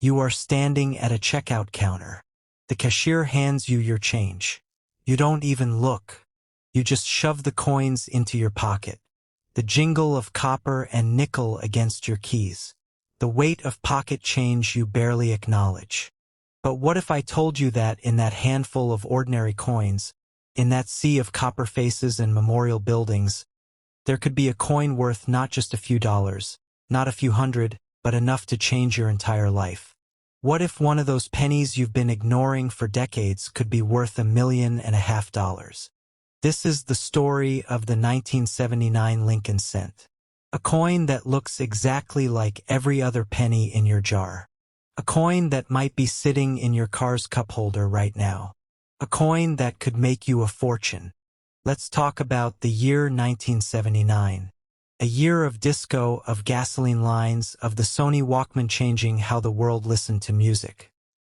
You are standing at a checkout counter. The cashier hands you your change. You don't even look. You just shove the coins into your pocket. The jingle of copper and nickel against your keys. The weight of pocket change you barely acknowledge. But what if I told you that in that handful of ordinary coins, in that sea of copper faces and memorial buildings, there could be a coin worth not just a few dollars, not a few hundred, but enough to change your entire life? What if one of those pennies you've been ignoring for decades could be worth $1.5 million? This is the story of the 1979 Lincoln cent. A coin that looks exactly like every other penny in your jar. A coin that might be sitting in your car's cup holder right now. A coin that could make you a fortune. Let's talk about the year 1979. A year of disco, of gasoline lines, of the Sony Walkman changing how the world listened to music.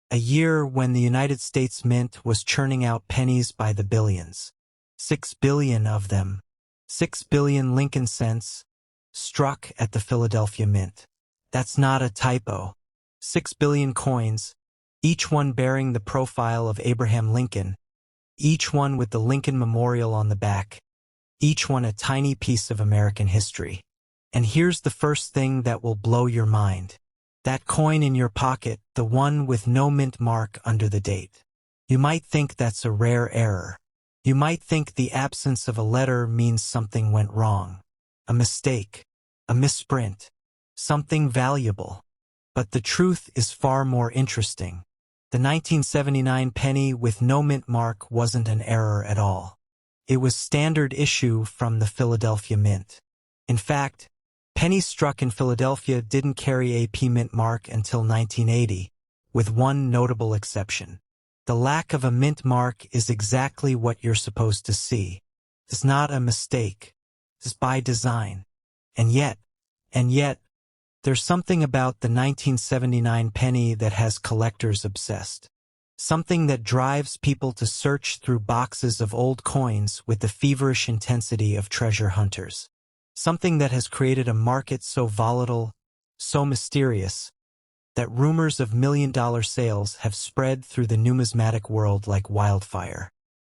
A year when the United States Mint was churning out pennies by the billions. 6 billion of them. 6 billion Lincoln cents struck at the Philadelphia Mint. That's not a typo. 6 billion coins, each one bearing the profile of Abraham Lincoln, each one with the Lincoln Memorial on the back, each one a tiny piece of American history. And here's the first thing that will blow your mind. That coin in your pocket, the one with no mint mark under the date. You might think that's a rare error. You might think the absence of a letter means something went wrong. A mistake. A misprint. Something valuable. But the truth is far more interesting. The 1979 penny with no mint mark wasn't an error at all. It was standard issue from the Philadelphia Mint. In fact, pennies struck in Philadelphia didn't carry a P mint mark until 1980, with one notable exception. The lack of a mint mark is exactly what you're supposed to see. It's not a mistake. It's by design. And yet, there's something about the 1979 penny that has collectors obsessed. Something that drives people to search through boxes of old coins with the feverish intensity of treasure hunters. Something that has created a market so volatile, so mysterious, that rumors of million-dollar sales have spread through the numismatic world like wildfire.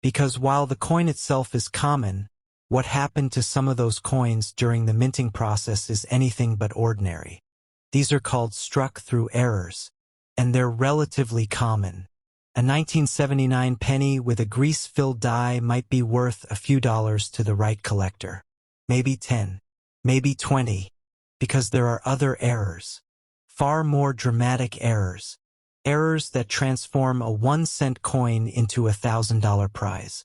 Because while the coin itself is common, what happened to some of those coins during the minting process is anything but ordinary. These are called struck-through errors, and they're relatively common. A 1979 penny with a grease-filled die might be worth a few dollars to the right collector. Maybe 10, maybe 20, because there are other errors. Far more dramatic errors. Errors that transform a 1-cent coin into a $1,000 prize.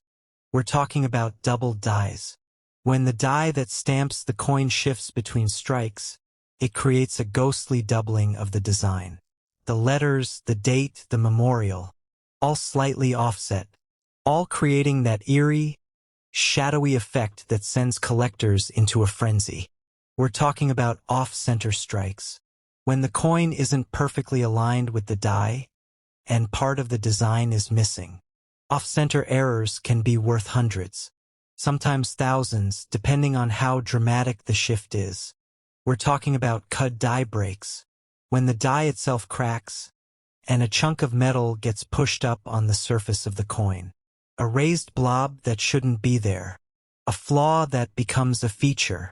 We're talking about doubled dies. When the die that stamps the coin shifts between strikes, it creates a ghostly doubling of the design. The letters, the date, the memorial, all slightly offset, all creating that eerie, shadowy effect that sends collectors into a frenzy. We're talking about off-center strikes. When the coin isn't perfectly aligned with the die, and part of the design is missing. Off-center errors can be worth hundreds, sometimes thousands, depending on how dramatic the shift is. We're talking about cut die breaks, when the die itself cracks, and a chunk of metal gets pushed up on the surface of the coin. A raised blob that shouldn't be there. A flaw that becomes a feature.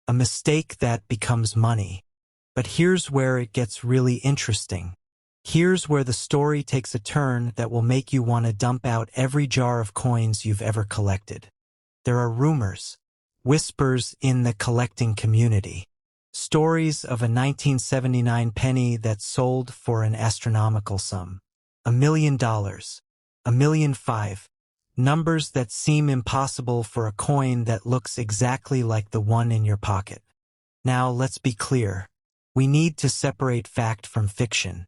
A mistake that becomes money. But here's where it gets really interesting. Here's where the story takes a turn that will make you want to dump out every jar of coins you've ever collected. There are rumors, whispers in the collecting community. Stories of a 1979 penny that sold for an astronomical sum. $1 million. $1.5 million. Numbers that seem impossible for a coin that looks exactly like the one in your pocket. Now, let's be clear. We need to separate fact from fiction.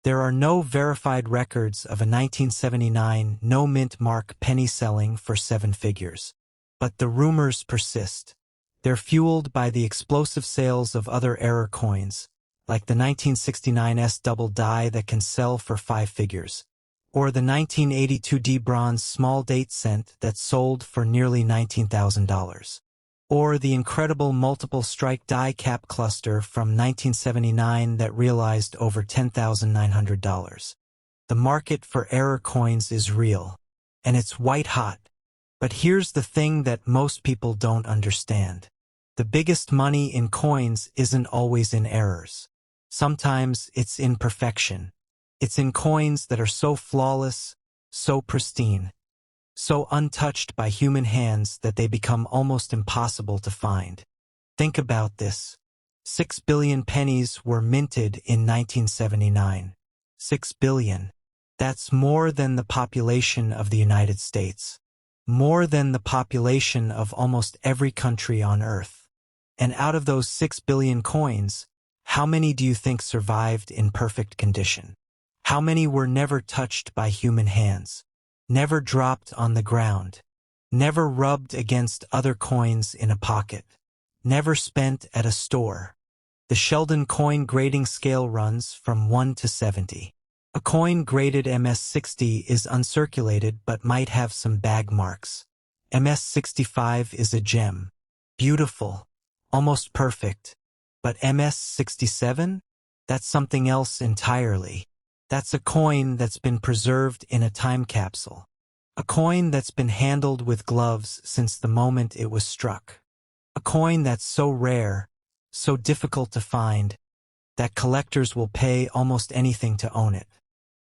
There are no verified records of a 1979 no-mint mark penny selling for 7 figures. But the rumors persist. They're fueled by the explosive sales of other error coins, like the 1969 S double die that can sell for 5 figures, or the 1982 D bronze small date cent that sold for nearly $19,000. Or the incredible multiple strike die cap cluster from 1979 that realized over $10,900. The market for error coins is real, and it's white hot. But here's the thing that most people don't understand. The biggest money in coins isn't always in errors. Sometimes it's in perfection. It's in coins that are so flawless, so pristine, so untouched by human hands that they become almost impossible to find. Think about this. 6 billion pennies were minted in 1979. 6 billion. That's more than the population of the United States. More than the population of almost every country on Earth. And out of those 6 billion coins, how many do you think survived in perfect condition? How many were never touched by human hands? Never dropped on the ground, never rubbed against other coins in a pocket, never spent at a store. The Sheldon coin grading scale runs from 1 to 70. A coin graded MS-60 is uncirculated but might have some bag marks. MS-65 is a gem. Beautiful, almost perfect. But MS-67? That's something else entirely. That's a coin that's been preserved in a time capsule. A coin that's been handled with gloves since the moment it was struck. A coin that's so rare, so difficult to find, that collectors will pay almost anything to own it.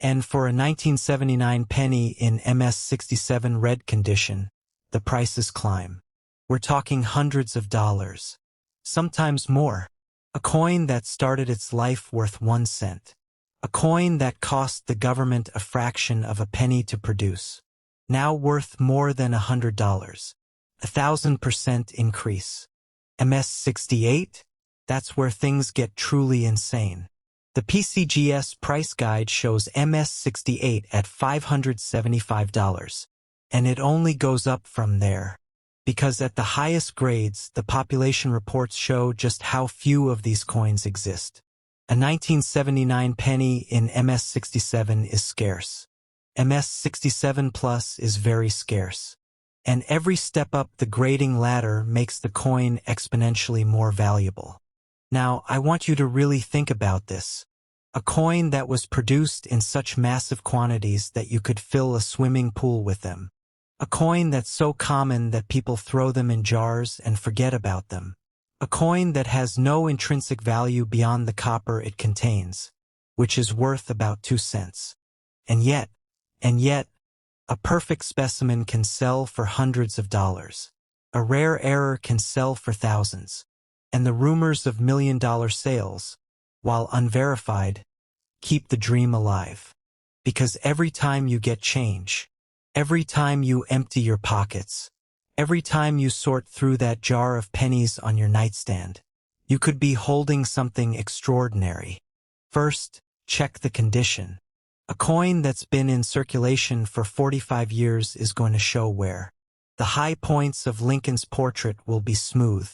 And for a 1979 penny in MS-67 red condition, the prices climb. We're talking hundreds of dollars. Sometimes more. A coin that started its life worth 1 cent. A coin that cost the government a fraction of a penny to produce. Now worth more than $100. 1,000% increase. MS-68? That's where things get truly insane. The PCGS price guide shows MS-68 at $575. And it only goes up from there. Because at the highest grades, the population reports show just how few of these coins exist. A 1979 penny in MS-67 is scarce. MS-67 Plus is very scarce. And every step up the grading ladder makes the coin exponentially more valuable. Now, I want you to really think about this. A coin that was produced in such massive quantities that you could fill a swimming pool with them. A coin that's so common that people throw them in jars and forget about them. A coin that has no intrinsic value beyond the copper it contains, which is worth about 2 cents. And yet, a perfect specimen can sell for hundreds of dollars. A rare error can sell for thousands. And the rumors of million-dollar sales, while unverified, keep the dream alive. Because every time you get change, every time you empty your pockets, every time you sort through that jar of pennies on your nightstand, you could be holding something extraordinary. First, check the condition. A coin that's been in circulation for 45 years is going to show wear. The high points of Lincoln's portrait will be smooth.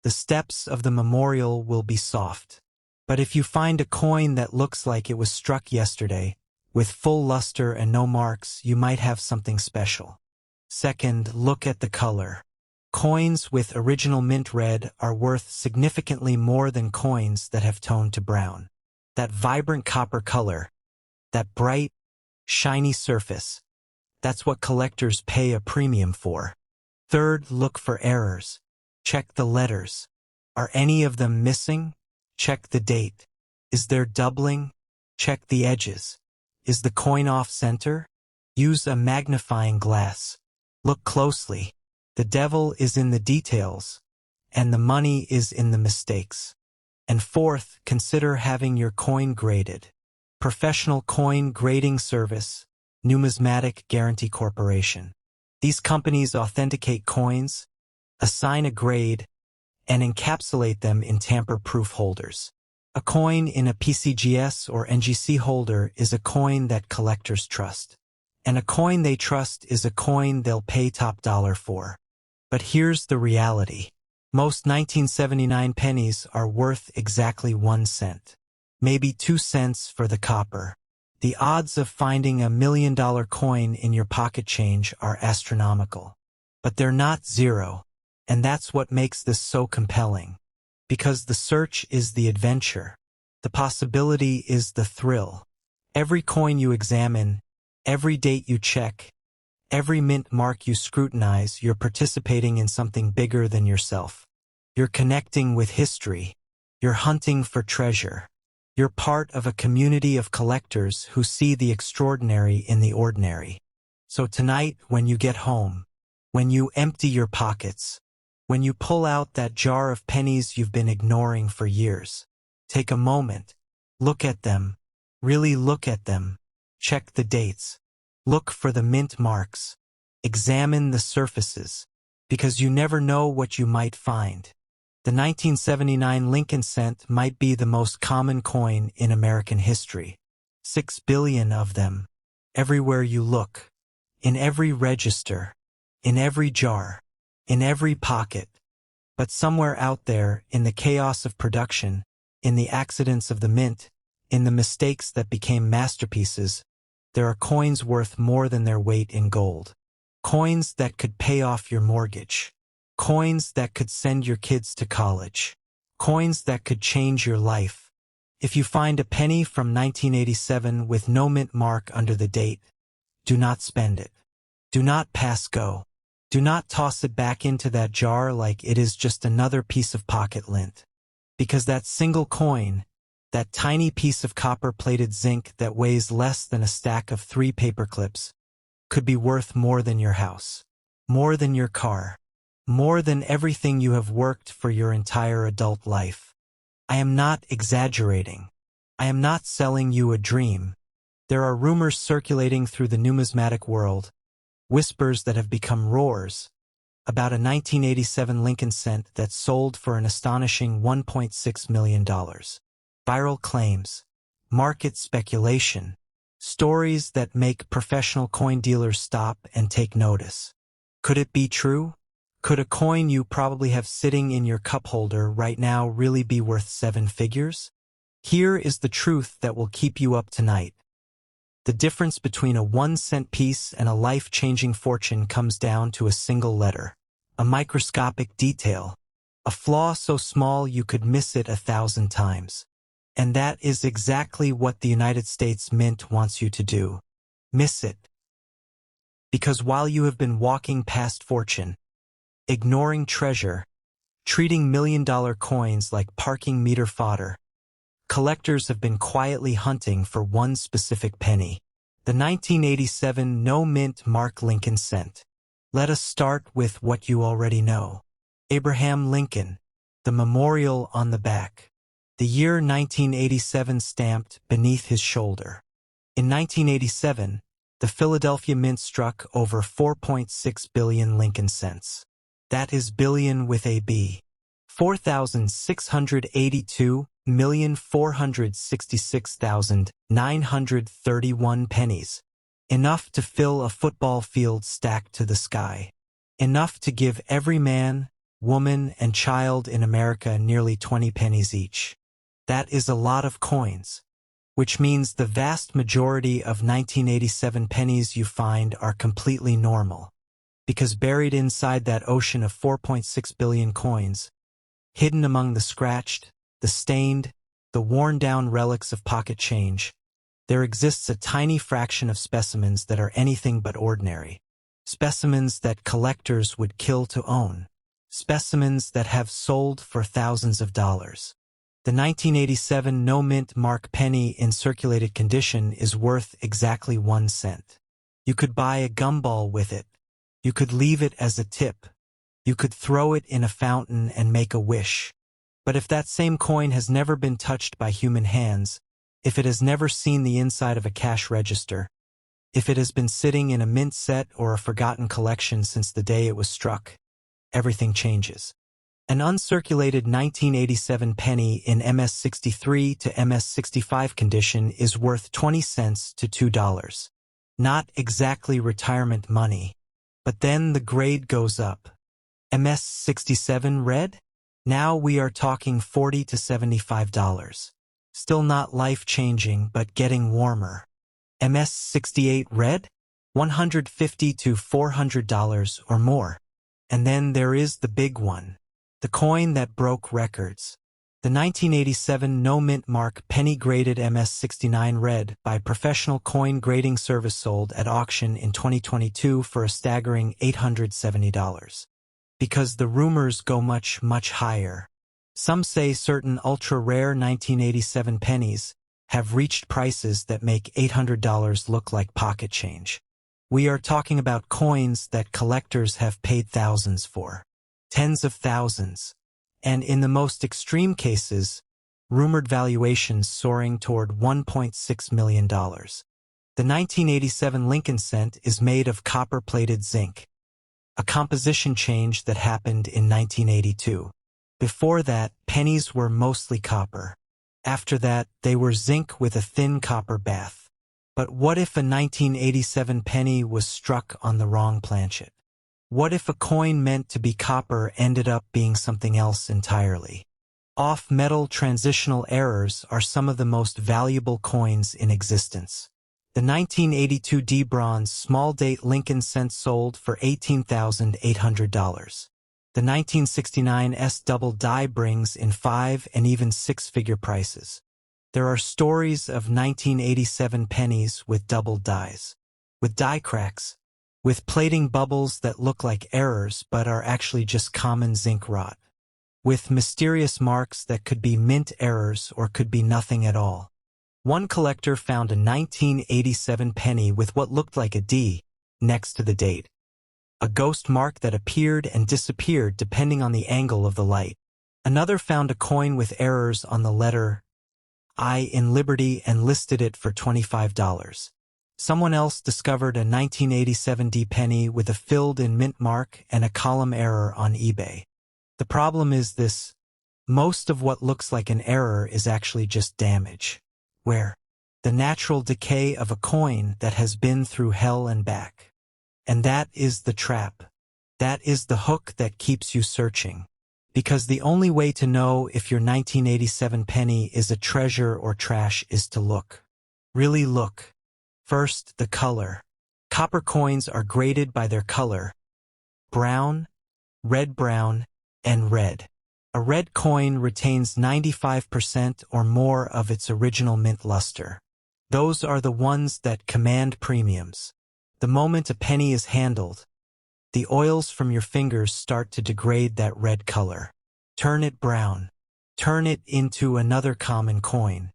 The steps of the memorial will be soft. But if you find a coin that looks like it was struck yesterday, with full luster and no marks, you might have something special. Second, look at the color. Coins with original mint red are worth significantly more than coins that have toned to brown. That vibrant copper color, that bright, shiny surface, that's what collectors pay a premium for. Third, look for errors. Check the letters. Are any of them missing? Check the date. Is there doubling? Check the edges. Is the coin off center? Use a magnifying glass. Look closely. The devil is in the details, and the money is in the mistakes. And fourth, consider having your coin graded. Professional Coin Grading Service, Numismatic Guarantee Corporation. These companies authenticate coins, assign a grade, and encapsulate them in tamper-proof holders. A coin in a PCGS or NGC holder is a coin that collectors trust. And a coin they trust is a coin they'll pay top dollar for. But here's the reality. Most 1979 pennies are worth exactly 1 cent. Maybe 2 cents for the copper. The odds of finding $1 million coin in your pocket change are astronomical. But they're not zero. And that's what makes this so compelling. Because the search is the adventure. The possibility is the thrill. Every coin you examine, every date you check, every mint mark you scrutinize, you're participating in something bigger than yourself. You're connecting with history. You're hunting for treasure. You're part of a community of collectors who see the extraordinary in the ordinary. So tonight, when you get home, when you empty your pockets, when you pull out that jar of pennies you've been ignoring for years, take a moment, look at them, really look at them, check the dates, look for the mint marks, examine the surfaces, because you never know what you might find. The 1979 Lincoln cent might be the most common coin in American history. 6 billion of them, everywhere you look, in every register, in every jar, in every pocket. But somewhere out there, in the chaos of production, in the accidents of the mint, in the mistakes that became masterpieces, there are coins worth more than their weight in gold. Coins that could pay off your mortgage. Coins that could send your kids to college. Coins that could change your life. If you find a penny from 1987 with no mint mark under the date, do not spend it. Do not pass go. Do not toss it back into that jar like it is just another piece of pocket lint. Because that single coin, that tiny piece of copper-plated zinc that weighs less than a stack of 3 paper clips, could be worth more than your house, more than your car, more than everything you have worked for your entire adult life. I am not exaggerating. I am not selling you a dream. There are rumors circulating through the numismatic world, whispers that have become roars, about a 1987 Lincoln cent that sold for an astonishing $1.6 million. Viral claims, market speculation, stories that make professional coin dealers stop and take notice. Could it be true? Could a coin you probably have sitting in your cup holder right now really be worth 7 figures? Here is the truth that will keep you up tonight. The difference between a 1-cent piece and a life-changing fortune comes down to a single letter, a microscopic detail, a flaw so small you could miss it 1,000 times. And that is exactly what the United States Mint wants you to do. Miss it. Because while you have been walking past fortune, ignoring treasure, treating million-dollar coins like parking meter fodder, collectors have been quietly hunting for one specific penny, the 1987 no-mint mark Lincoln cent. Let us start with what you already know. Abraham Lincoln, the memorial on the back. The year 1987 stamped beneath his shoulder. In 1987, the Philadelphia Mint struck over 4.6 billion Lincoln cents. That is billion with a B. 4,682,466,931 pennies. Enough to fill a football field stacked to the sky. Enough to give every man, woman, and child in America nearly 20 pennies each. That is a lot of coins, which means the vast majority of 1987 pennies you find are completely normal. Because buried inside that ocean of 4.6 billion coins, hidden among the scratched, the stained, the worn-down relics of pocket change, there exists a tiny fraction of specimens that are anything but ordinary. Specimens that collectors would kill to own. Specimens that have sold for thousands of dollars. The 1987 no-mint mark penny in circulated condition is worth exactly 1 cent. You could buy a gumball with it. You could leave it as a tip. You could throw it in a fountain and make a wish. But if that same coin has never been touched by human hands, if it has never seen the inside of a cash register, if it has been sitting in a mint set or a forgotten collection since the day it was struck, everything changes. An uncirculated 1987 penny in MS-63 to MS-65 condition is worth 20 cents to $2. Not exactly retirement money. But then the grade goes up. MS-67 red? Now we are talking $40 to $75. Still not life-changing, but getting warmer. MS-68 red? $150 to $400 or more. And then there is the big one, the coin that broke records. The 1987 no-mint mark penny-graded MS-69 red by professional coin grading service sold at auction in 2022 for a staggering $870. Because the rumors go much, much higher. Some say certain ultra-rare 1987 pennies have reached prices that make $800 look like pocket change. We are talking about coins that collectors have paid thousands for. Tens of thousands. And in the most extreme cases, rumored valuations soaring toward $1.6 million. The 1987 Lincoln cent is made of copper-plated zinc, a composition change that happened in 1982. Before that, pennies were mostly copper. After that, they were zinc with a thin copper bath. But what if a 1987 penny was struck on the wrong planchet? What if a coin meant to be copper ended up being something else entirely? Off-metal transitional errors are some of the most valuable coins in existence. The 1982 D bronze small-date Lincoln cent sold for $18,800. The 1969 S double die brings in 5- and even 6-figure prices. There are stories of 1987 pennies with double dies, with die cracks, with plating bubbles that look like errors but are actually just common zinc rot, with mysterious marks that could be mint errors or could be nothing at all. One collector found a 1987 penny with what looked like a D next to the date, a ghost mark that appeared and disappeared depending on the angle of the light. Another found a coin with errors on the letter I in Liberty and listed it for $25. Someone else discovered a 1987 D penny with a filled-in mint mark and a column error on eBay. The problem is this: most of what looks like an error is actually just damage. Where? The natural decay of a coin that has been through hell and back. And that is the trap. That is the hook that keeps you searching. Because the only way to know if your 1987 penny is a treasure or trash is to look. Really look. First, the color. Copper coins are graded by their color: brown, red-brown, and red. A red coin retains 95% or more of its original mint luster. Those are the ones that command premiums. The moment a penny is handled, the oils from your fingers start to degrade that red color. Turn it brown. Turn it into another common coin.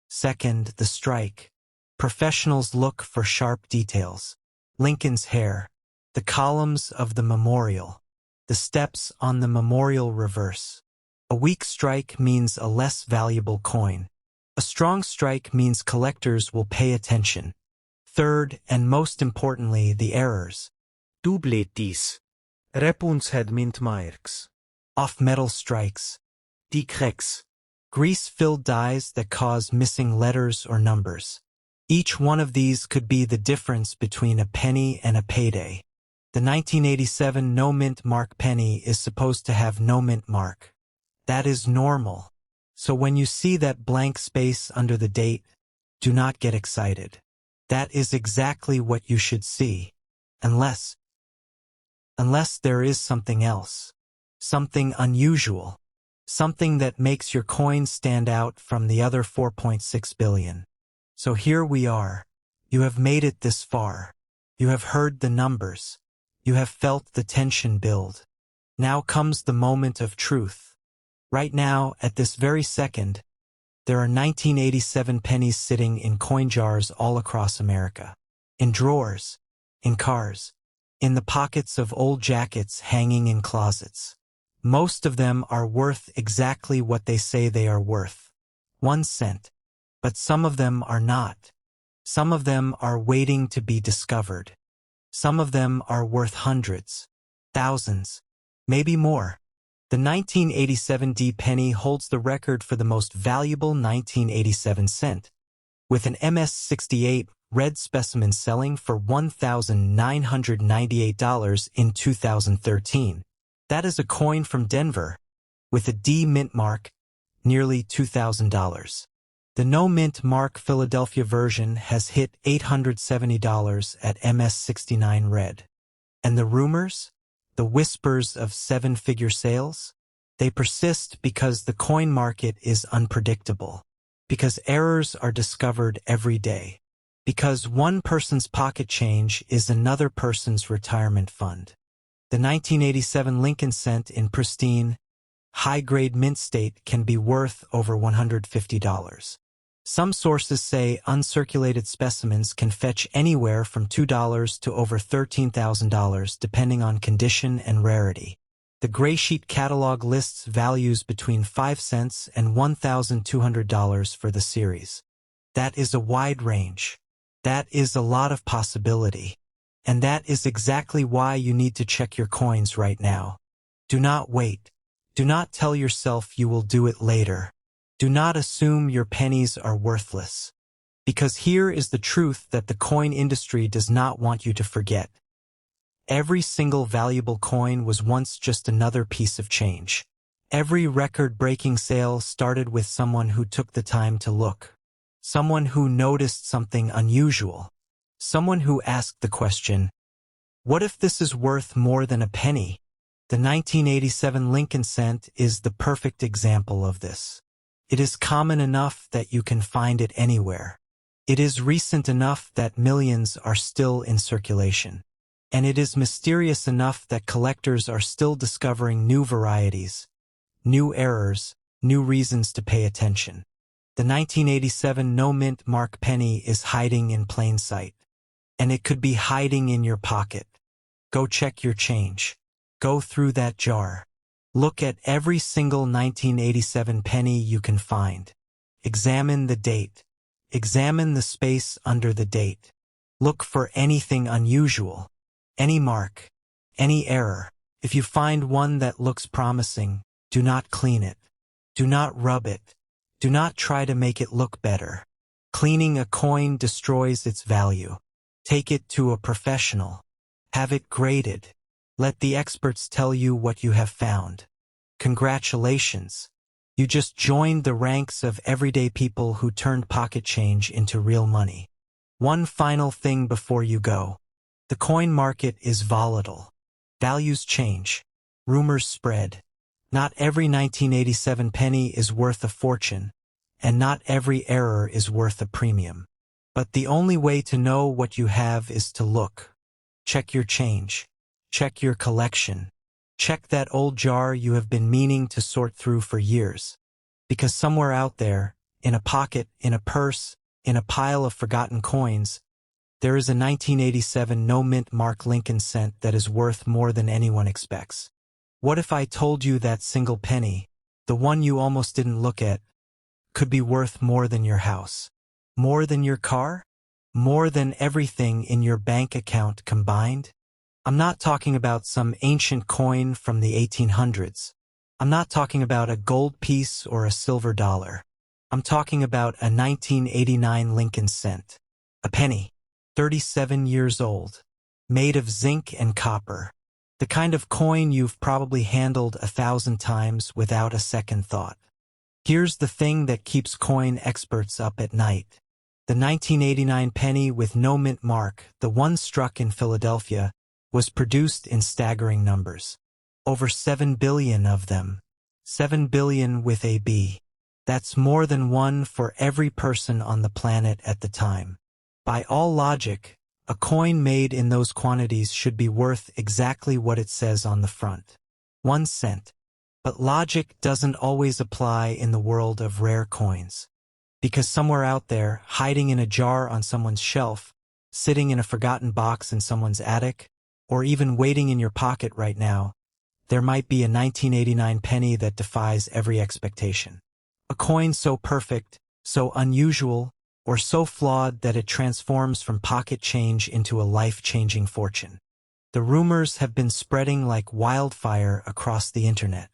Second, the strike. Professionals look for sharp details. Lincoln's hair, the columns of the memorial, the steps on the memorial reverse. A weak strike means a less valuable coin. A strong strike means collectors will pay attention. Third, and most importantly, the errors. Dubletis. Repuns had mint marks. Off-metal strikes. Die cracks. Grease-filled dies that cause missing letters or numbers. Each one of these could be the difference between a penny and a payday. The 1987 no-mint mark penny is supposed to have no mint mark. That is normal. So when you see that blank space under the date, do not get excited. That is exactly what you should see. Unless there is something else. Something unusual. Something that makes your coin stand out from the other 4.6 billion. So here we are. You have made it this far. You have heard the numbers. You have felt the tension build. Now comes the moment of truth. Right now, at this very second, there are 1987 pennies sitting in coin jars all across America. In drawers, in cars, in the pockets of old jackets hanging in closets. Most of them are worth exactly what they say they are worth. 1 cent. But some of them are not. Some of them are waiting to be discovered. Some of them are worth hundreds, thousands, maybe more. The 1987 D penny holds the record for the most valuable 1987 cent, with an MS-68 red specimen selling for $1,998 in 2013. That is a coin from Denver, with a D mint mark, nearly $2,000. The no-mint mark Philadelphia version has hit $870 at MS-69 red. And the rumors? the whispers of seven-figure sales? They persist because the coin market is unpredictable, because errors are discovered every day, because one person's pocket change is another person's retirement fund. The 1987 Lincoln cent in pristine, high-grade mint state can be worth over $150. Some sources say uncirculated specimens can fetch anywhere from $2 to over $13,000 depending on condition and rarity. The gray sheet catalog lists values between 5 cents and $1,200 for the series. That is a wide range. That is a lot of possibility. And that is exactly why you need to check your coins right now. Do not wait. Do not tell yourself you will do it later. Do not assume your pennies are worthless. Because here is the truth that the coin industry does not want you to forget. Every single valuable coin was once just another piece of change. Every record-breaking sale started with someone who took the time to look. Someone who noticed something unusual. Someone who asked the question, what if this is worth more than a penny? The 1987 Lincoln cent is the perfect example of this. It is common enough that you can find it anywhere. It is recent enough that millions are still in circulation. And it is mysterious enough that collectors are still discovering new varieties, new errors, new reasons to pay attention. The 1987 no-mint mark penny is hiding in plain sight. And it could be hiding in your pocket. Go check your change. Go through that jar. Look at every single 1987 penny you can find. Examine the date. Examine the space under the date. Look for anything unusual. Any mark. Any error. If you find one that looks promising, do not clean it. Do not rub it. Do not try to make it look better. Cleaning a coin destroys its value. Take it to a professional. Have it graded. Let the experts tell you what you have found. Congratulations. You just joined the ranks of everyday people who turned pocket change into real money. One final thing before you go. The coin market is volatile. Values change. Rumors spread. Not every 1987 penny is worth a fortune, and not every error is worth a premium. But the only way to know what you have is to look. Check your change. Check your collection. Check that old jar you have been meaning to sort through for years. Because somewhere out there, in a pocket, in a purse, in a pile of forgotten coins, there is a 1987 no-mint mark Lincoln cent that is worth more than anyone expects. What if I told you that single penny, the one you almost didn't look at, could be worth more than your house? More than your car? More than everything in your bank account combined? I'm not talking about some ancient coin from the 1800s. I'm not talking about a gold piece or a silver dollar. I'm talking about a 1989 Lincoln cent. A penny, 37 years old, made of zinc and copper. The kind of coin you've probably handled 1,000 times without a second thought. Here's the thing that keeps coin experts up at night. The 1989 penny with no mint mark, the one struck in Philadelphia, was produced in staggering numbers. Over 7 billion of them. 7 billion with a B. That's more than one for every person on the planet at the time. By all logic, a coin made in those quantities should be worth exactly what it says on the front. 1 cent. But logic doesn't always apply in the world of rare coins. Because somewhere out there, hiding in a jar on someone's shelf, sitting in a forgotten box in someone's attic, or even waiting in your pocket right now, there might be a 1989 penny that defies every expectation. A coin so perfect, so unusual, or so flawed that it transforms from pocket change into a life-changing fortune. The rumors have been spreading like wildfire across the internet.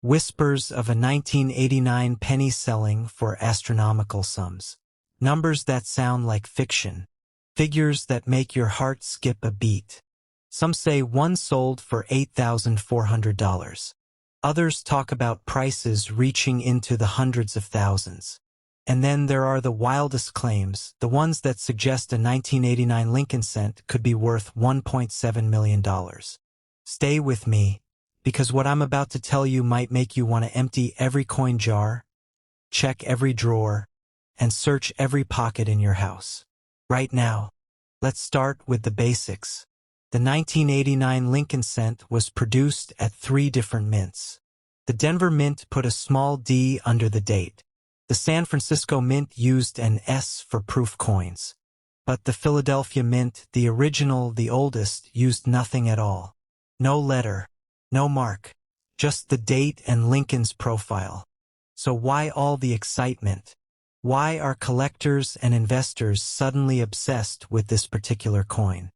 Whispers of a 1989 penny selling for astronomical sums. Numbers that sound like fiction. Figures that make your heart skip a beat. Some say one sold for $8,400. Others talk about prices reaching into the hundreds of thousands. And then there are the wildest claims, the ones that suggest a 1989 Lincoln cent could be worth $1.7 million. Stay with me, because what I'm about to tell you might make you want to empty every coin jar, check every drawer, and search every pocket in your house. Right now, let's start with the basics. The 1989 Lincoln cent was produced at 3 different mints. The Denver Mint put a small D under the date. The San Francisco Mint used an S for proof coins. But the Philadelphia Mint, the original, the oldest, used nothing at all. No letter, no mark, just the date and Lincoln's profile. So why all the excitement? Why are collectors and investors suddenly obsessed with this particular coin?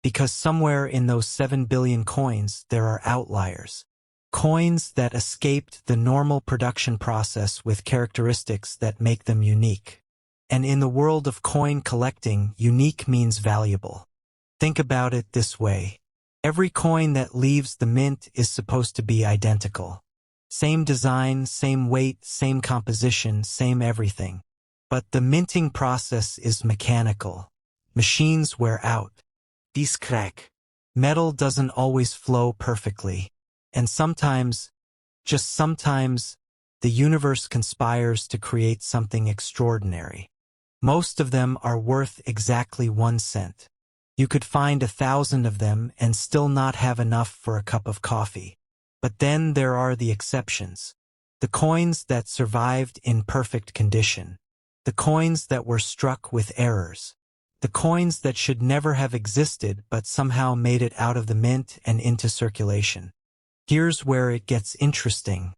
Because somewhere in those 7 billion coins there are outliers. Coins that escaped the normal production process with characteristics that make them unique. And in the world of coin collecting, unique means valuable. Think about it this way. Every coin that leaves the mint is supposed to be identical. Same design, same weight, same composition, same everything. But the minting process is mechanical. Machines wear out. These crack. Metal doesn't always flow perfectly. And sometimes, just sometimes, the universe conspires to create something extraordinary. Most of them are worth exactly 1 cent. You could find 1,000 of them and still not have enough for a cup of coffee. But then there are the exceptions. The coins that survived in perfect condition. The coins that were struck with errors. The coins that should never have existed but somehow made it out of the mint and into circulation. Here's where it gets interesting.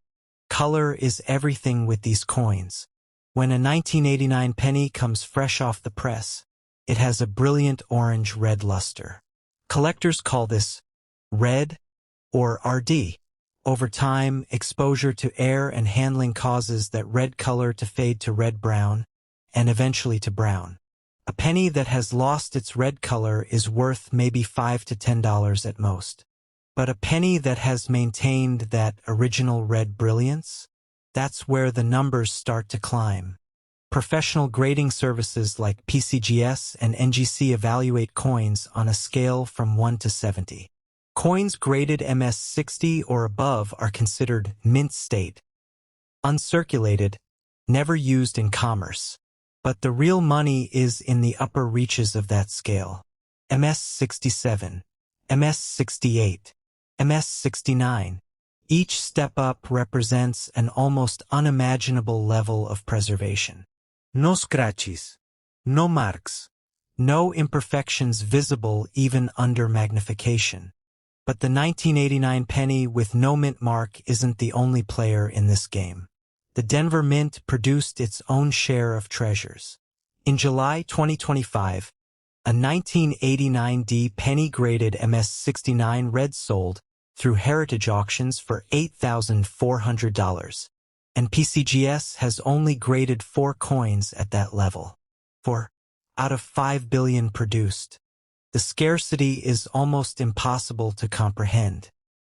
Color is everything with these coins. When a 1989 penny comes fresh off the press, it has a brilliant orange-red luster. Collectors call this red or RD. Over time, exposure to air and handling causes that red color to fade to red-brown, and eventually to brown. A penny that has lost its red color is worth maybe $5 to $10 at most. But a penny that has maintained that original red brilliance? That's where the numbers start to climb. Professional grading services like PCGS and NGC evaluate coins on a scale from 1 to 70. Coins graded MS 60 or above are considered mint state, uncirculated, never used in commerce. But the real money is in the upper reaches of that scale. MS 67, MS 68, MS 69. Each step up represents an almost unimaginable level of preservation. No scratches, no marks, no imperfections visible even under magnification. But the 1989 penny with no mint mark isn't the only player in this game. The Denver Mint produced its own share of treasures. In July 2025, a 1989D penny-graded MS-69 red sold through heritage auctions for $8,400, and PCGS has only graded 4 coins at that level. 4 out of 5 billion produced. The scarcity is almost impossible to comprehend.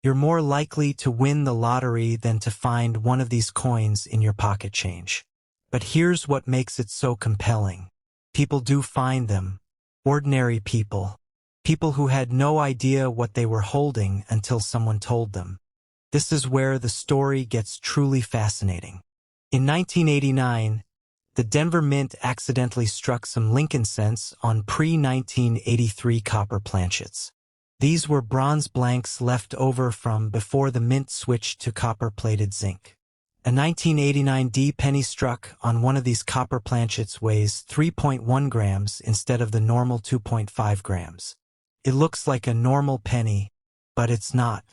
You're more likely to win the lottery than to find one of these coins in your pocket change. But here's what makes it so compelling. People do find them. Ordinary people. People who had no idea what they were holding until someone told them. This is where the story gets truly fascinating. In 1989, the Denver Mint accidentally struck some Lincoln cents on pre-1983 copper planchets. These were bronze blanks left over from before the mint switched to copper-plated zinc. A 1989D penny struck on one of these copper planchets weighs 3.1 grams instead of the normal 2.5 grams. It looks like a normal penny, but it's not.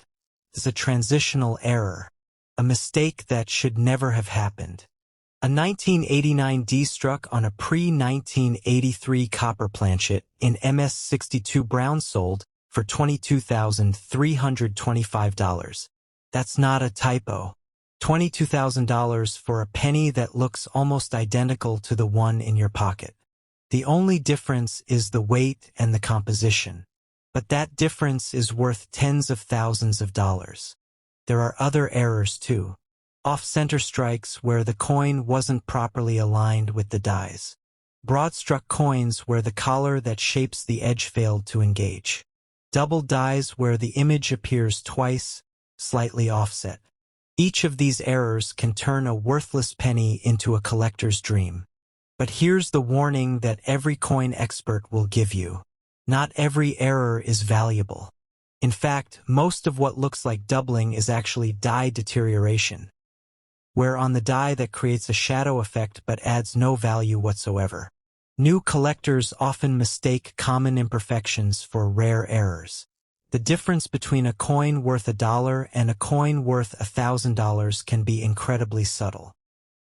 It's a transitional error, a mistake that should never have happened. A 1989D struck on a pre-1983 copper planchet in MS62 brown sold for $22,325. That's not a typo. $22,000 for a penny that looks almost identical to the one in your pocket. The only difference is the weight and the composition. But that difference is worth tens of thousands of dollars. There are other errors too. Off-center strikes where the coin wasn't properly aligned with the dies. Broad-struck coins where the collar that shapes the edge failed to engage. double dies where the image appears twice, slightly offset. Each of these errors can turn a worthless penny into a collector's dream. But here's the warning that every coin expert will give you. Not every error is valuable. In fact, most of what looks like doubling is actually die deterioration, where on the die that creates a shadow effect but adds no value whatsoever. New collectors often mistake common imperfections for rare errors. The difference between a coin worth $1 and a coin worth $1,000 can be incredibly subtle.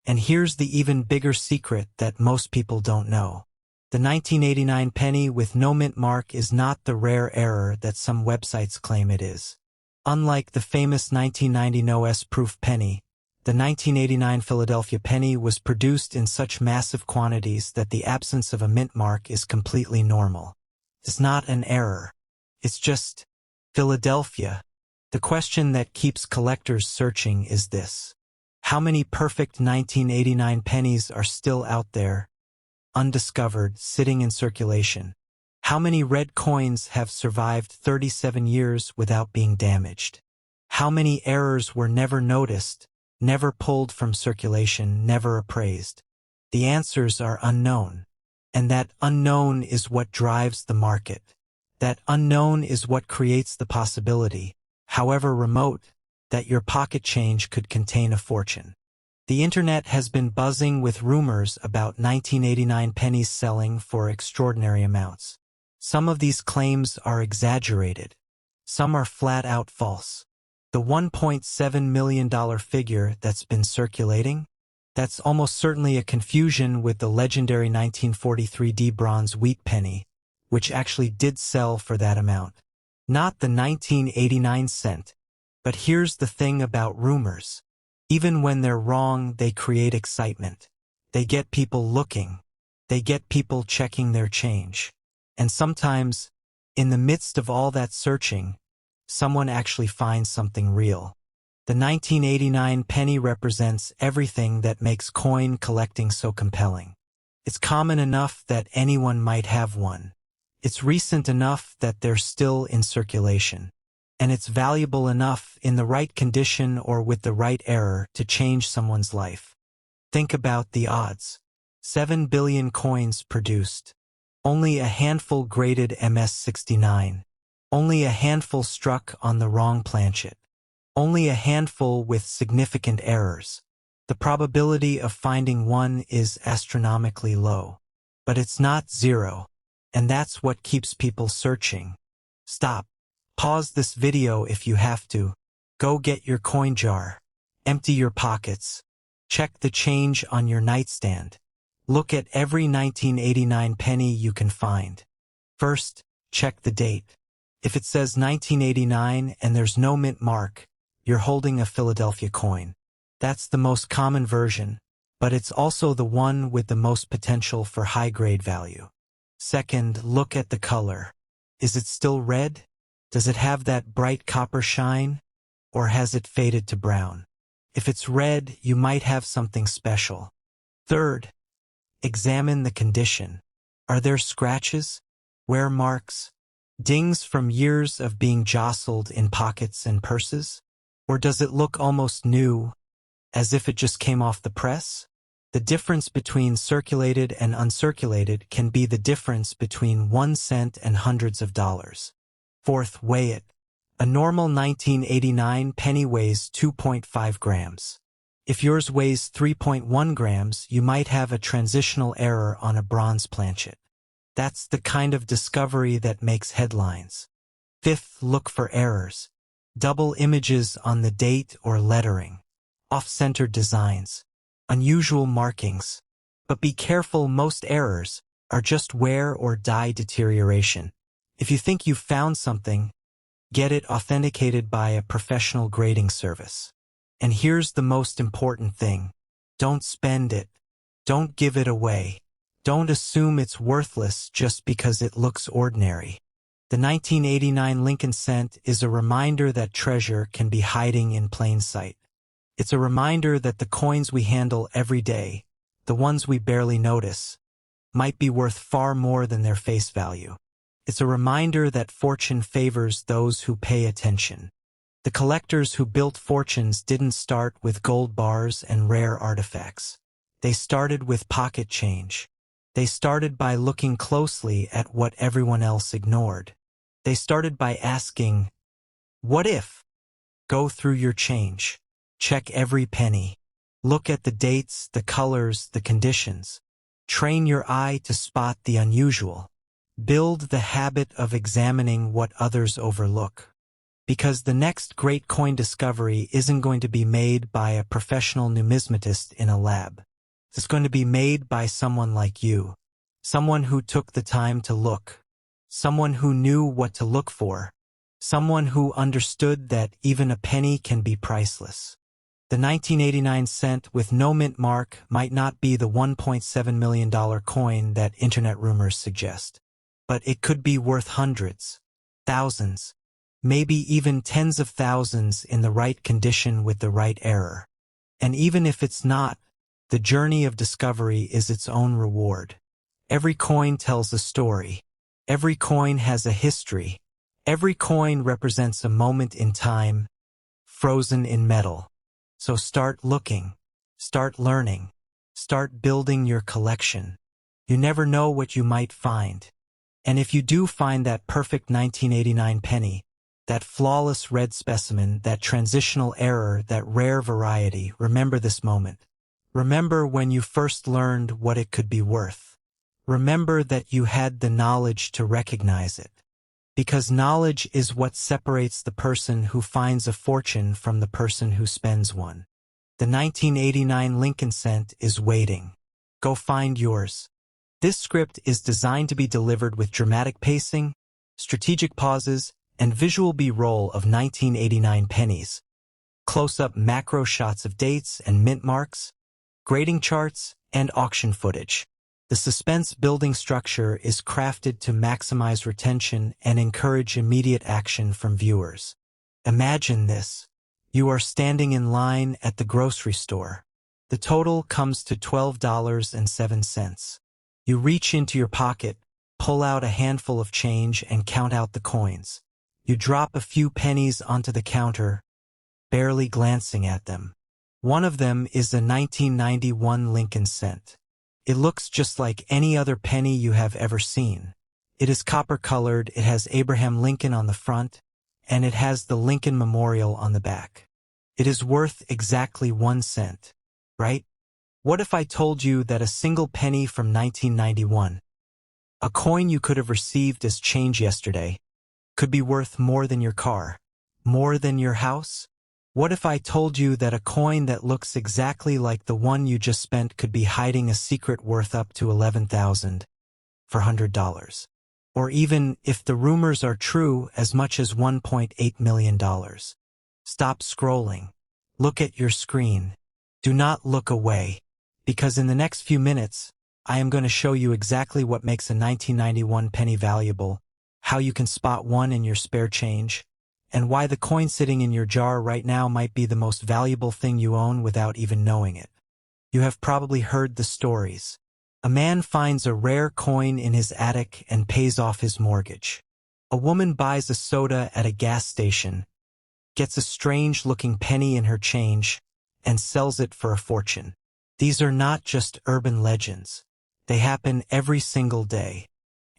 And here's the even bigger secret that most people don't know. The 1989 penny with no mint mark is not the rare error that some websites claim it is. Unlike the famous 1990 no-S proof penny, the 1989 Philadelphia penny was produced in such massive quantities that the absence of a mint mark is completely normal. It's not an error. It's just Philadelphia. The question that keeps collectors searching is this: how many perfect 1989 pennies are still out there, undiscovered, sitting in circulation? How many red coins have survived 37 years without being damaged? How many errors were never noticed, never pulled from circulation, never appraised? The answers are unknown. And that unknown is what drives the market. That unknown is what creates the possibility, however remote, that your pocket change could contain a fortune. The internet has been buzzing with rumors about 1989 pennies selling for extraordinary amounts. Some of these claims are exaggerated. Some are flat out false. The $1.7 million figure that's been circulating? That's almost certainly a confusion with the legendary 1943 D bronze wheat penny, which actually did sell for that amount. Not the 1989 cent. But here's the thing about rumors. Even when they're wrong, they create excitement. They get people looking. They get people checking their change. And sometimes, in the midst of all that searching, someone actually finds something real. The 1989 penny represents everything that makes coin collecting so compelling. It's common enough that anyone might have one. It's recent enough that they're still in circulation. And it's valuable enough, in the right condition or with the right error, to change someone's life. Think about the odds. 7 billion coins produced. Only a handful graded MS-69. Only a handful struck on the wrong planchet. Only a handful with significant errors. The probability of finding one is astronomically low. But it's not zero. And that's what keeps people searching. Stop. Pause this video if you have to. Go get your coin jar. Empty your pockets. Check the change on your nightstand. Look at every 1989 penny you can find. First, check the date. If it says 1989 and there's no mint mark, you're holding a Philadelphia coin. That's the most common version, but it's also the one with the most potential for high-grade value. Second, look at the color. Is it still red? Does it have that bright copper shine? Or has it faded to brown? If it's red, you might have something special. Third, examine the condition. Are there scratches? Wear marks? Dings from years of being jostled in pockets and purses? Or does it look almost new, as if it just came off the press? The difference between circulated and uncirculated can be the difference between 1 cent and hundreds of dollars. Fourth, weigh it. A normal 1989 penny weighs 2.5 grams. If yours weighs 3.1 grams, you might have a transitional error on a bronze planchet. That's the kind of discovery that makes headlines. Fifth, look for errors. Double images on the date or lettering. Off-center designs. Unusual markings. But be careful, most errors are just wear or die deterioration. If you think you've found something, get it authenticated by a professional grading service. And here's the most important thing. Don't spend it. Don't give it away. Don't assume it's worthless just because it looks ordinary. The 1989 Lincoln cent is a reminder that treasure can be hiding in plain sight. It's a reminder that the coins we handle every day, the ones we barely notice, might be worth far more than their face value. It's a reminder that fortune favors those who pay attention. The collectors who built fortunes didn't start with gold bars and rare artifacts. They started with pocket change. They started by looking closely at what everyone else ignored. They started by asking, what if? Go through your change. Check every penny. Look at the dates, the colors, the conditions. Train your eye to spot the unusual. Build the habit of examining what others overlook. Because the next great coin discovery isn't going to be made by a professional numismatist in a lab. It's going to be made by someone like you. Someone who took the time to look. Someone who knew what to look for. Someone who understood that even a penny can be priceless. The 1989 cent with no mint mark might not be the $1.7 million coin that internet rumors suggest. But it could be worth hundreds, thousands, maybe even tens of thousands in the right condition with the right error. And even if it's not, the journey of discovery is its own reward. Every coin tells a story. Every coin has a history. Every coin represents a moment in time, frozen in metal. So start looking, start learning, start building your collection. You never know what you might find. And if you do find that perfect 1989 penny, that flawless red specimen, that transitional error, that rare variety, remember this moment. Remember when you first learned what it could be worth. Remember that you had the knowledge to recognize it. Because knowledge is what separates the person who finds a fortune from the person who spends one. The 1989 Lincoln cent is waiting. Go find yours. This script is designed to be delivered with dramatic pacing, strategic pauses, and visual B-roll of 1989 pennies. Close-up macro shots of dates and mint marks, grading charts, and auction footage. The suspense-building structure is crafted to maximize retention and encourage immediate action from viewers. Imagine this. You are standing in line at the grocery store. The total comes to $12.07. You reach into your pocket, pull out a handful of change, and count out the coins. You drop a few pennies onto the counter, barely glancing at them. One of them is the 1991 Lincoln cent. It looks just like any other penny you have ever seen. It is copper-colored, it has Abraham Lincoln on the front, and it has the Lincoln Memorial on the back. It is worth exactly 1 cent, right? What if I told you that a single penny from 1991, a coin you could have received as change yesterday, could be worth more than your car, more than your house? What if I told you that a coin that looks exactly like the one you just spent could be hiding a secret worth up to $11,400? Or even, if the rumors are true, as much as $1.8 million. Stop scrolling. Look at your screen. Do not look away. Because in the next few minutes, I am going to show you exactly what makes a 1991 penny valuable, how you can spot one in your spare change, and why the coin sitting in your jar right now might be the most valuable thing you own without even knowing it. You have probably heard the stories. A man finds a rare coin in his attic and pays off his mortgage. A woman buys a soda at a gas station, gets a strange-looking penny in her change, and sells it for a fortune. These are not just urban legends. They happen every single day.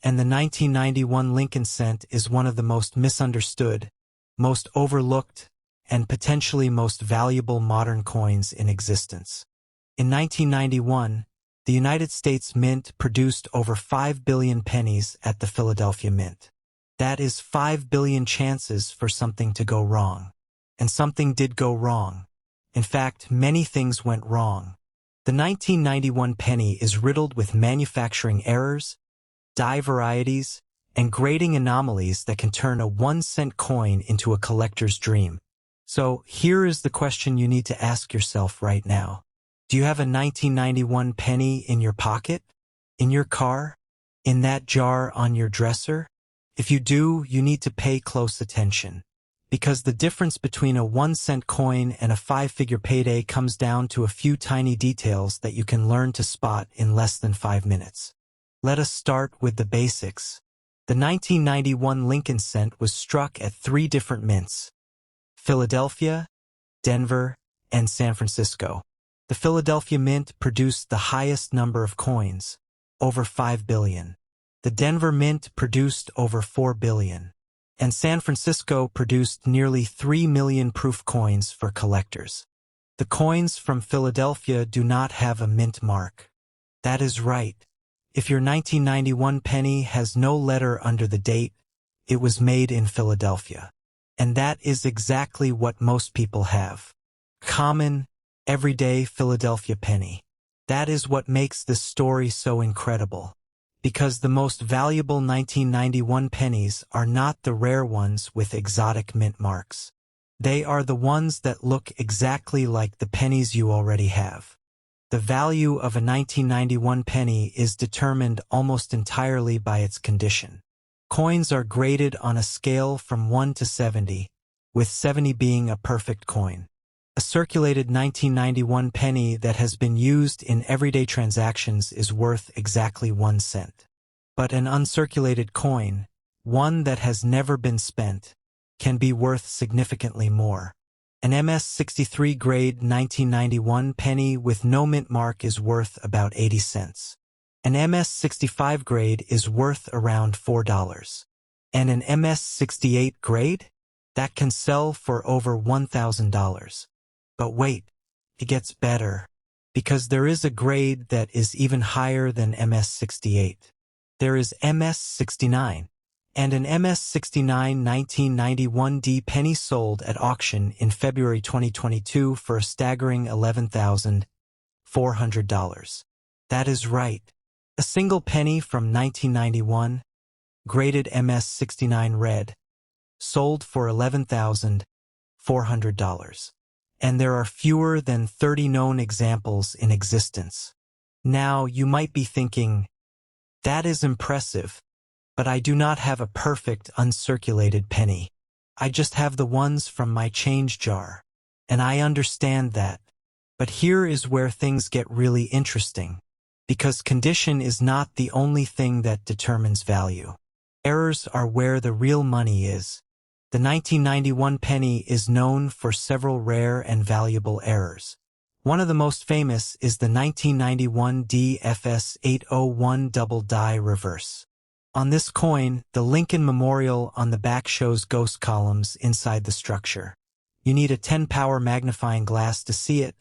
And the 1991 Lincoln cent is one of the most misunderstood, most overlooked, and potentially most valuable modern coins in existence. In 1991, the United States Mint produced over 5 billion pennies at the Philadelphia Mint. That is 5 billion chances for something to go wrong. And something did go wrong. In fact, many things went wrong. The 1991 penny is riddled with manufacturing errors, die varieties, and grading anomalies that can turn a 1-cent coin into a collector's dream. So here is the question you need to ask yourself right now. Do you have a 1991 penny in your pocket? In your car? In that jar on your dresser? If you do, you need to pay close attention. Because the difference between a 1-cent coin and a 5-figure payday comes down to a few tiny details that you can learn to spot in less than 5 minutes. Let us start with the basics. The 1991 Lincoln cent was struck at 3 different mints: Philadelphia, Denver, and San Francisco. The Philadelphia Mint produced the highest number of coins, over 5 billion. The Denver Mint produced over 4 billion. And San Francisco produced nearly 3 million proof coins for collectors. The coins from Philadelphia do not have a mint mark. That is right. If your 1991 penny has no letter under the date, it was made in Philadelphia. And that is exactly what most people have. Common, everyday Philadelphia penny. That is what makes this story so incredible. Because the most valuable 1991 pennies are not the rare ones with exotic mint marks. They are the ones that look exactly like the pennies you already have. The value of a 1991 penny is determined almost entirely by its condition. Coins are graded on a scale from 1 to 70, with 70 being a perfect coin. A circulated 1991 penny that has been used in everyday transactions is worth exactly 1 cent. But an uncirculated coin, one that has never been spent, can be worth significantly more. An MS-63 grade 1991 penny with no mint mark is worth about 80 cents. An MS-65 grade is worth around $4. And an MS-68 grade? That can sell for over $1,000. But wait, it gets better. Because there is a grade that is even higher than MS-68. There is MS-69. And an MS-69 1991D penny sold at auction in February 2022 for a staggering $11,400. That is right. A single penny from 1991, graded MS-69 red, sold for $11,400. And there are fewer than 30 known examples in existence. Now, you might be thinking, that is impressive. But I do not have a perfect uncirculated penny. I just have the ones from my change jar. And I understand that. But here is where things get really interesting. Because condition is not the only thing that determines value. Errors are where the real money is. The 1991 penny is known for several rare and valuable errors. One of the most famous is the 1991 DFS 801 double die reverse. On this coin, the Lincoln Memorial on the back shows ghost columns inside the structure. You need a 10-power magnifying glass to see it,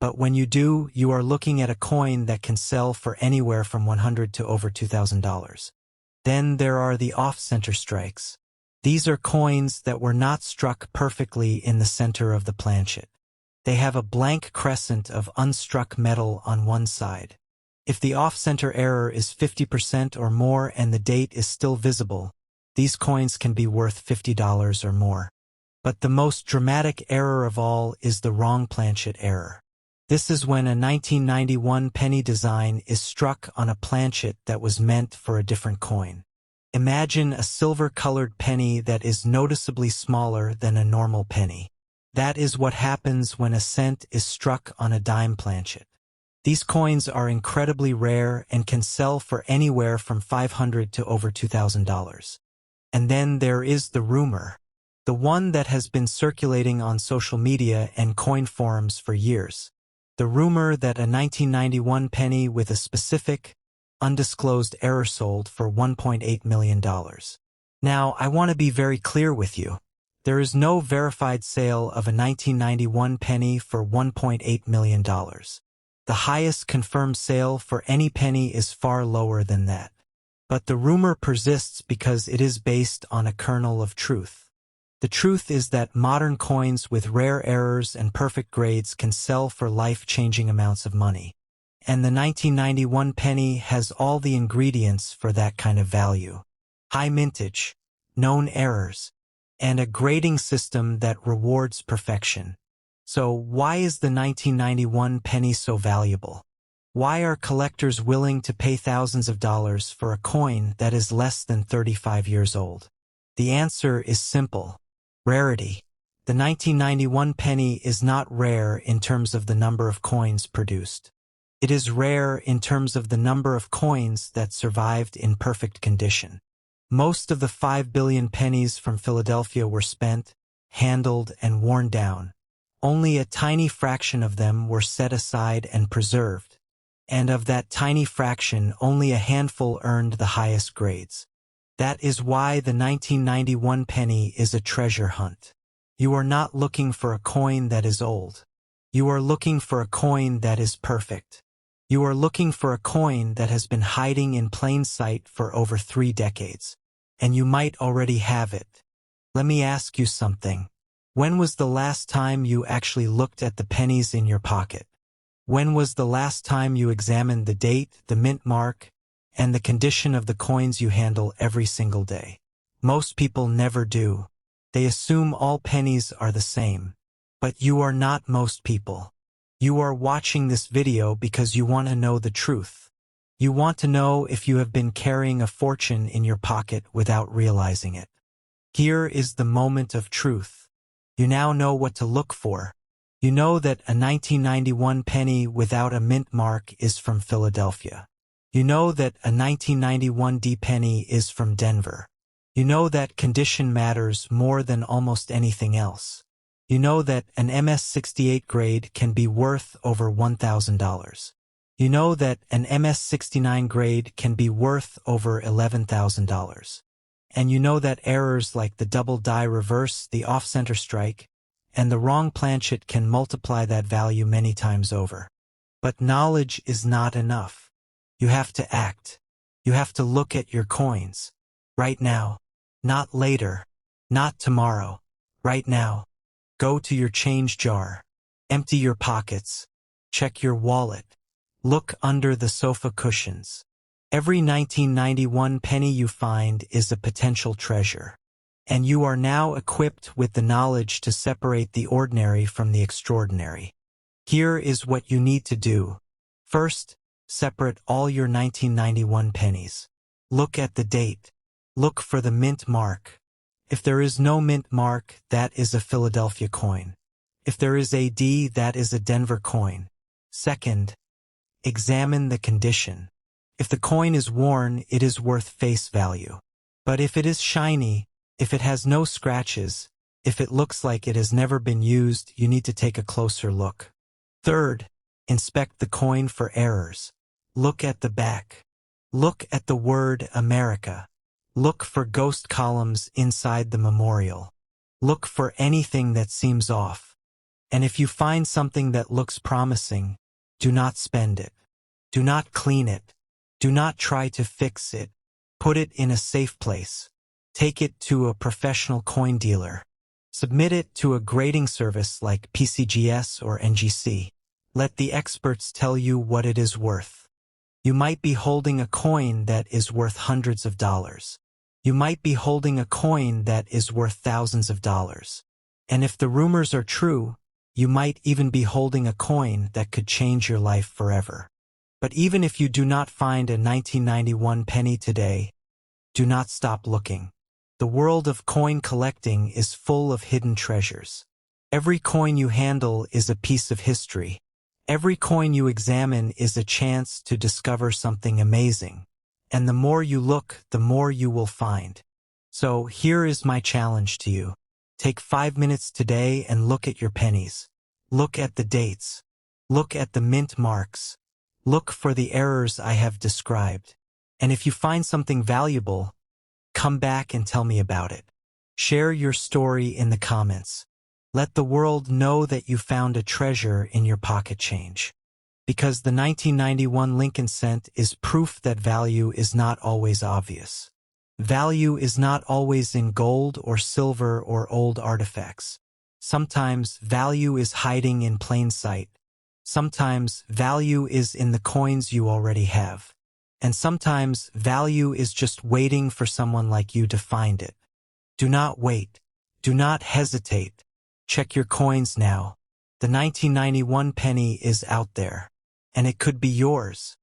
but when you do, you are looking at a coin that can sell for anywhere from $100 to over $2,000. Then there are the off-center strikes. These are coins that were not struck perfectly in the center of the planchet. They have a blank crescent of unstruck metal on one side. If the off-center error is 50% or more and the date is still visible, these coins can be worth $50 or more. But the most dramatic error of all is the wrong planchet error. This is when a 1991 penny design is struck on a planchet that was meant for a different coin. Imagine a silver-colored penny that is noticeably smaller than a normal penny. That is what happens when a cent is struck on a dime planchet. These coins are incredibly rare and can sell for anywhere from $500 to over $2,000. And then there is the rumor, the one that has been circulating on social media and coin forums for years. The rumor that a 1991 penny with a specific, undisclosed error sold for $1.8 million. Now, I want to be very clear with you. There is no verified sale of a 1991 penny for $1.8 million. The highest confirmed sale for any penny is far lower than that. But the rumor persists because it is based on a kernel of truth. The truth is that modern coins with rare errors and perfect grades can sell for life-changing amounts of money. And the 1991 penny has all the ingredients for that kind of value. High mintage, known errors, and a grading system that rewards perfection. So why is the 1991 penny so valuable? Why are collectors willing to pay thousands of dollars for a coin that is less than 35 years old? The answer is simple. Rarity. The 1991 penny is not rare in terms of the number of coins produced. It is rare in terms of the number of coins that survived in perfect condition. Most of the 5 billion pennies from Philadelphia were spent, handled, and worn down. Only a tiny fraction of them were set aside and preserved. And of that tiny fraction, only a handful earned the highest grades. That is why the 1991 penny is a treasure hunt. You are not looking for a coin that is old. You are looking for a coin that is perfect. You are looking for a coin that has been hiding in plain sight for over 3 decades. And you might already have it. Let me ask you something. When was the last time you actually looked at the pennies in your pocket? When was the last time you examined the date, the mint mark, and the condition of the coins you handle every single day? Most people never do. They assume all pennies are the same. But you are not most people. You are watching this video because you want to know the truth. You want to know if you have been carrying a fortune in your pocket without realizing it. Here is the moment of truth. You now know what to look for. You know that a 1991 penny without a mint mark is from Philadelphia. You know that a 1991 D penny is from Denver. You know that condition matters more than almost anything else. You know that an MS-68 grade can be worth over $1,000. You know that an MS-69 grade can be worth over $11,000. And you know that errors like the double die reverse, the off-center strike, and the wrong planchet can multiply that value many times over. But knowledge is not enough. You have to act. You have to look at your coins. Right now. Not later. Not tomorrow. Right now. Go to your change jar. Empty your pockets. Check your wallet. Look under the sofa cushions. Every 1991 penny you find is a potential treasure. And you are now equipped with the knowledge to separate the ordinary from the extraordinary. Here is what you need to do. First, separate all your 1991 pennies. Look at the date. Look for the mint mark. If there is no mint mark, that is a Philadelphia coin. If there is a D, that is a Denver coin. Second, examine the condition. If the coin is worn, it is worth face value. But if it is shiny, if it has no scratches, if it looks like it has never been used, you need to take a closer look. Third, inspect the coin for errors. Look at the back. Look at the word America. Look for ghost columns inside the memorial. Look for anything that seems off. And if you find something that looks promising, do not spend it. Do not clean it. Do not try to fix it. Put it in a safe place. Take it to a professional coin dealer. Submit it to a grading service like PCGS or NGC. Let the experts tell you what it is worth. You might be holding a coin that is worth hundreds of dollars. You might be holding a coin that is worth thousands of dollars. And if the rumors are true, you might even be holding a coin that could change your life forever. But even if you do not find a 1991 penny today, do not stop looking. The world of coin collecting is full of hidden treasures. Every coin you handle is a piece of history. Every coin you examine is a chance to discover something amazing. And the more you look, the more you will find. So here is my challenge to you. Take 5 minutes today and look at your pennies. Look at the dates. Look at the mint marks. Look for the errors I have described. And if you find something valuable, come back and tell me about it. Share your story in the comments. Let the world know that you found a treasure in your pocket change. Because the 1991 Lincoln cent is proof that value is not always obvious. Value is not always in gold or silver or old artifacts. Sometimes value is hiding in plain sight. Sometimes value is in the coins you already have. And sometimes value is just waiting for someone like you to find it. Do not wait. Do not hesitate. Check your coins now. The 1991 penny is out there. And it could be yours.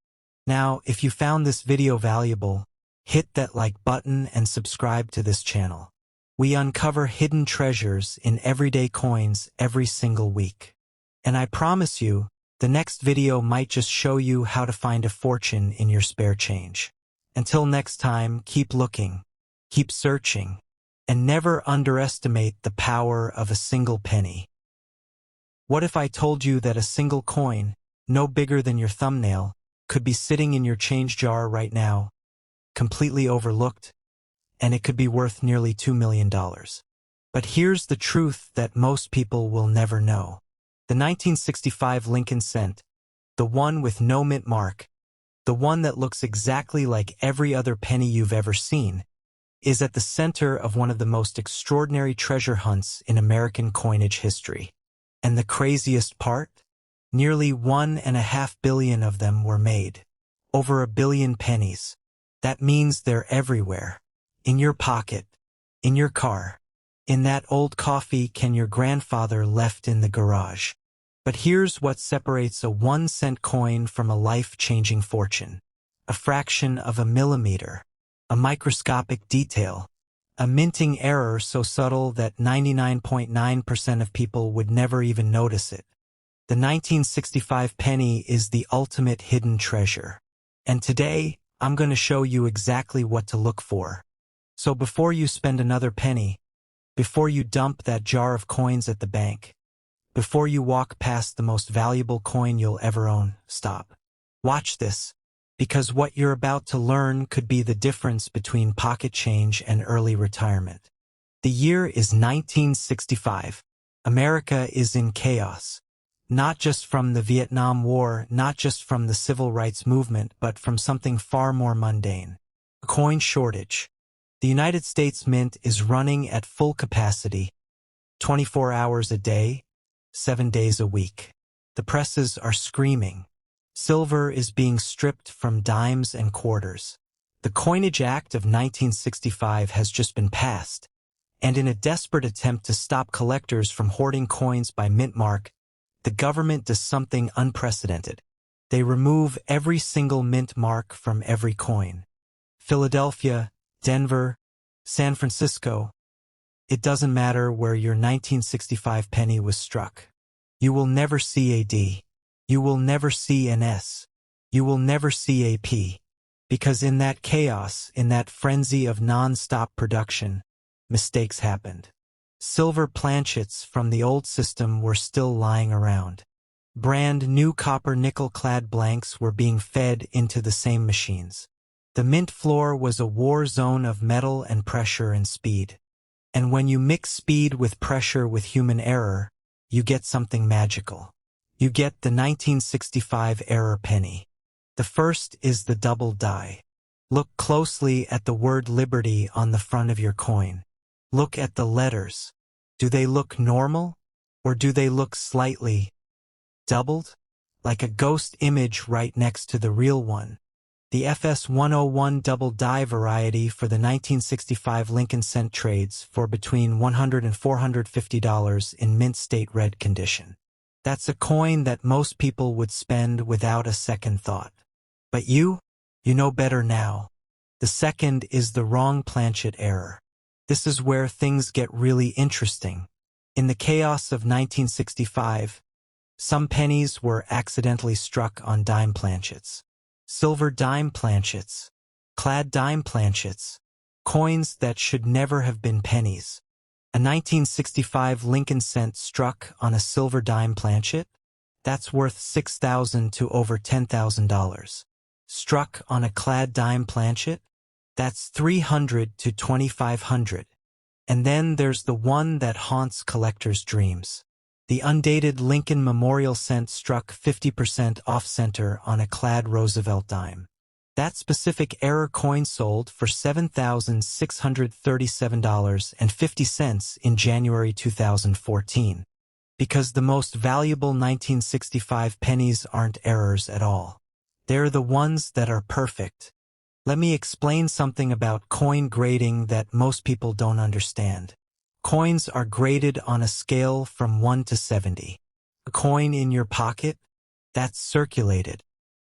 Now, if you found this video valuable, hit that like button and subscribe to this channel. We uncover hidden treasures in everyday coins every single week. And I promise you, the next video might just show you how to find a fortune in your spare change. Until next time, keep looking. Keep searching, and never underestimate the power of a single penny. What if I told you that a single coin, no bigger than your thumbnail, could be sitting in your change jar right now, completely overlooked, and it could be worth nearly $2 million. But here's the truth that most people will never know. The 1965 Lincoln cent, the one with no mint mark, the one that looks exactly like every other penny you've ever seen, is at the center of one of the most extraordinary treasure hunts in American coinage history. And the craziest part? Nearly 1.5 billion of them were made. Over 1 billion pennies. That means they're everywhere. In your pocket. In your car. In that old coffee can your grandfather left in the garage. But here's what separates a 1-cent coin from a life-changing fortune. A fraction of a millimeter. A microscopic detail. A minting error so subtle that 99.9% of people would never even notice it. The 1965 penny is the ultimate hidden treasure. And today, I'm going to show you exactly what to look for. So before you spend another penny, before you dump that jar of coins at the bank, before you walk past the most valuable coin you'll ever own, stop. Watch this. Because what you're about to learn could be the difference between pocket change and early retirement. The year is 1965. America is in chaos. Not just from the Vietnam War, not just from the civil rights movement, but from something far more mundane. A coin shortage. The United States Mint is running at full capacity, 24 hours a day, 7 days a week. The presses are screaming. Silver is being stripped from dimes and quarters. The Coinage Act of 1965 has just been passed, and in a desperate attempt to stop collectors from hoarding coins by mint mark, the government does something unprecedented. They remove every single mint mark from every coin. Philadelphia, Denver, San Francisco. It doesn't matter where your 1965 penny was struck. You will never see a D. You will never see an S. You will never see a P. Because in that chaos, in that frenzy of non-stop production, mistakes happened. Silver planchets from the old system were still lying around. Brand new copper nickel-clad blanks were being fed into the same machines. The mint floor was a war zone of metal and pressure and speed. And when you mix speed with pressure with human error, you get something magical. You get the 1965 error penny. The first is the double die. Look closely at the word Liberty on the front of your coin. Look at the letters. Do they look normal? Or do they look slightly doubled? Like a ghost image right next to the real one. The FS101 double die variety for the 1965 Lincoln cent trades for between $100 and $450 in mint state red condition. That's a coin that most people would spend without a second thought. But you know better now. The second is the wrong planchet error. This is where things get really interesting. In the chaos of 1965, some pennies were accidentally struck on dime planchets. Silver dime planchets, clad dime planchets, coins that should never have been pennies. A 1965 Lincoln cent struck on a silver dime planchet? That's worth $6,000 to over $10,000. Struck on a clad dime planchet? That's $300 to $2,500. And then there's the one that haunts collectors' dreams. The undated Lincoln Memorial cent struck 50% off-center on a clad Roosevelt dime. That specific error coin sold for $7,637.50 in January 2014. Because the most valuable 1965 pennies aren't errors at all. They're the ones that are perfect. Let me explain something about coin grading that most people don't understand. Coins are graded on a scale from 1 to 70. A coin in your pocket? That's circulated.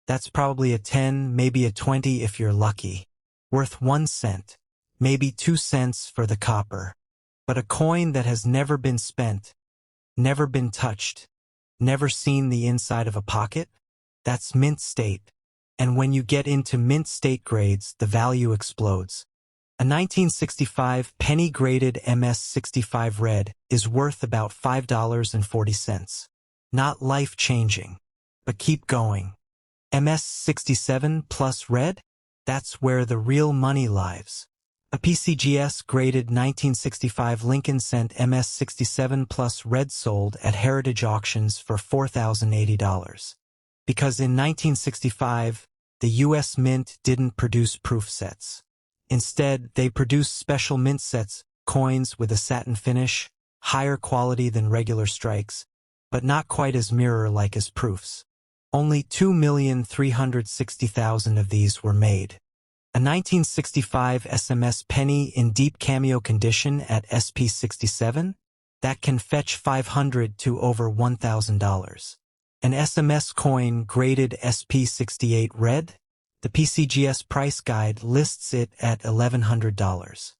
That's probably a 10, maybe a 20 if you're lucky. Worth 1 cent, maybe 2 cents for the copper. But a coin that has never been spent, never been touched, never seen the inside of a pocket? That's mint state. And when you get into mint state grades, the value explodes. A 1965 penny-graded MS-65 red is worth about $5.40. Not life-changing, but keep going. MS-67 plus red? That's where the real money lies. A PCGS-graded 1965 Lincoln Cent MS-67 plus red sold at heritage auctions for $4,080. Because in 1965, the U.S. Mint didn't produce proof sets. Instead, they produced special mint sets, coins with a satin finish, higher quality than regular strikes, but not quite as mirror-like as proofs. Only 2,360,000 of these were made. A 1965 SMS penny in deep cameo condition at SP67? That can fetch $500 to over $1,000. An SMS coin graded SP68 red? The PCGS price guide lists it at $1,100.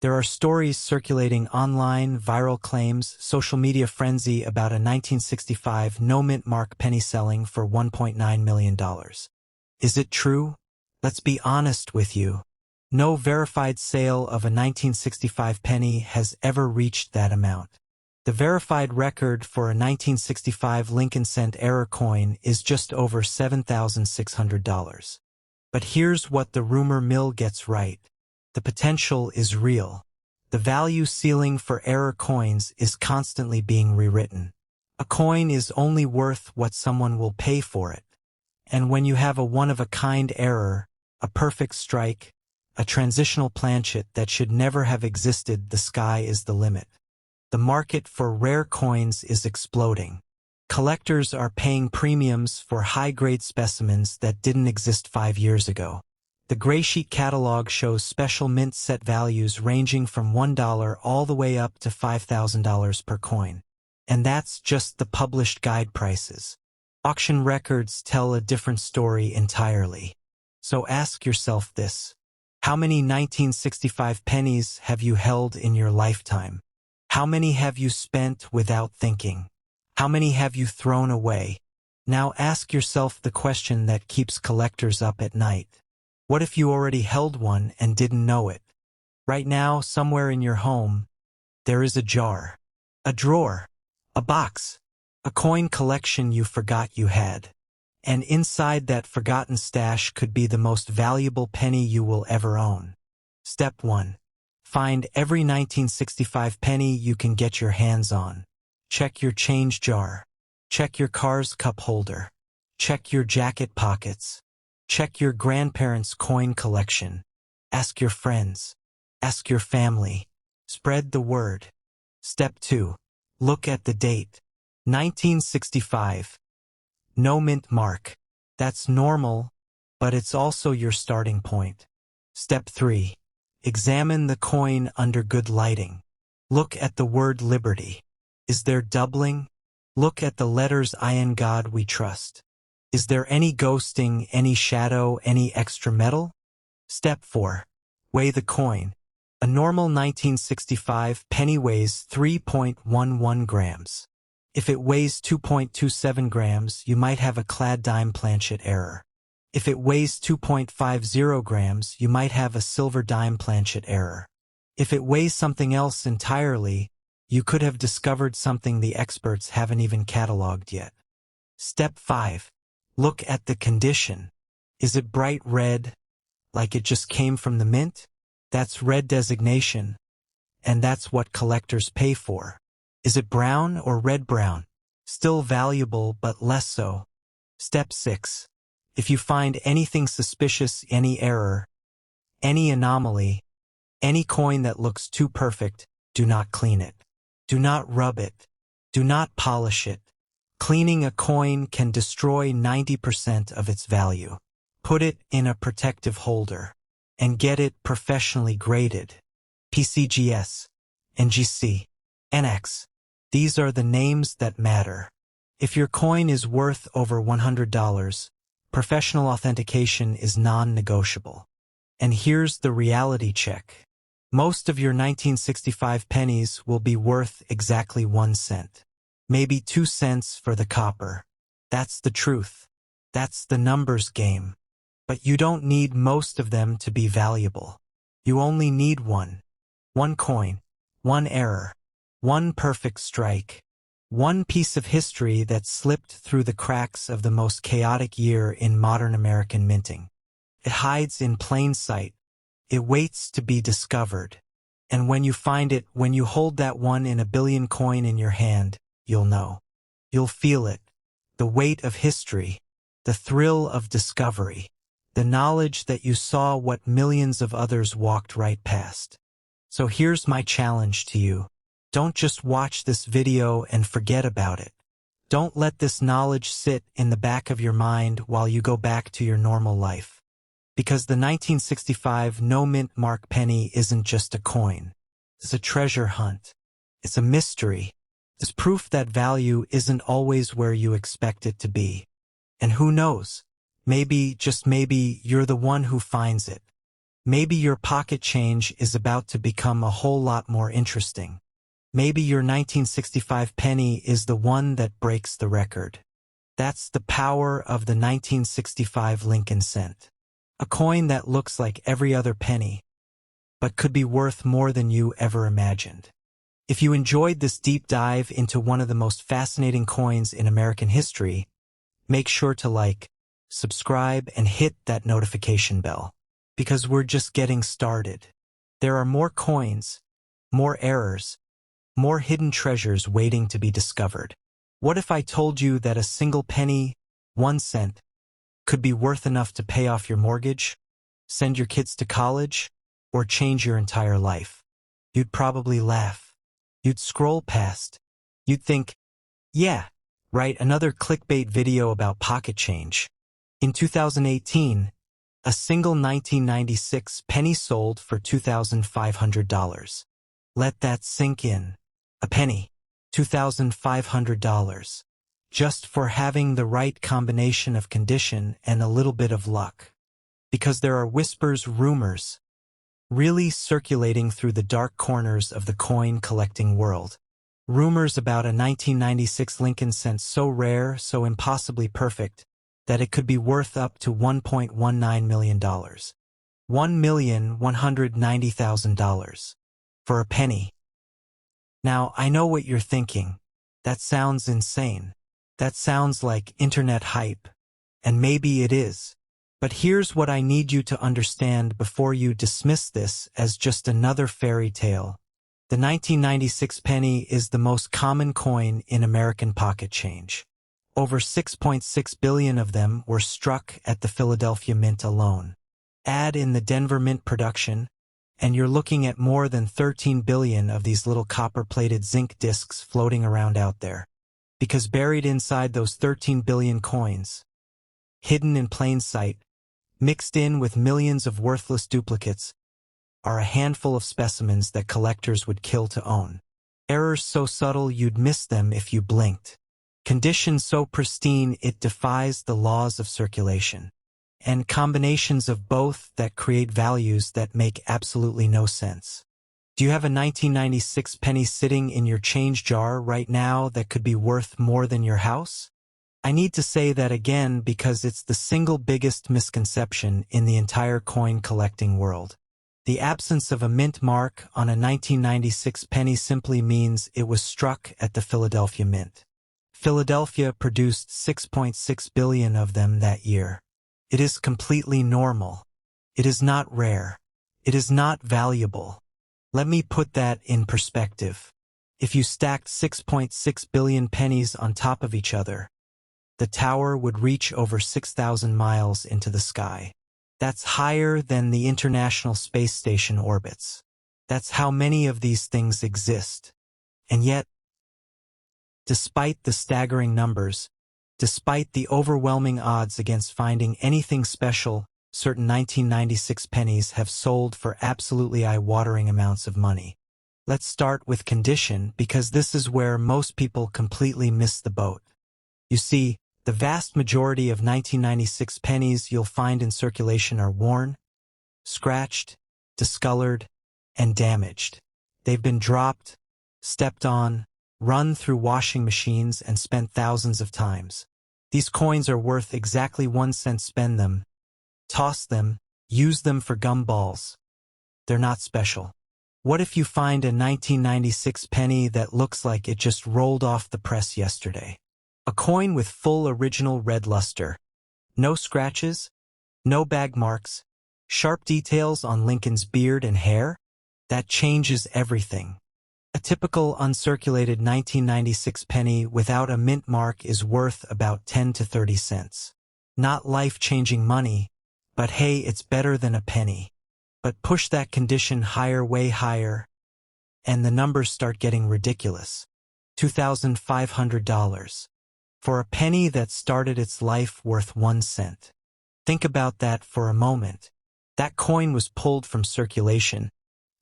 There are stories circulating online, viral claims, social media frenzy about a 1965 no-mint mark penny selling for $1.9 million. Is it true? Let's be honest with you. No verified sale of a 1965 penny has ever reached that amount. The verified record for a 1965 Lincoln Cent error coin is just over $7,600. But here's what the rumor mill gets right. The potential is real. The value ceiling for error coins is constantly being rewritten. A coin is only worth what someone will pay for it. And when you have a one-of-a-kind error, a perfect strike, a transitional planchet that should never have existed, the sky is the limit. The market for rare coins is exploding. Collectors are paying premiums for high-grade specimens that didn't exist 5 years ago. The Graysheet catalog shows special mint set values ranging from $1 all the way up to $5,000 per coin. And that's just the published guide prices. Auction records tell a different story entirely. So ask yourself this. How many 1965 pennies have you held in your lifetime? How many have you spent without thinking? How many have you thrown away? Now ask yourself the question that keeps collectors up at night. What if you already held one and didn't know it? Right now, somewhere in your home, there is a jar, a drawer, a box, a coin collection you forgot you had. And inside that forgotten stash could be the most valuable penny you will ever own. Step 1. Find every 1965 penny you can get your hands on. Check your change jar. Check your car's cup holder. Check your jacket pockets. Check your grandparents' coin collection. Ask your friends. Ask your family. Spread the word. Step 2. Look at the date. 1965. No mint mark. That's normal, but it's also your starting point. Step 3. Examine the coin under good lighting. Look at the word liberty. Is there doubling? Look at the letters "In God We Trust." Is there any ghosting, any shadow, any extra metal? Step 4. Weigh the coin. A normal 1965 penny weighs 3.11 grams. If it weighs 2.27 grams, you might have a clad dime planchet error. If it weighs 2.50 grams, you might have a silver dime planchet error. If it weighs something else entirely, you could have discovered something the experts haven't even cataloged yet. Step 5. Look at the condition. Is it bright red, like it just came from the mint? That's red designation, and that's what collectors pay for. Is it brown or red-brown? Still valuable, but less so. Step 6. If you find anything suspicious, any error, any anomaly, any coin that looks too perfect, do not clean it. Do not rub it. Do not polish it. Cleaning a coin can destroy 90% of its value. Put it in a protective holder and get it professionally graded. PCGS, NGC, NX. These are the names that matter. If your coin is worth over $100, professional authentication is non-negotiable. And here's the reality check. Most of your 1965 pennies will be worth exactly 1 cent. Maybe 2 cents for the copper. That's the truth. That's the numbers game. But you don't need most of them to be valuable. You only need one. One coin. One error. One perfect strike. One piece of history that slipped through the cracks of the most chaotic year in modern American minting. It hides in plain sight. It waits to be discovered. And when you find it, when you hold that 1 in a billion coin in your hand, you'll know. You'll feel it. The weight of history. The thrill of discovery. The knowledge that you saw what millions of others walked right past. So here's my challenge to you. Don't just watch this video and forget about it. Don't let this knowledge sit in the back of your mind while you go back to your normal life. Because the 1965 no-mint mark penny isn't just a coin. It's a treasure hunt. It's a mystery. It's proof that value isn't always where you expect it to be. And who knows? Maybe, just maybe, you're the one who finds it. Maybe your pocket change is about to become a whole lot more interesting. Maybe your 1965 penny is the one that breaks the record. That's the power of the 1965 Lincoln cent. A coin that looks like every other penny, but could be worth more than you ever imagined. If you enjoyed this deep dive into one of the most fascinating coins in American history, make sure to like, subscribe, and hit that notification bell. Because we're just getting started. There are more coins, more errors, more hidden treasures waiting to be discovered. What if I told you that a single penny, 1 cent, could be worth enough to pay off your mortgage, send your kids to college, or change your entire life? You'd probably laugh. You'd scroll past. You'd think, yeah, right, another clickbait video about pocket change. In 2018, a single 1996 penny sold for $2,500. Let that sink in. A penny, $2,500. Just for having the right combination of condition and a little bit of luck. Because there are whispers, rumors, really circulating through the dark corners of the coin collecting world. Rumors about a 1996 Lincoln cent so rare, so impossibly perfect, that it could be worth up to $1.19 million. $1,190,000. For a penny. Now, I know what you're thinking. That sounds insane. That sounds like internet hype. And maybe it is. But here's what I need you to understand before you dismiss this as just another fairy tale. The 1996 penny is the most common coin in American pocket change. Over 6.6 billion of them were struck at the Philadelphia Mint alone. Add in the Denver Mint production, and you're looking at more than 13 billion of these little copper-plated zinc discs floating around out there. Because buried inside those 13 billion coins, hidden in plain sight, mixed in with millions of worthless duplicates, are a handful of specimens that collectors would kill to own. Errors so subtle you'd miss them if you blinked. Condition so pristine it defies the laws of circulation. And combinations of both that create values that make absolutely no sense. Do you have a 1996 penny sitting in your change jar right now that could be worth more than your house? I need to say that again because it's the single biggest misconception in the entire coin collecting world. The absence of a mint mark on a 1996 penny simply means it was struck at the Philadelphia Mint. Philadelphia produced 6.6 billion of them that year. It is completely normal. It is not rare. It is not valuable. Let me put that in perspective. If you stacked 6.6 billion pennies on top of each other, the tower would reach over 6,000 miles into the sky. That's higher than the International Space Station orbits. That's how many of these things exist. And yet, despite the staggering numbers, despite the overwhelming odds against finding anything special, certain 1996 pennies have sold for absolutely eye-watering amounts of money. Let's start with condition because this is where most people completely miss the boat. You see, the vast majority of 1996 pennies you'll find in circulation are worn, scratched, discolored, and damaged. They've been dropped, stepped on, run through washing machines, and spent thousands of times. These coins are worth exactly 1 cent. Spend them, toss them, use them for gumballs. they're not special. What if you find a 1996 penny that looks like it just rolled off the press yesterday? A coin with full original red luster. No scratches, no bag marks, sharp details on Lincoln's beard and hair? That changes everything. A typical uncirculated 1996 penny without a mint mark is worth about 10 to 30 cents. Not life-changing money, but hey, it's better than a penny. But push that condition higher, way higher, and the numbers start getting ridiculous. $2,500. For a penny that started its life worth 1 cent. Think about that for a moment. That coin was pulled from circulation,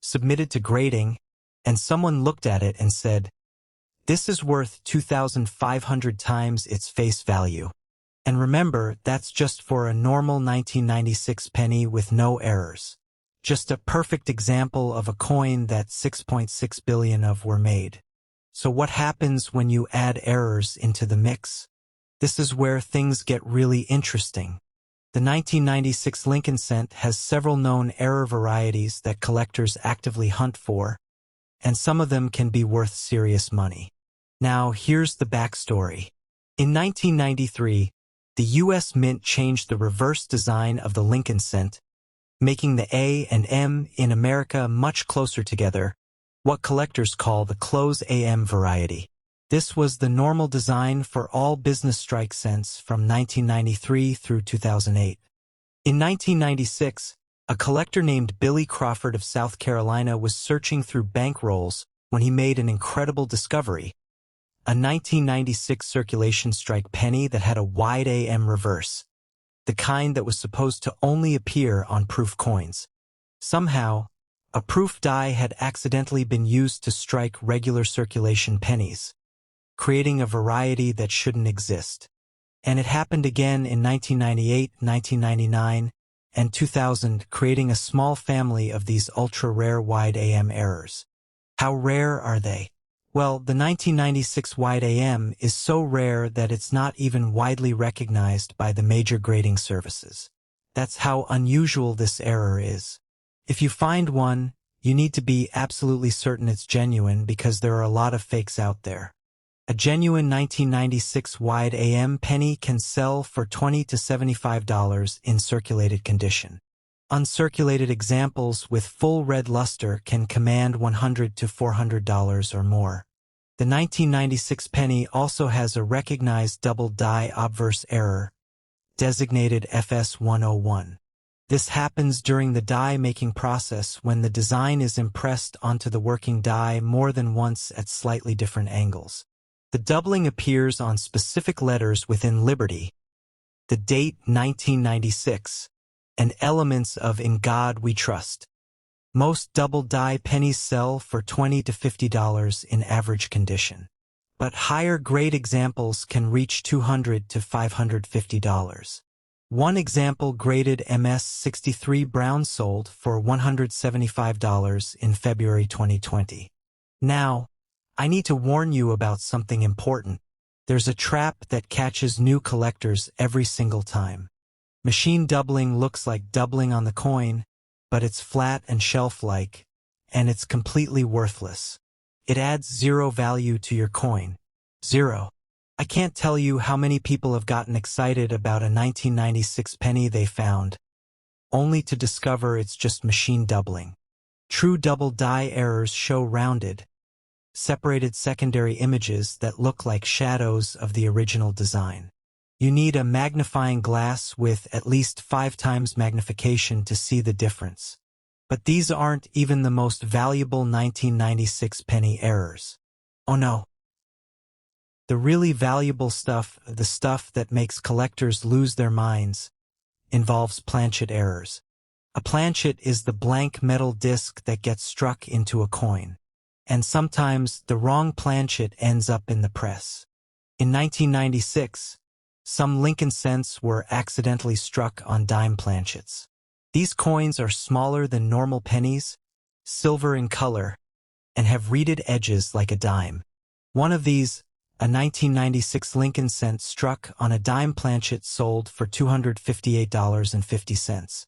submitted to grading, and someone looked at it and said, "This is worth 2,500 times its face value." And remember, that's just for a normal 1996 penny with no errors. Just a perfect example of a coin that 6.6 billion of were made. So what happens when you add errors into the mix? This is where things get really interesting. The 1996 Lincoln cent has several known error varieties that collectors actively hunt for, and some of them can be worth serious money. Now, here's the backstory. In 1993, the U.S. Mint changed the reverse design of the Lincoln cent, making the A and M in America much closer together, what collectors call the close AM variety. This was the normal design for all business strike cents from 1993 through 2008. In 1996, a collector named Billy Crawford of South Carolina was searching through bankrolls when he made an incredible discovery: a 1996 circulation strike penny that had a wide AM reverse, the kind that was supposed to only appear on proof coins. Somehow, a proof die had accidentally been used to strike regular circulation pennies, creating a variety that shouldn't exist. And it happened again in 1998, 1999, and 2000, creating a small family of these ultra-rare wide AM errors. How rare are they? Well, the 1996 wide AM is so rare that it's not even widely recognized by the major grading services. That's how unusual this error is. If you find one, you need to be absolutely certain it's genuine because there are a lot of fakes out there. A genuine 1996 wide AM penny can sell for $20 to $75 in circulated condition. Uncirculated examples with full red luster can command $100 to $400 or more. The 1996 penny also has a recognized double die obverse error, designated FS101. This happens during the die-making process when the design is impressed onto the working die more than once at slightly different angles. The doubling appears on specific letters within Liberty, the date 1996, and elements of "In God We Trust." Most double die pennies sell for $20 to $50 in average condition, but higher grade examples can reach $200 to $550. One example graded MS-63 brown sold for $175 in February 2020. Now, I need to warn you about something important. There's a trap that catches new collectors every single time. Machine doubling looks like doubling on the coin, but it's flat and shelf-like, and it's completely worthless. It adds zero value to your coin. Zero. I can't tell you how many people have gotten excited about a 1996 penny they found, only to discover it's just machine doubling. True double die errors show rounded, separated secondary images that look like shadows of the original design. You need a magnifying glass with at least 5 times magnification to see the difference. But these aren't even the most valuable 1996 penny errors. Oh no. The really valuable stuff, the stuff that makes collectors lose their minds, involves planchet errors. A planchet is the blank metal disc that gets struck into a coin. And sometimes the wrong planchet ends up in the press. In 1996, some Lincoln cents were accidentally struck on dime planchets. These coins are smaller than normal pennies, silver in color, and have reeded edges like a dime. One of these, a 1996 Lincoln cent struck on a dime planchet, sold for $258.50.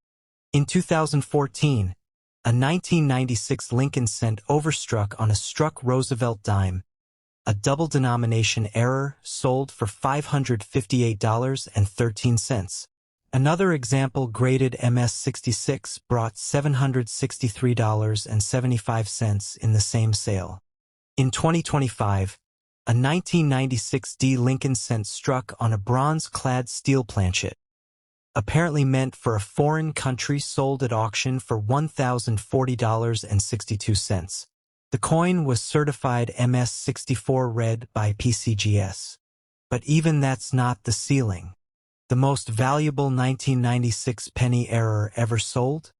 In 2014, A 1996 Lincoln cent overstruck on a struck Roosevelt dime. A double denomination error sold for $558.13. Another example graded MS-66 brought $763.75 in the same sale. In 2025, a 1996 D Lincoln cent struck on a bronze-clad steel planchet, apparently meant for a foreign country, sold at auction for $1,040.62. The coin was certified MS-64 red by PCGS. But even that's not the ceiling. The most valuable 1996 penny error ever sold?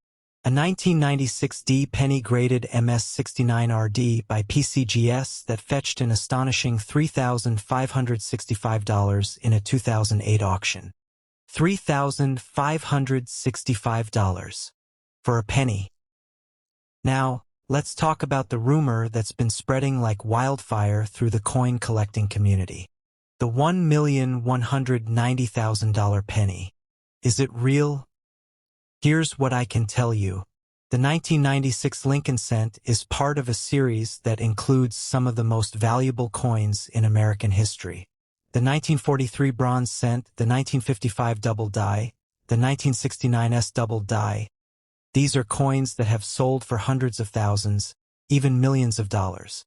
A 1996 D penny graded MS-69RD by PCGS that fetched an astonishing $3,565 in a 2008 auction. $3,565 for a penny. Now, let's talk about the rumor that's been spreading like wildfire through the coin collecting community. The $1,190,000 penny. Is it real? Here's what I can tell you. The 1996 Lincoln cent is part of a series that includes some of the most valuable coins in American history. The 1943 bronze cent, the 1955 double die, the 1969 S double die. These are coins that have sold for hundreds of thousands, even millions of dollars.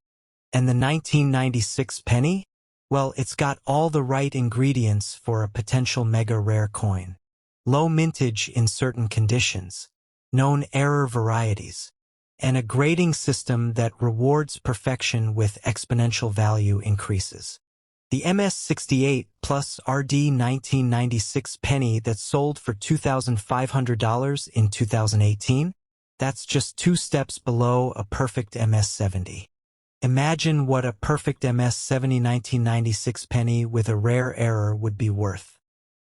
And the 1996 penny? Well, it's got all the right ingredients for a potential mega rare coin. Low mintage in certain conditions, known error varieties, and a grading system that rewards perfection with exponential value increases. The MS-68 plus RD 1996 penny that sold for $2,500 in 2018? That's just 2 steps below a perfect MS-70. Imagine what a perfect MS-70 1996 penny with a rare error would be worth.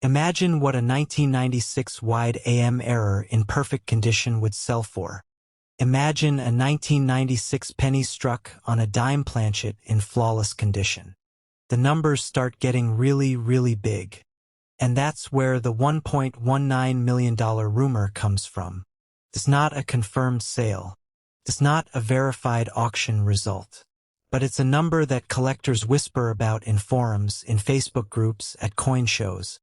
Imagine what a 1996 wide AM error in perfect condition would sell for. Imagine a 1996 penny struck on a dime planchet in flawless condition. The numbers start getting really, really big. And that's where the $1.19 million rumor comes from. It's not a confirmed sale. It's not a verified auction result. But it's a number that collectors whisper about in forums, in Facebook groups, at coin shows.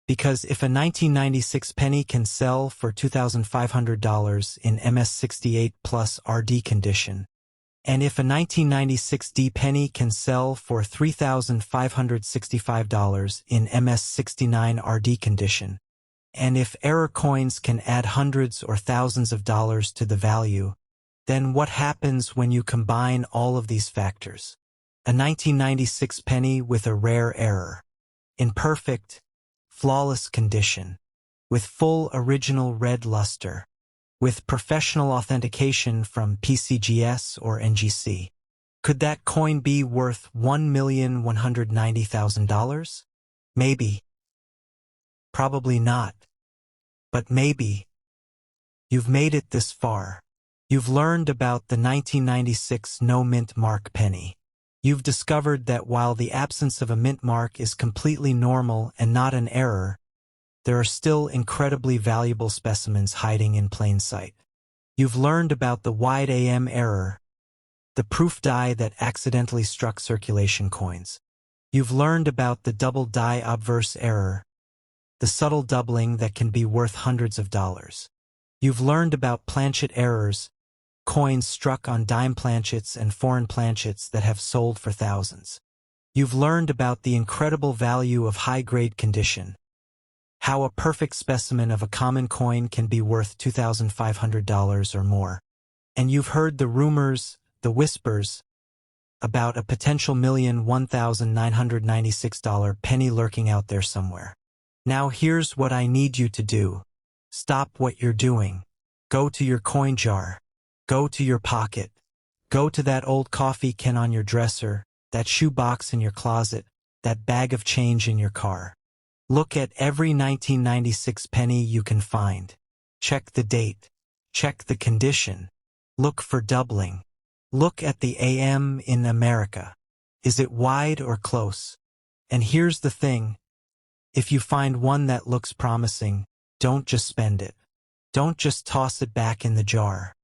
Because if a 1996 penny can sell for $2,500 in MS-68 plus RD condition, and if a 1996 D penny can sell for $3,565 in MS-69 RD condition, and if error coins can add hundreds or thousands of dollars to the value, then what happens when you combine all of these factors? A 1996 penny with a rare error, in perfect, flawless condition, with full original red luster, with professional authentication from PCGS or NGC. Could that coin be worth $1,190,000? Maybe. Probably not. But maybe. You've made it this far. You've learned about the 1996 no mint mark penny. You've discovered that while the absence of a mint mark is completely normal and not an error, there are still incredibly valuable specimens hiding in plain sight. You've learned about the wide AM error, the proof die that accidentally struck circulation coins. You've learned about the double die obverse error, the subtle doubling that can be worth hundreds of dollars. You've learned about planchet errors, coins struck on dime planchets and foreign planchets that have sold for thousands. You've learned about the incredible value of high-grade condition, how a perfect specimen of a common coin can be worth $2,500 or more. And you've heard the rumors, the whispers, about a potential $1,996 penny lurking out there somewhere. Now here's what I need you to do. Stop what you're doing. Go to your coin jar. Go to your pocket. Go to that old coffee can on your dresser, that shoe box in your closet, that bag of change in your car. Look at every 1996 penny you can find. Check the date. Check the condition. Look for doubling. Look at the AM in America. Is it wide or close? And here's the thing. If you find one that looks promising, don't just spend it. Don't just toss it back in the jar.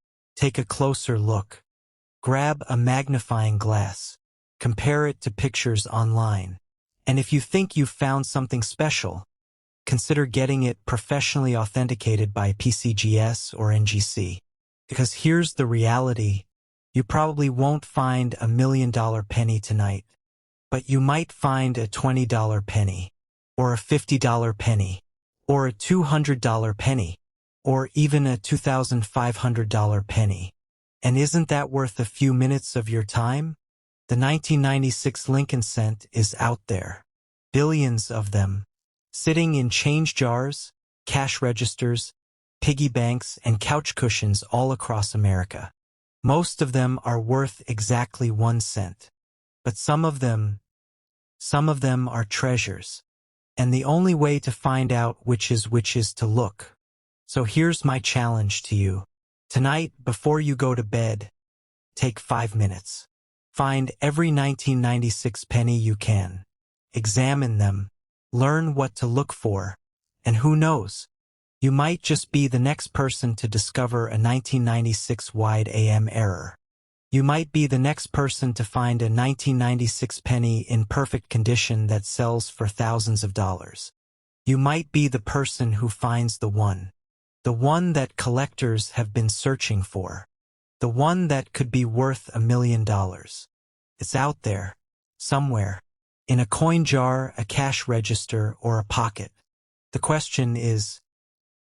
Take a closer look. Grab a magnifying glass. Compare it to pictures online. And if you think you've found something special, consider getting it professionally authenticated by PCGS or NGC. Because here's the reality. You probably won't find a $1 million penny tonight, but you might find a $20 penny, or a $50 penny, or a $200 penny, or even a $2,500 penny. And isn't that worth a few minutes of your time? The 1996 Lincoln cent is out there. Billions of them. Sitting in change jars, cash registers, piggy banks, and couch cushions all across America. Most of them are worth exactly 1 cent. But some of them are treasures. And the only way to find out which is to look. So here's my challenge to you. Tonight, before you go to bed, take 5 minutes. Find every 1996 penny you can. Examine them. Learn what to look for. And who knows? You might just be the next person to discover a 1996 wide AM error. You might be the next person to find a 1996 penny in perfect condition that sells for thousands of dollars. You might be the person who finds the one that collectors have been searching for, the one that could be worth $1 million. It's out there, somewhere, in a coin jar, a cash register, or a pocket. The question is,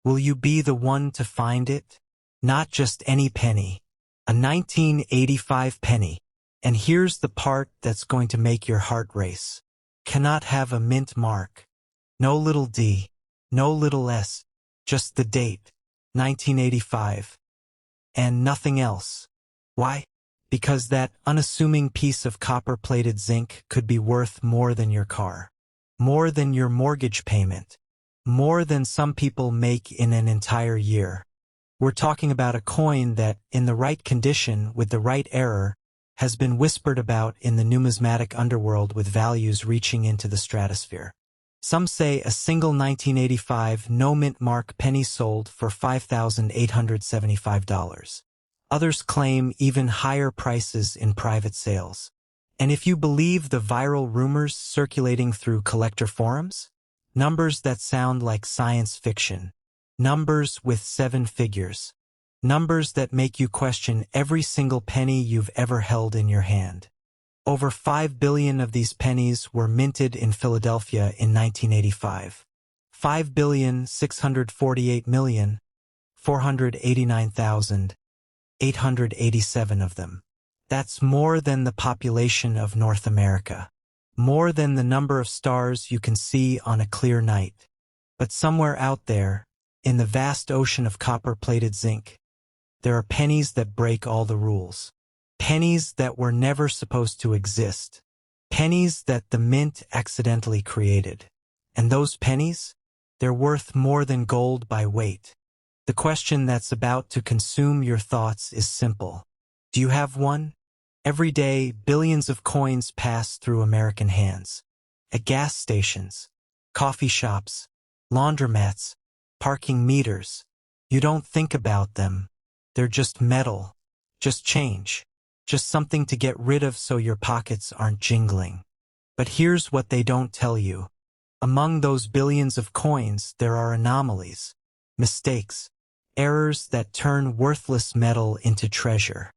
will you be the one to find it? Not just any penny, a 1985 penny. And here's the part that's going to make your heart race. Cannot have a mint mark. No little d, no little s, just the date, 1985. And nothing else. Why? Because that unassuming piece of copper-plated zinc could be worth more than your car, more than your mortgage payment, more than some people make in an entire year. We're talking about a coin that, in the right condition, with the right error, has been whispered about in the numismatic underworld with values reaching into the stratosphere. Some say a single 1985 no-mint mark penny sold for $5,875. Others claim even higher prices in private sales. And if you believe the viral rumors circulating through collector forums, numbers that sound like science fiction, numbers with 7 figures, numbers that make you question every single penny you've ever held in your hand. Over 5 billion of these pennies were minted in Philadelphia in 1985. 5,648,489,887 of them. That's more than the population of North America. More than the number of stars you can see on a clear night. But somewhere out there, in the vast ocean of copper-plated zinc, there are pennies that break all the rules. Pennies that were never supposed to exist. Pennies that the mint accidentally created. And those pennies? They're worth more than gold by weight. The question that's about to consume your thoughts is simple. Do you have one? Every day, billions of coins pass through American hands. At gas stations, coffee shops, laundromats, parking meters. You don't think about them. They're just metal, just change, just something to get rid of so your pockets aren't jingling. But here's what they don't tell you. Among those billions of coins, there are anomalies, mistakes, errors that turn worthless metal into treasure.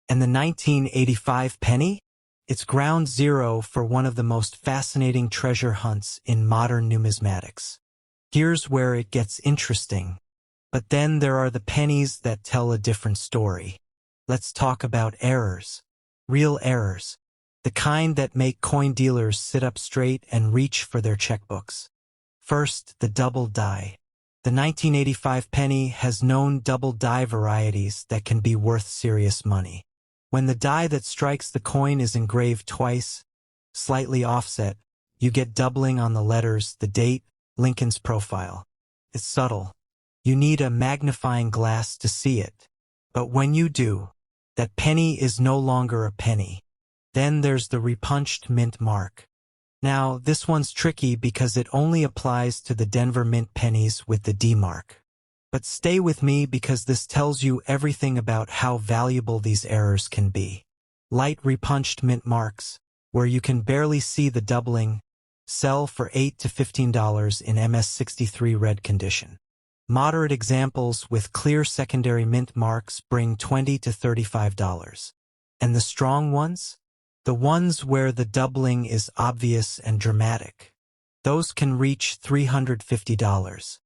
And the 1985 penny? It's ground zero for one of the most fascinating treasure hunts in modern numismatics. Here's where it gets interesting. But then there are the pennies that tell a different story. Let's talk about errors. Real errors. The kind that make coin dealers sit up straight and reach for their checkbooks. First, the double die. The 1985 penny has known double die varieties that can be worth serious money. When the die that strikes the coin is engraved twice, slightly offset, you get doubling on the letters, the date, Lincoln's profile. It's subtle. You need a magnifying glass to see it. But when you do, that penny is no longer a penny. Then there's the repunched mint mark. Now, this one's tricky because it only applies to the Denver mint pennies with the D mark. But stay with me because this tells you everything about how valuable these errors can be. Light repunched mint marks, where you can barely see the doubling, sell for $8 to $15 in MS63 red condition. Moderate examples with clear secondary mint marks bring $20 to $35. And the strong ones? The ones where the doubling is obvious and dramatic. Those can reach $350.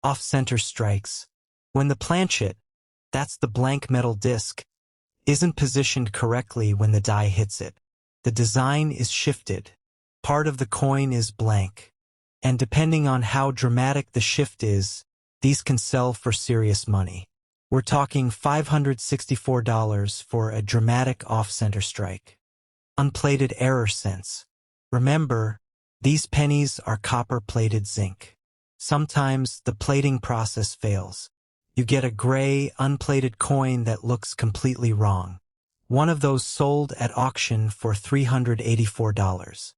Off-center strikes. When the planchet, that's the blank metal disc, isn't positioned correctly when the die hits it. The design is shifted. Part of the coin is blank. And depending on how dramatic the shift is, these can sell for serious money. We're talking $564 for a dramatic off-center strike. Unplated error sense. Remember, these pennies are copper-plated zinc. Sometimes the plating process fails. You get a gray, unplated coin that looks completely wrong. One of those sold at auction for $384.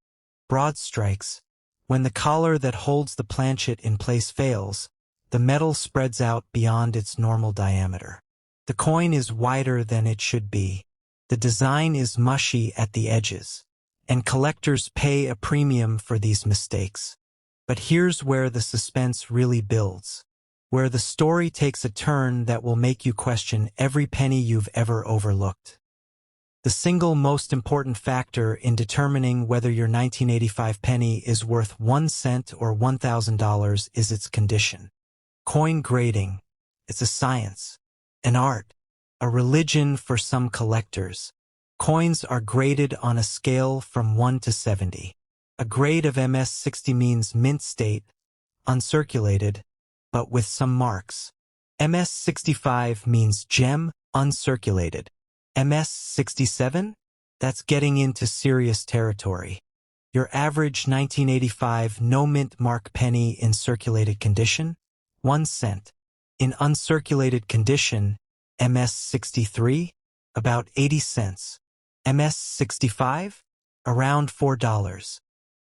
Broad strikes. When the collar that holds the planchet in place fails, the metal spreads out beyond its normal diameter. The coin is wider than it should be. The design is mushy at the edges. And collectors pay a premium for these mistakes. But here's where the suspense really builds. Where the story takes a turn that will make you question every penny you've ever overlooked. The single most important factor in determining whether your 1985 penny is worth 1 cent or $1,000 is its condition. Coin grading. It's a science, an art, a religion for some collectors. Coins are graded on a scale from 1 to 70. A grade of MS60 means mint state, uncirculated, but with some marks. MS65 means gem, uncirculated. MS67? That's getting into serious territory. Your average 1985 no mint mark penny in circulated condition? 1 cent. In uncirculated condition, MS63? About 80 cents. MS65? Around $4.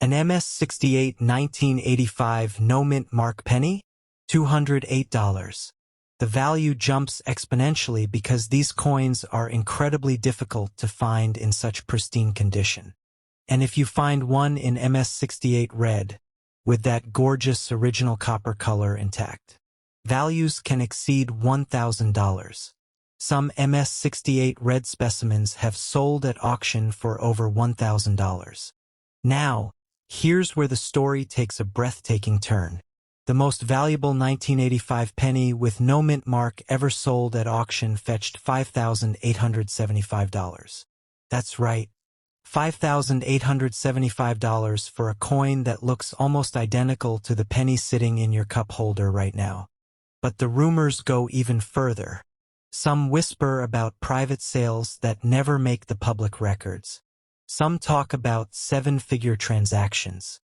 An MS68 1985 no mint mark penny? $208. The value jumps exponentially because these coins are incredibly difficult to find in such pristine condition. And if you find one in MS68 red, with that gorgeous original copper color intact, values can exceed $1,000. Some MS68 red specimens have sold at auction for over $1,000. Now, here's where the story takes a breathtaking turn. The most valuable 1985 penny with no mint mark ever sold at auction fetched $5,875. That's right, $5,875 for a coin that looks almost identical to the penny sitting in your cup holder right now. But the rumors go even further. Some whisper about private sales that never make the public records. Some talk about 7-figure transactions.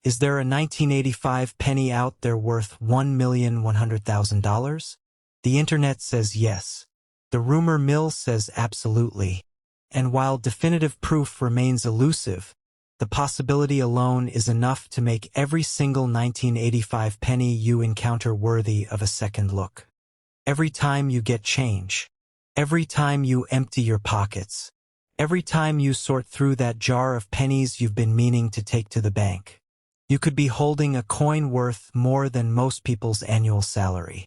Is there a 1985 penny out there worth $1,100,000? The internet says yes. The rumor mill says absolutely. And while definitive proof remains elusive, the possibility alone is enough to make every single 1985 penny you encounter worthy of a second look. Every time you get change, every time you empty your pockets, every time you sort through that jar of pennies you've been meaning to take to the bank, you could be holding a coin worth more than most people's annual salary.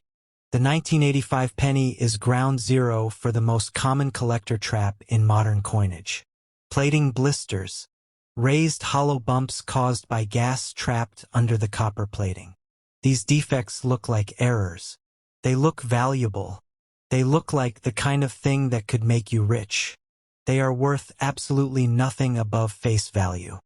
The 1985 penny is ground zero for the most common collector trap in modern coinage. Plating blisters, raised hollow bumps caused by gas trapped under the copper plating. These defects look like errors. They look valuable. They look like the kind of thing that could make you rich. They are worth absolutely nothing above face value.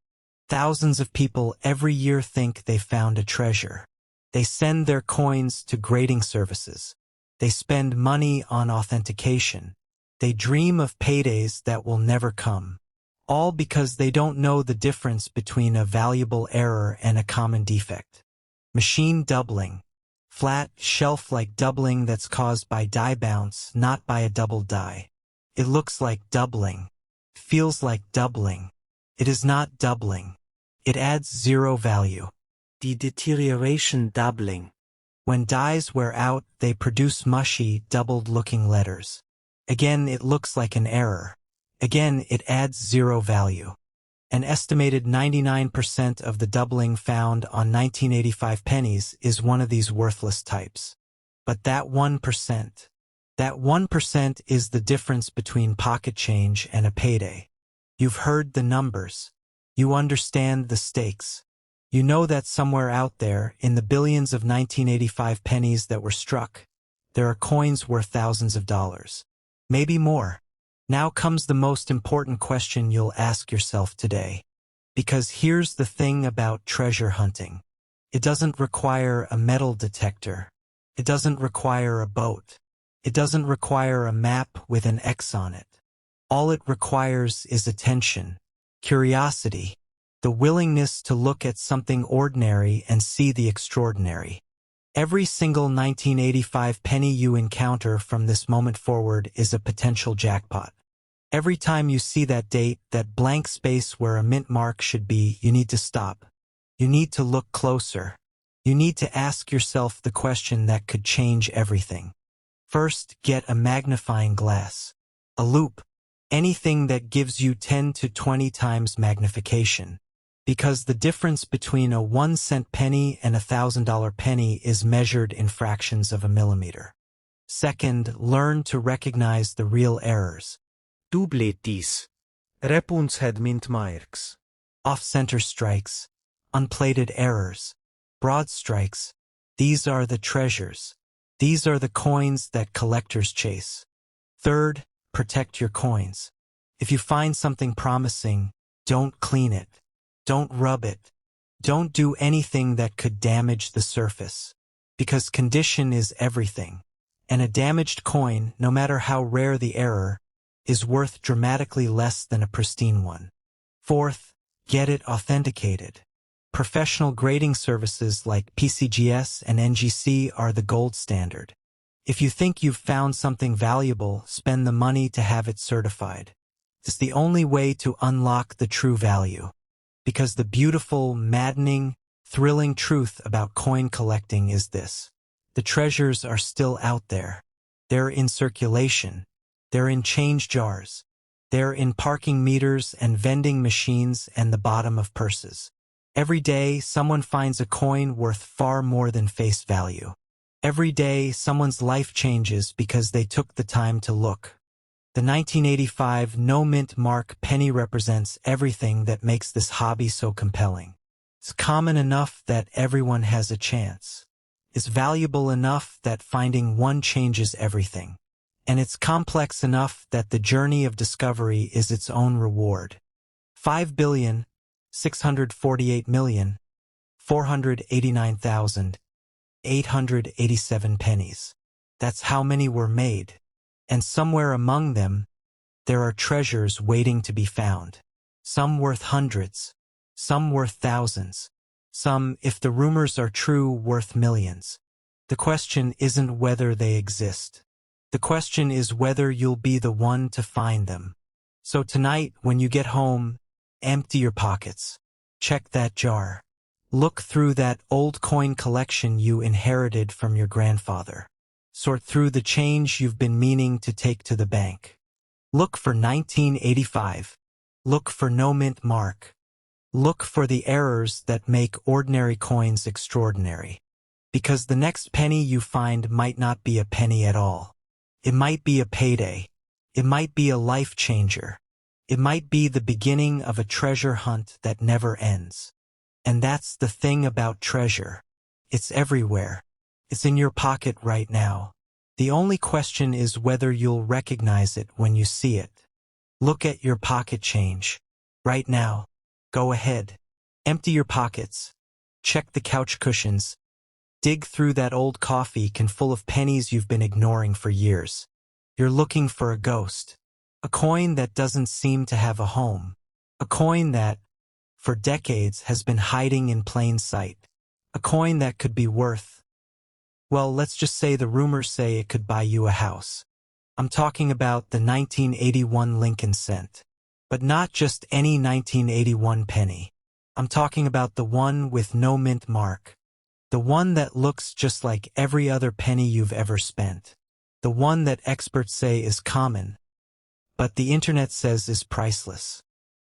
Thousands of people every year think they found a treasure. They send their coins to grading services. They spend money on authentication. They dream of paydays that will never come. All because they don't know the difference between a valuable error and a common defect. Machine doubling. Flat, shelf-like doubling that's caused by die bounce, not by a double die. It looks like doubling. Feels like doubling. It is not doubling. It adds zero value. Die Deterioration doubling. When dies wear out, they produce mushy, doubled-looking letters. Again, it looks like an error. Again, it adds zero value. An estimated 99% of the doubling found on 1985 pennies is one of these worthless types. But that 1% is the difference between pocket change and a payday. You've heard the numbers. You understand the stakes. You know that somewhere out there, in the billions of 1985 pennies that were struck, there are coins worth thousands of dollars. Maybe more. Now comes the most important question you'll ask yourself today. Because here's the thing about treasure hunting. It doesn't require a metal detector. It doesn't require a boat. It doesn't require a map with an X on it. All it requires is attention, curiosity, the willingness to look at something ordinary and see the extraordinary. Every single 1985 penny you encounter from this moment forward is a potential jackpot. Every time you see that date, that blank space where a mint mark should be, you need to stop. You need to look closer. You need to ask yourself the question that could change everything. First, get a magnifying glass. A loupe. Anything that gives you 10 to 20 times magnification. Because the difference between a 1-cent penny and a $1,000 penny is measured in fractions of a millimeter. Second, learn to recognize the real errors. Dubletis. Repunshead mint marks. Off-center strikes. Unplated errors. Broad strikes. These are the treasures. These are the coins that collectors chase. Third, protect your coins. If you find something promising, don't clean it. Don't rub it. Don't do anything that could damage the surface. Because condition is everything. And a damaged coin, no matter how rare the error, is worth dramatically less than a pristine one. Fourth, get it authenticated. Professional grading services like PCGS and NGC are the gold standard. If you think you've found something valuable, spend the money to have it certified. It's the only way to unlock the true value. Because the beautiful, maddening, thrilling truth about coin collecting is this. The treasures are still out there. They're in circulation. They're in change jars. They're in parking meters and vending machines and the bottom of purses. Every day, someone finds a coin worth far more than face value. Every day, someone's life changes because they took the time to look. The 1985 no-mint mark penny represents everything that makes this hobby so compelling. It's common enough that everyone has a chance. It's valuable enough that finding one changes everything. And it's complex enough that the journey of discovery is its own reward. 5,648,489,887 pennies. That's how many were made. And somewhere among them, there are treasures waiting to be found. Some worth hundreds, some worth thousands, some, if the rumors are true, worth millions. The question isn't whether they exist. The question is whether you'll be the one to find them. So tonight, when you get home, empty your pockets. Check that jar. Look through that old coin collection you inherited from your grandfather. Sort through the change you've been meaning to take to the bank. Look for 1985. Look for no mint mark. Look for the errors that make ordinary coins extraordinary. Because the next penny you find might not be a penny at all. It might be a payday. It might be a life changer. It might be the beginning of a treasure hunt that never ends. And that's the thing about treasure. It's everywhere. It's in your pocket right now. The only question is whether you'll recognize it when you see it. Look at your pocket change. Right now. Go ahead. Empty your pockets. Check the couch cushions. Dig through that old coffee can full of pennies you've been ignoring for years. You're looking for a ghost. A coin that doesn't seem to have a home. A coin that, for decades, has been hiding in plain sight. A coin that could be worth, well, let's just say the rumors say it could buy you a house. I'm talking about the 1981 Lincoln cent. But not just any 1981 penny. I'm talking about the one with no mint mark. The one that looks just like every other penny you've ever spent. The one that experts say is common, but the internet says is priceless.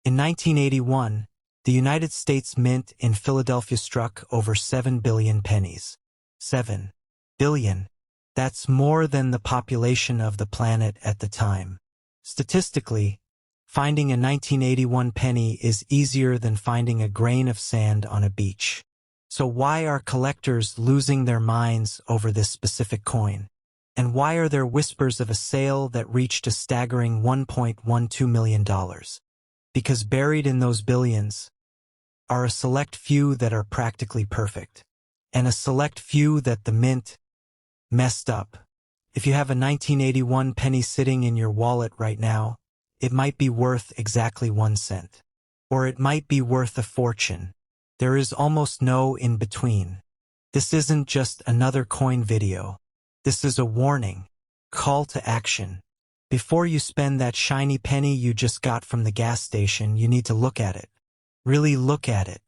In 1981, the United States Mint in Philadelphia struck over 7 billion pennies. 7 billion. That's more than the population of the planet at the time. Statistically, finding a 1981 penny is easier than finding a grain of sand on a beach. So why are collectors losing their minds over this specific coin? And why are there whispers of a sale that reached a staggering $1.12 million? Because buried in those billions are a select few that are practically perfect, and a select few that the mint messed up. If you have a 1981 penny sitting in your wallet right now, it might be worth exactly 1 cent. Or it might be worth a fortune. There is almost no in-between. This isn't just another coin video. This is a warning, call to action. Before you spend that shiny penny you just got from the gas station, you need to look at it. Really look at it.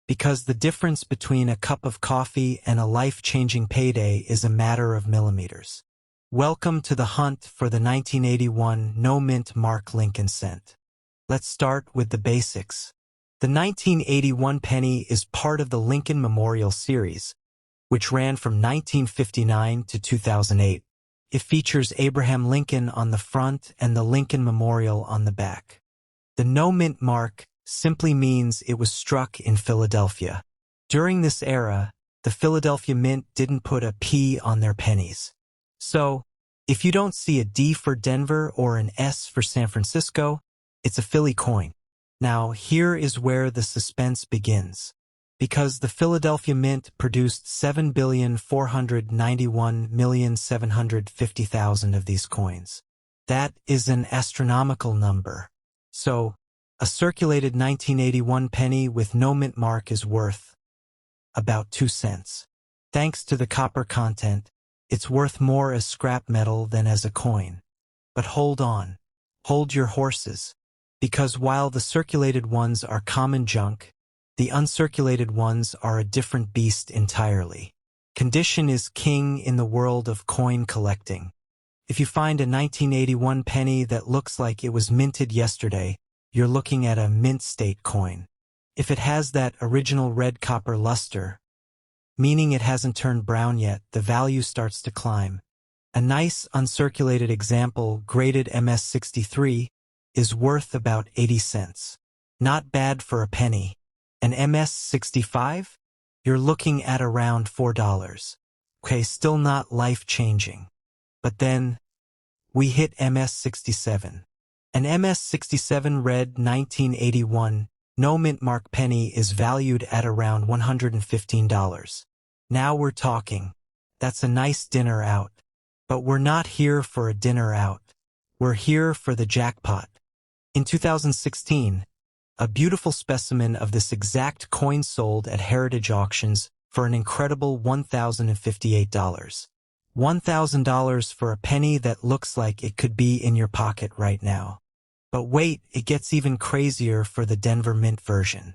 Because the difference between a cup of coffee and a life-changing payday is a matter of millimeters. Welcome to the hunt for the 1981 no-mint mark Lincoln cent. Let's start with the basics. The 1981 penny is part of the Lincoln Memorial series, which ran from 1959 to 2008. It features Abraham Lincoln on the front and the Lincoln Memorial on the back. The no-mint mark simply means it was struck in Philadelphia. During this era, the Philadelphia Mint didn't put a P on their pennies. So, if you don't see a D for Denver or an S for San Francisco, it's a Philly coin. Now, here is where the suspense begins. Because the Philadelphia Mint produced 7,491,750,000 of these coins. That is an astronomical number. So, a circulated 1981 penny with no mint mark is worth about 2 cents. Thanks to the copper content, it's worth more as scrap metal than as a coin. But hold on. Hold your horses. Because while the circulated ones are common junk, the uncirculated ones are a different beast entirely. Condition is king in the world of coin collecting. If you find a 1981 penny that looks like it was minted yesterday, you're looking at a mint state coin. If it has that original red copper luster, meaning it hasn't turned brown yet, the value starts to climb. A nice uncirculated example, graded MS63, is worth about 80 cents. Not bad for a penny. An MS65? You're looking at around $4. Okay, still not life-changing. But then, we hit MS67. An MS67 red 1981 no mint mark penny is valued at around $115. Now we're talking. That's a nice dinner out. But we're not here for a dinner out. We're here for the jackpot. In 2016, a beautiful specimen of this exact coin sold at heritage auctions for an incredible $1,058. $1,000 for a penny that looks like it could be in your pocket right now. But wait, it gets even crazier for the Denver Mint version.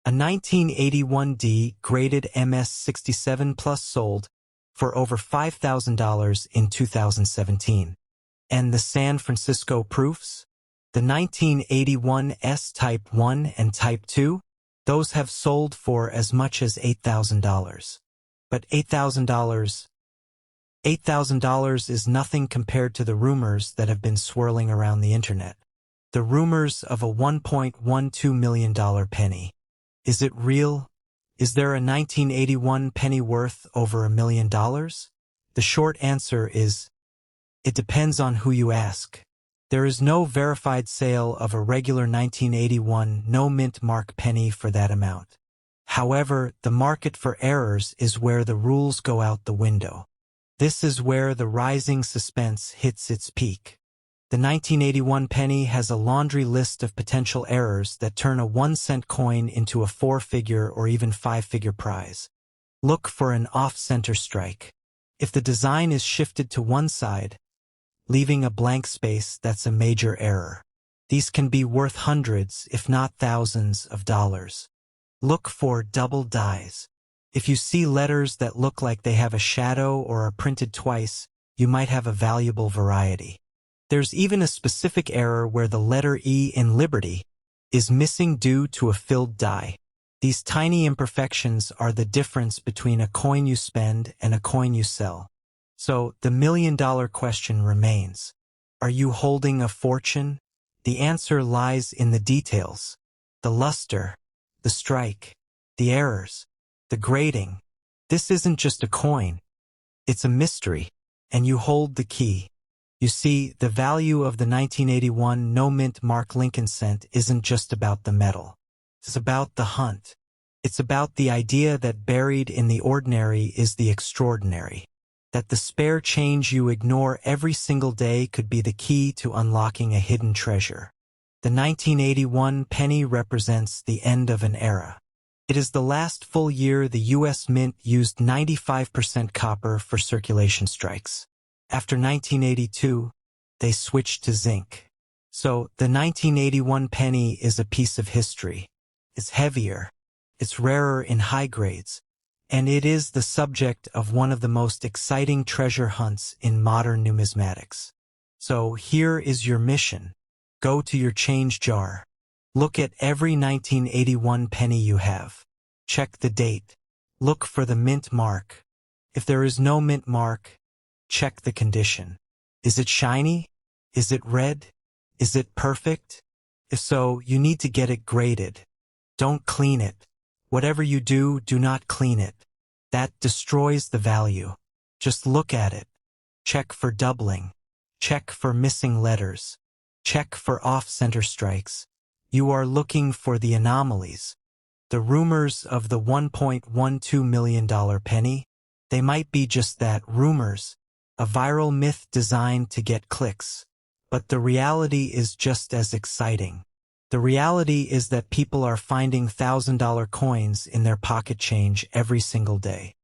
A 1981D graded MS67 Plus sold for over $5,000 in 2017. And the San Francisco proofs? The 1981 S Type 1 and Type 2, those have sold for as much as $8,000. But $8,000 is nothing compared to the rumors that have been swirling around the internet. The rumors of a $1.12 million penny. Is it real? Is there a 1981 penny worth over $1 million? The short answer is, it depends on who you ask. There is no verified sale of a regular 1981 no-mint mark penny for that amount. However, the market for errors is where the rules go out the window. This is where the rising suspense hits its peak. The 1981 penny has a laundry list of potential errors that turn a 1-cent coin into a 4-figure or even 5-figure prize. Look for an off-center strike. If the design is shifted to one side, leaving a blank space, that's a major error. These can be worth hundreds, if not thousands, of dollars. Look for double dies. If you see letters that look like they have a shadow or are printed twice, you might have a valuable variety. There's even a specific error where the letter E in Liberty is missing due to a filled die. These tiny imperfections are the difference between a coin you spend and a coin you sell. So, the million-dollar question remains. Are you holding a fortune? The answer lies in the details. The luster, the strike, the errors, the grading. This isn't just a coin. It's a mystery, and you hold the key. You see, the value of the 1981 no-mint mark Lincoln cent isn't just about the metal. It's about the hunt. It's about the idea that buried in the ordinary is the extraordinary. That the spare change you ignore every single day could be the key to unlocking a hidden treasure. The 1981 penny represents the end of an era. It is the last full year the U.S. Mint used 95% copper for circulation strikes. After 1982, they switched to zinc. So, the 1981 penny is a piece of history. It's heavier, it's rarer in high grades, and it is the subject of one of the most exciting treasure hunts in modern numismatics. So, here is your mission. Go to your change jar. Look at every 1981 penny you have. Check the date. Look for the mint mark. If there is no mint mark, check the condition. Is it shiny? Is it red? Is it perfect? If so, you need to get it graded. Don't clean it. Whatever you do, do not clean it. That destroys the value. Just look at it. Check for doubling. Check for missing letters. Check for off-center strikes. You are looking for the anomalies. The rumors of the $1.12 million penny, they might be just that, rumors, a viral myth designed to get clicks. But the reality is just as exciting. The reality is that people are finding $1,000 coins in their pocket change every single day.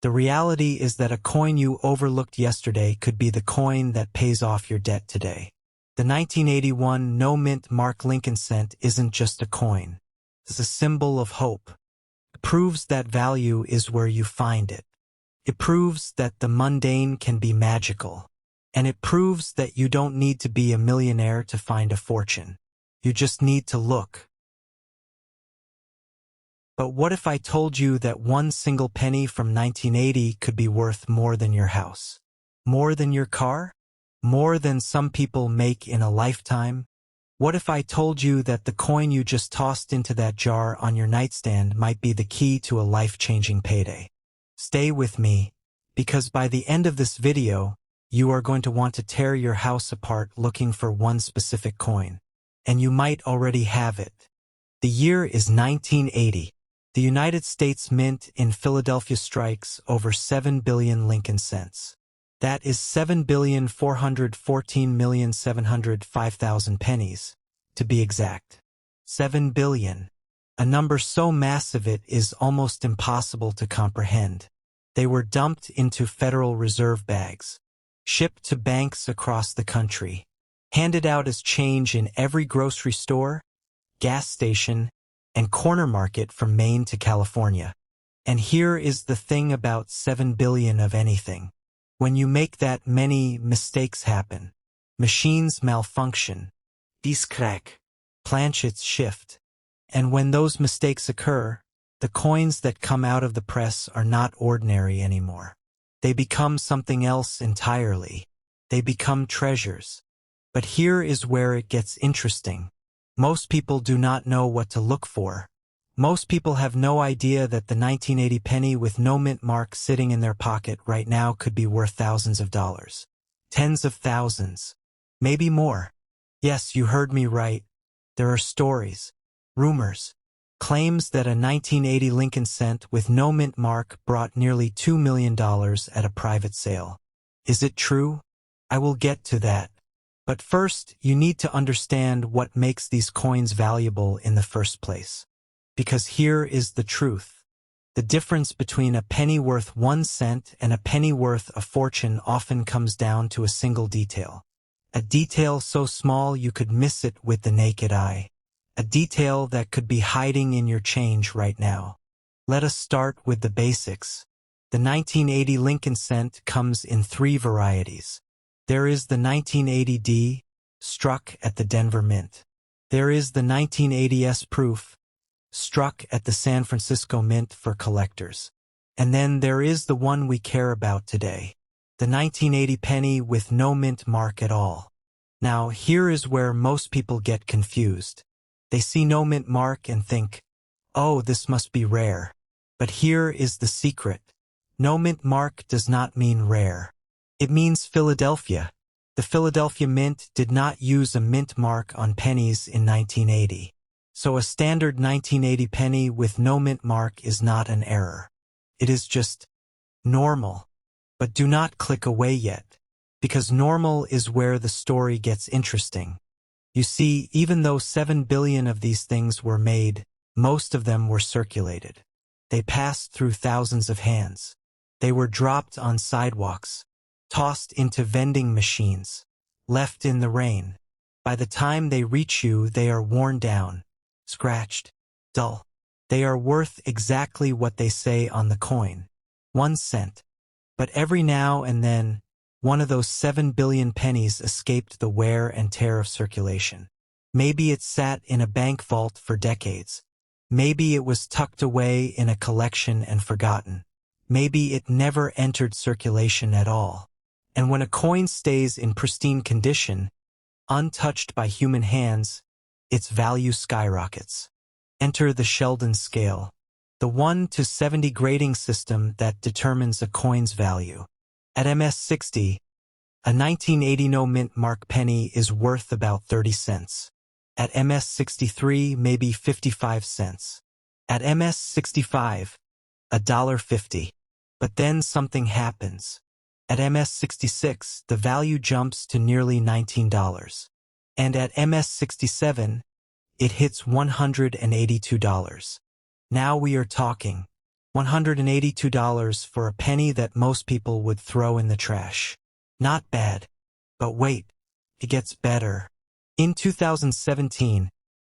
The reality is that a coin you overlooked yesterday could be the coin that pays off your debt today. The 1981 no-mint mark Lincoln cent isn't just a coin. It's a symbol of hope. It proves that value is where you find it. It proves that the mundane can be magical. And it proves that you don't need to be a millionaire to find a fortune. You just need to look. But what if I told you that one single penny from 1980 could be worth more than your house? More than your car? More than some people make in a lifetime? What if I told you that the coin you just tossed into that jar on your nightstand might be the key to a life-changing payday? Stay with me, because by the end of this video, you are going to want to tear your house apart looking for one specific coin. And you might already have it. The year is 1980. The United States Mint in Philadelphia strikes over 7 billion Lincoln cents. That is 7,414,705,000 pennies, to be exact. 7 billion. A number so massive it is almost impossible to comprehend. They were dumped into Federal Reserve bags, shipped to banks across the country, handed out as change in every grocery store, gas station, and corner market from Maine to California. And here is the thing about 7 billion of anything. When you make that many, mistakes happen. Machines malfunction. These crack. Planchets shift. And when those mistakes occur, the coins that come out of the press are not ordinary anymore. They become something else entirely. They become treasures. But here is where it gets interesting. Most people do not know what to look for. Most people have no idea that the 1980 penny with no mint mark sitting in their pocket right now could be worth thousands of dollars. Tens of thousands. Maybe more. Yes, you heard me right. There are stories, rumors, claims that a 1980 Lincoln cent with no mint mark brought nearly $2 million at a private sale. Is it true? I will get to that. But first, you need to understand what makes these coins valuable in the first place. Because here is the truth. The difference between a penny worth 1 cent and a penny worth a fortune often comes down to a single detail. A detail so small you could miss it with the naked eye. A detail that could be hiding in your change right now. Let us start with the basics. The 1980 Lincoln cent comes in 3 varieties. There is the 1980D, struck at the Denver Mint. There is the 1980S proof, struck at the San Francisco Mint for collectors. And then there is the one we care about today, the 1980 penny with no mint mark at all. Now, here is where most people get confused. They see no mint mark and think, oh, this must be rare. But here is the secret. No mint mark does not mean rare. It means Philadelphia. The Philadelphia Mint did not use a mint mark on pennies in 1980. So a standard 1980 penny with no mint mark is not an error. It is just normal. But do not click away yet, because normal is where the story gets interesting. You see, even though 7 billion of these things were made, most of them were circulated. They passed through thousands of hands. They were dropped on sidewalks, tossed into vending machines, left in the rain. By the time they reach you, they are worn down, scratched, dull. They are worth exactly what they say on the coin, 1 cent. But every now and then, one of those 7 billion pennies escaped the wear and tear of circulation. Maybe it sat in a bank vault for decades. Maybe it was tucked away in a collection and forgotten. Maybe it never entered circulation at all. And when a coin stays in pristine condition, untouched by human hands, its value skyrockets. Enter the Sheldon scale, the 1 to 70 grading system that determines a coin's value. At MS-60, a 1980 no mint mark penny is worth about 30 cents. At MS-63, maybe 55 cents. At MS-65, $1.50. But then something happens. At MS-66, the value jumps to nearly $19. And at MS-67, it hits $182. Now we are talking. $182 for a penny that most people would throw in the trash. Not bad. But wait, it gets better. In 2017,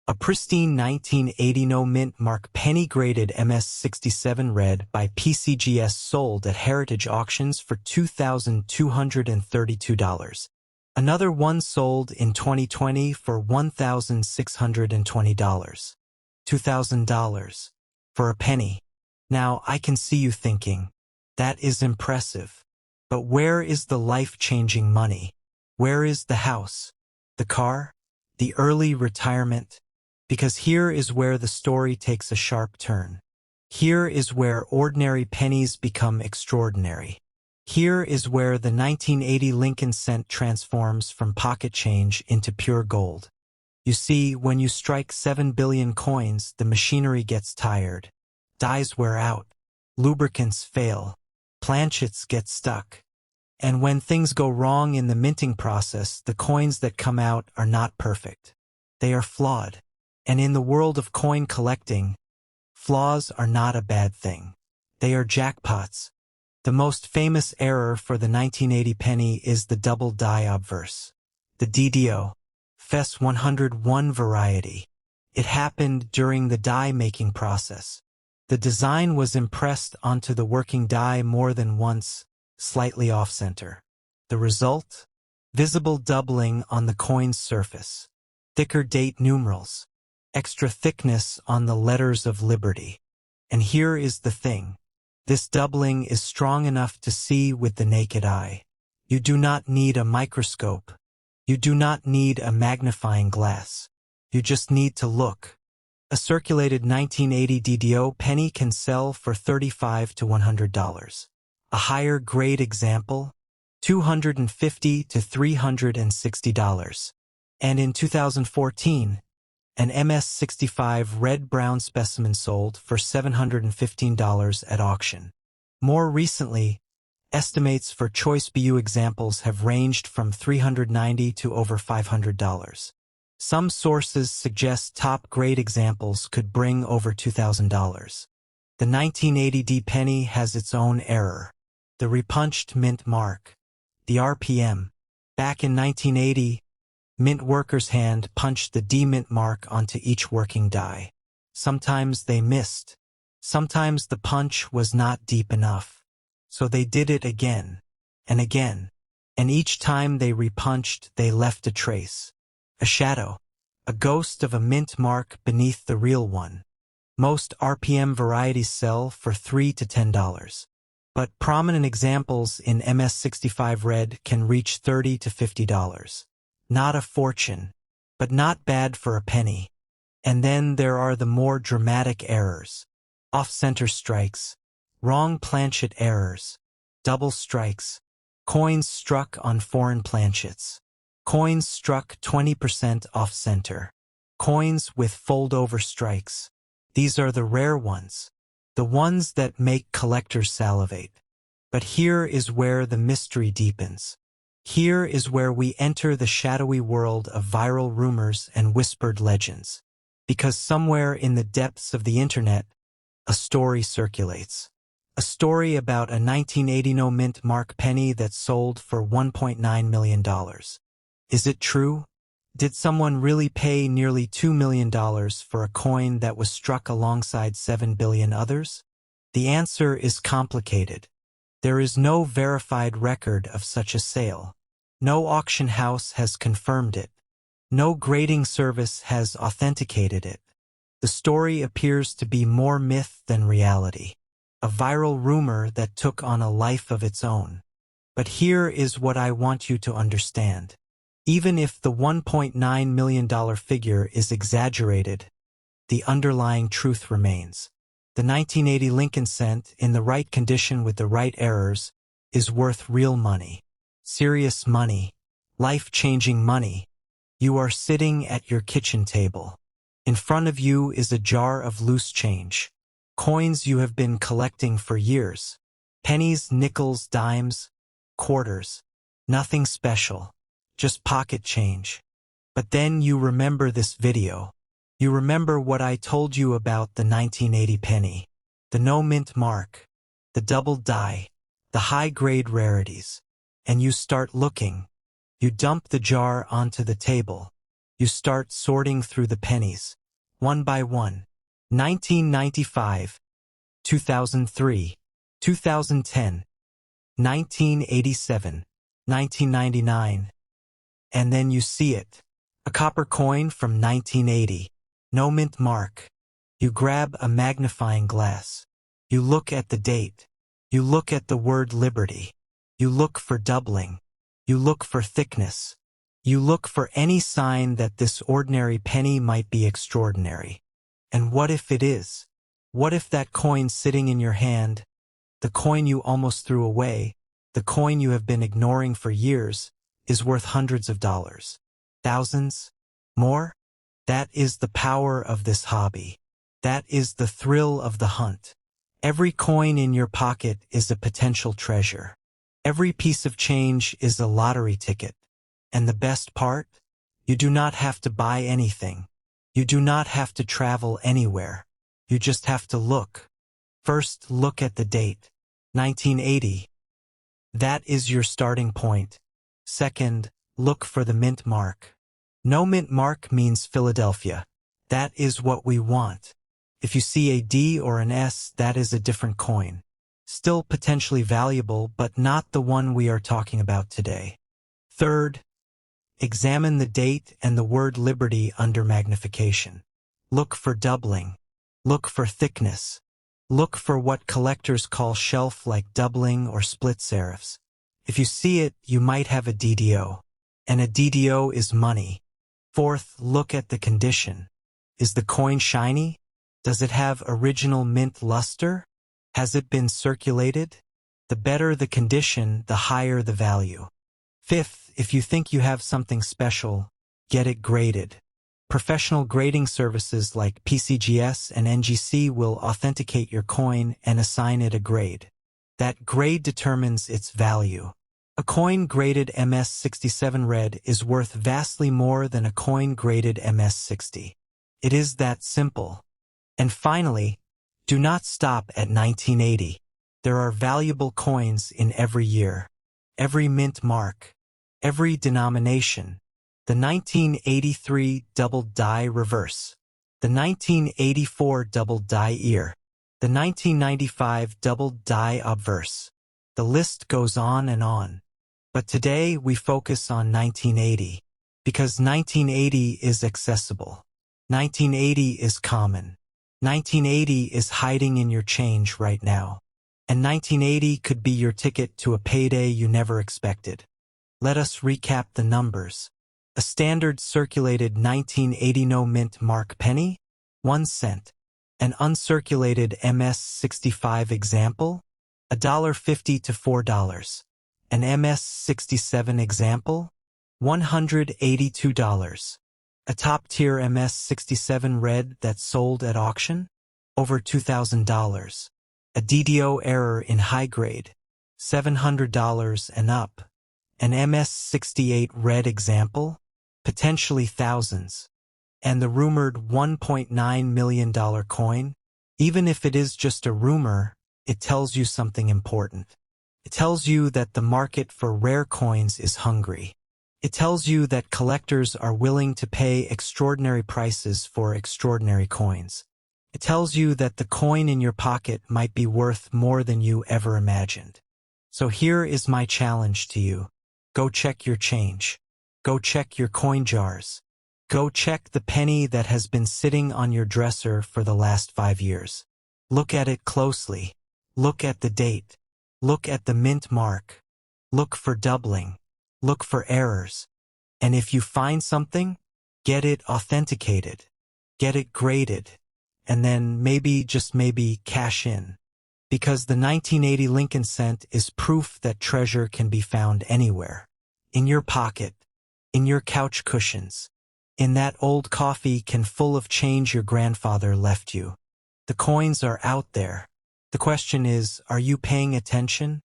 a pristine 1980 no mint mark penny graded MS-67 red by PCGS sold at heritage auctions for $2,232. Another one sold in 2020 for $1,620. $2,000 for a penny. Now I can see you thinking, that is impressive. But where is the life-changing money? Where is the house? The car? The early retirement? Because here is where the story takes a sharp turn. Here is where ordinary pennies become extraordinary. Here is where the 1980 Lincoln cent transforms from pocket change into pure gold. You see, when you strike 7 billion coins, the machinery gets tired. Dies wear out. Lubricants fail. Planchets get stuck. And when things go wrong in the minting process, the coins that come out are not perfect. They are flawed. And in the world of coin collecting, flaws are not a bad thing. They are jackpots. The most famous error for the 1980 penny is the double die obverse. The DDO, FES 101 variety. It happened during the die-making process. The design was impressed onto the working die more than once, slightly off-center. The result? Visible doubling on the coin's surface. Thicker date numerals. Extra thickness on the letters of liberty. And here is the thing. This doubling is strong enough to see with the naked eye. You do not need a microscope. You do not need a magnifying glass. You just need to look. A circulated 1980 DDO penny can sell for $35 to $100. A higher grade example, $250 to $360. And in 2014, an MS-65 red-brown specimen sold for $715 at auction. More recently, estimates for Choice BU examples have ranged from $390 to over $500. Some sources suggest top-grade examples could bring over $2,000. The 1980D penny has its own error. The repunched mint mark. The RPM. Back in 1980, mint worker's hand punched the D mint mark onto each working die. Sometimes they missed. Sometimes the punch was not deep enough. So they did it again and again. And each time they repunched, they left a trace. A shadow. A ghost of a mint mark beneath the real one. Most RPM varieties sell for $3 to $10. But prominent examples in MS65 red can reach $30 to $50. Not a fortune, but not bad for a penny. And then there are the more dramatic errors. Off-center strikes, wrong planchet errors, double strikes, coins struck on foreign planchets, coins struck 20% off-center, coins with fold-over strikes. These are the rare ones, the ones that make collectors salivate. But here is where the mystery deepens. Here is where we enter the shadowy world of viral rumors and whispered legends. Because somewhere in the depths of the internet, a story circulates. A story about a 1980 no mint mark penny that sold for $1.9 million. Is it true? Did someone really pay nearly $2 million for a coin that was struck alongside 7 billion others? The answer is complicated. There is no verified record of such a sale. No auction house has confirmed it. No grading service has authenticated it. The story appears to be more myth than reality. A viral rumor that took on a life of its own. But here is what I want you to understand. Even if the $1.9 million figure is exaggerated, the underlying truth remains. The 1980 Lincoln cent, in the right condition with the right errors, is worth real money. Serious money. Life-changing money. You are sitting at your kitchen table. In front of you is a jar of loose change. Coins you have been collecting for years. Pennies, nickels, dimes, quarters. Nothing special. Just pocket change. But then you remember this video. You remember what I told you about the 1980 penny. The no mint mark. The double die. The high-grade rarities. And you start looking. You dump the jar onto the table. You start sorting through the pennies. One by one. 1995. 2003. 2010. 1987. 1999. And then you see it. A copper coin from 1980. No mint mark. You grab a magnifying glass. You look at the date. You look at the word liberty. You look for doubling. You look for thickness. You look for any sign that this ordinary penny might be extraordinary. And what if it is? What if that coin sitting in your hand, the coin you almost threw away, the coin you have been ignoring for years, is worth hundreds of dollars? Thousands? More? That is the power of this hobby. That is the thrill of the hunt. Every coin in your pocket is a potential treasure. Every piece of change is a lottery ticket. And the best part? You do not have to buy anything. You do not have to travel anywhere. You just have to look. First, look at the date. 1980. That is your starting point. Second, look for the mint mark. No mint mark means Philadelphia. That is what we want. If you see a D or an S, that is a different coin. Still potentially valuable, but not the one we are talking about today. Third, examine the date and the word liberty under magnification. Look for doubling. Look for thickness. Look for what collectors call shelf-like doubling or split serifs. If you see it, you might have a DDO. And a DDO is money. Fourth, look at the condition. Is the coin shiny? Does it have original mint luster? Has it been circulated? The better the condition, the higher the value. Fifth, if you think you have something special, get it graded. Professional grading services like PCGS and NGC will authenticate your coin and assign it a grade. That grade determines its value. A coin graded MS67 red is worth vastly more than a coin graded MS60. It is that simple. And finally, do not stop at 1980. There are valuable coins in every year, every mint mark, every denomination. The 1983 double die reverse, the 1984 double die ear, the 1995 double die obverse. The list goes on and on. But today we focus on 1980, because 1980 is accessible. 1980 is common. 1980 is hiding in your change right now. And 1980 could be your ticket to a payday you never expected. Let us recap the numbers. A standard circulated 1980 no-mint mark penny, 1 cent. An uncirculated MS-65 example, $1.50 to $4. An MS-67 example, $182. A top-tier MS-67 red that sold at auction, over $2,000. A DDO error in high grade, $700 and up. An MS-68 red example, potentially thousands. And the rumored $1.9 million coin, even if it is just a rumor, it tells you something important. It tells you that the market for rare coins is hungry. It tells you that collectors are willing to pay extraordinary prices for extraordinary coins. It tells you that the coin in your pocket might be worth more than you ever imagined. So here is my challenge to you. Go check your change. Go check your coin jars. Go check the penny that has been sitting on your dresser for the last 5 years. Look at it closely. Look at the date. Look at the mint mark. Look for doubling. Look for errors. And if you find something, get it authenticated. Get it graded. And then maybe, just maybe, cash in. Because the 1980 Lincoln cent is proof that treasure can be found anywhere. In your pocket. In your couch cushions. In that old coffee can full of change your grandfather left you. The coins are out there. The question is, are you paying attention?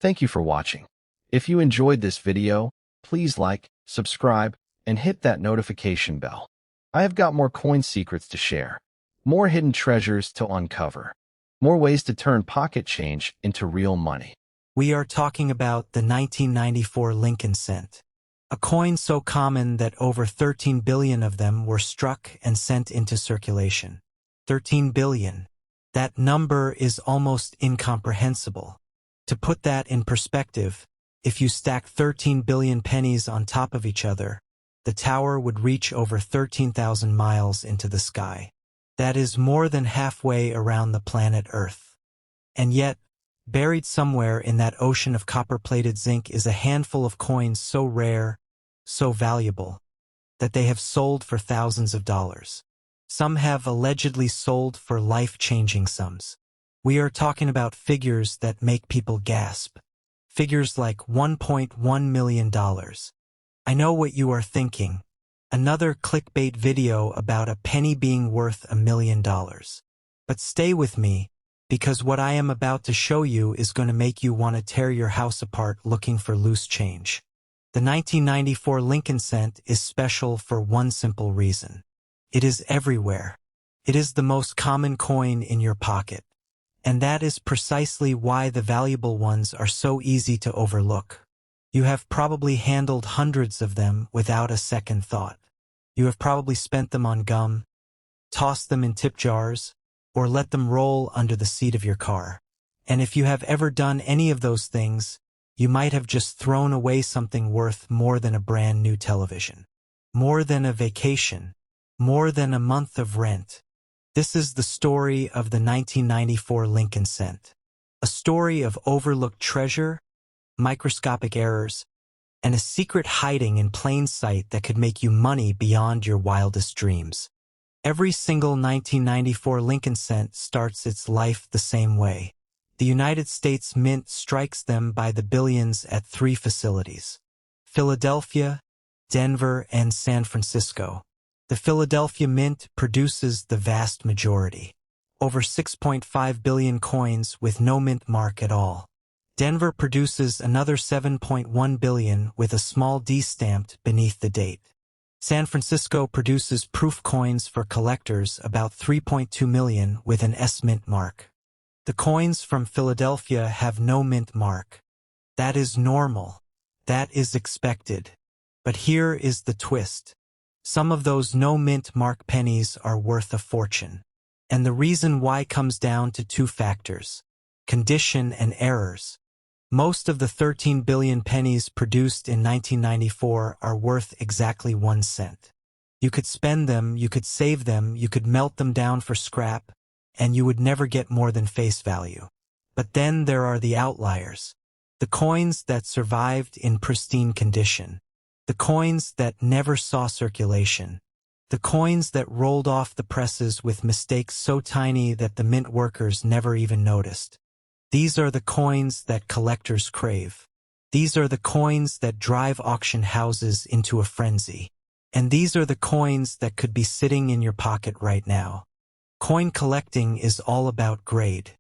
Thank you for watching. If you enjoyed this video, please like, subscribe, and hit that notification bell. I have got more coin secrets to share, more hidden treasures to uncover, more ways to turn pocket change into real money. We are talking about the 1994 Lincoln cent. A coin so common that over 13 billion of them were struck and sent into circulation. 13 billion. That number is almost incomprehensible. To put that in perspective, if you stack 13 billion pennies on top of each other, the tower would reach over 13,000 miles into the sky. That is more than halfway around the planet Earth. And yet, buried somewhere in that ocean of copper-plated zinc is a handful of coins so rare, so valuable, that they have sold for thousands of dollars. Some have allegedly sold for life-changing sums. We are talking about figures that make people gasp. Figures like $1.1 million. I know what you are thinking. Another clickbait video about a penny being worth $1 million. But stay with me, because what I am about to show you is going to make you want to tear your house apart looking for loose change. The 1994 Lincoln cent is special for one simple reason. It is everywhere. It is the most common coin in your pocket. And that is precisely why the valuable ones are so easy to overlook. You have probably handled hundreds of them without a second thought. You have probably spent them on gum, tossed them in tip jars, or let them roll under the seat of your car. And if you have ever done any of those things, you might have just thrown away something worth more than a brand new television, more than a vacation, more than a month of rent. This is the story of the 1994 Lincoln cent. A story of overlooked treasure, microscopic errors, and a secret hiding in plain sight that could make you money beyond your wildest dreams. Every single 1994 Lincoln cent starts its life the same way. The United States Mint strikes them by the billions at 3 facilities: Philadelphia, Denver, and San Francisco. The Philadelphia Mint produces the vast majority, over 6.5 billion coins with no mint mark at all. Denver produces another 7.1 billion with a small D stamped beneath the date. San Francisco produces proof coins for collectors, about 3.2 million with an S mint mark. The coins from Philadelphia have no mint mark. That is normal. That is expected. But here is the twist. Some of those no mint mark pennies are worth a fortune. And the reason why comes down to two factors: condition and errors. Most of the 13 billion pennies produced in 1994 are worth exactly 1 cent. You could spend them, you could save them, you could melt them down for scrap, and you would never get more than face value. But then there are the outliers. The coins that survived in pristine condition. The coins that never saw circulation. The coins that rolled off the presses with mistakes so tiny that the mint workers never even noticed. These are the coins that collectors crave. These are the coins that drive auction houses into a frenzy. And these are the coins that could be sitting in your pocket right now. Coin collecting is all about grade.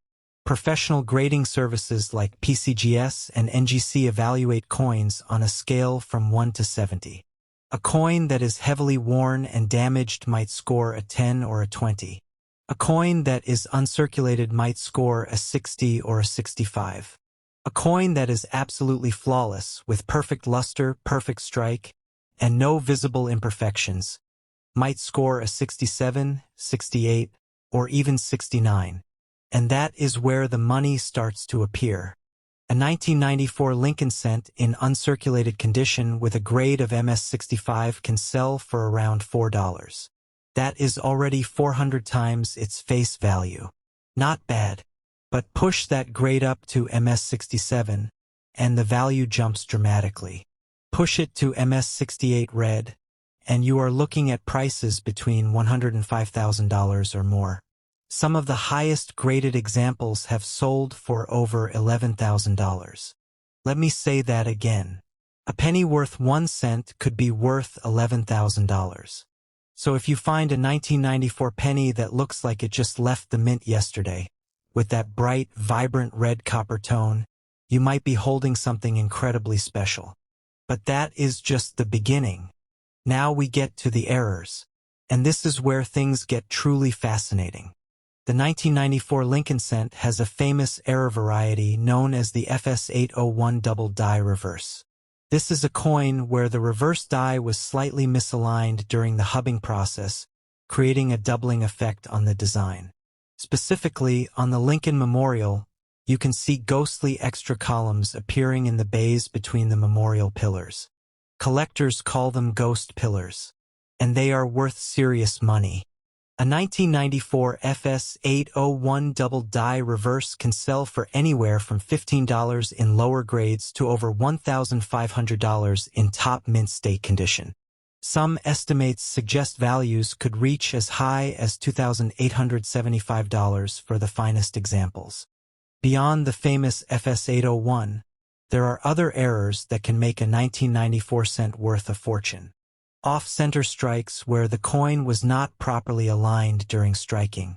Professional grading services like PCGS and NGC evaluate coins on a scale from 1 to 70. A coin that is heavily worn and damaged might score a 10 or a 20. A coin that is uncirculated might score a 60 or a 65. A coin that is absolutely flawless, with perfect luster, perfect strike, and no visible imperfections, might score a 67, 68, or even 69. And that is where the money starts to appear. A 1994 Lincoln cent in uncirculated condition with a grade of MS65 can sell for around $4. That is already 400 times its face value. Not bad. But push that grade up to MS67, and the value jumps dramatically. Push it to MS68 red, and you are looking at prices between $105,000 or more. Some of the highest graded examples have sold for over $11,000. Let me say that again. A penny worth 1 cent could be worth $11,000. So if you find a 1994 penny that looks like it just left the mint yesterday, with that bright, vibrant red copper tone, you might be holding something incredibly special. But that is just the beginning. Now we get to the errors. And this is where things get truly fascinating. The 1994 Lincoln cent has a famous error variety known as the FS801 double die reverse. This is a coin where the reverse die was slightly misaligned during the hubbing process, creating a doubling effect on the design. Specifically, on the Lincoln Memorial, you can see ghostly extra columns appearing in the bays between the memorial pillars. Collectors call them ghost pillars, and they are worth serious money. A 1994 FS801 double die reverse can sell for anywhere from $15 in lower grades to over $1,500 in top mint state condition. Some estimates suggest values could reach as high as $2,875 for the finest examples. Beyond the famous FS801, there are other errors that can make a 1994 cent worth a fortune. Off-center strikes where the coin was not properly aligned during striking.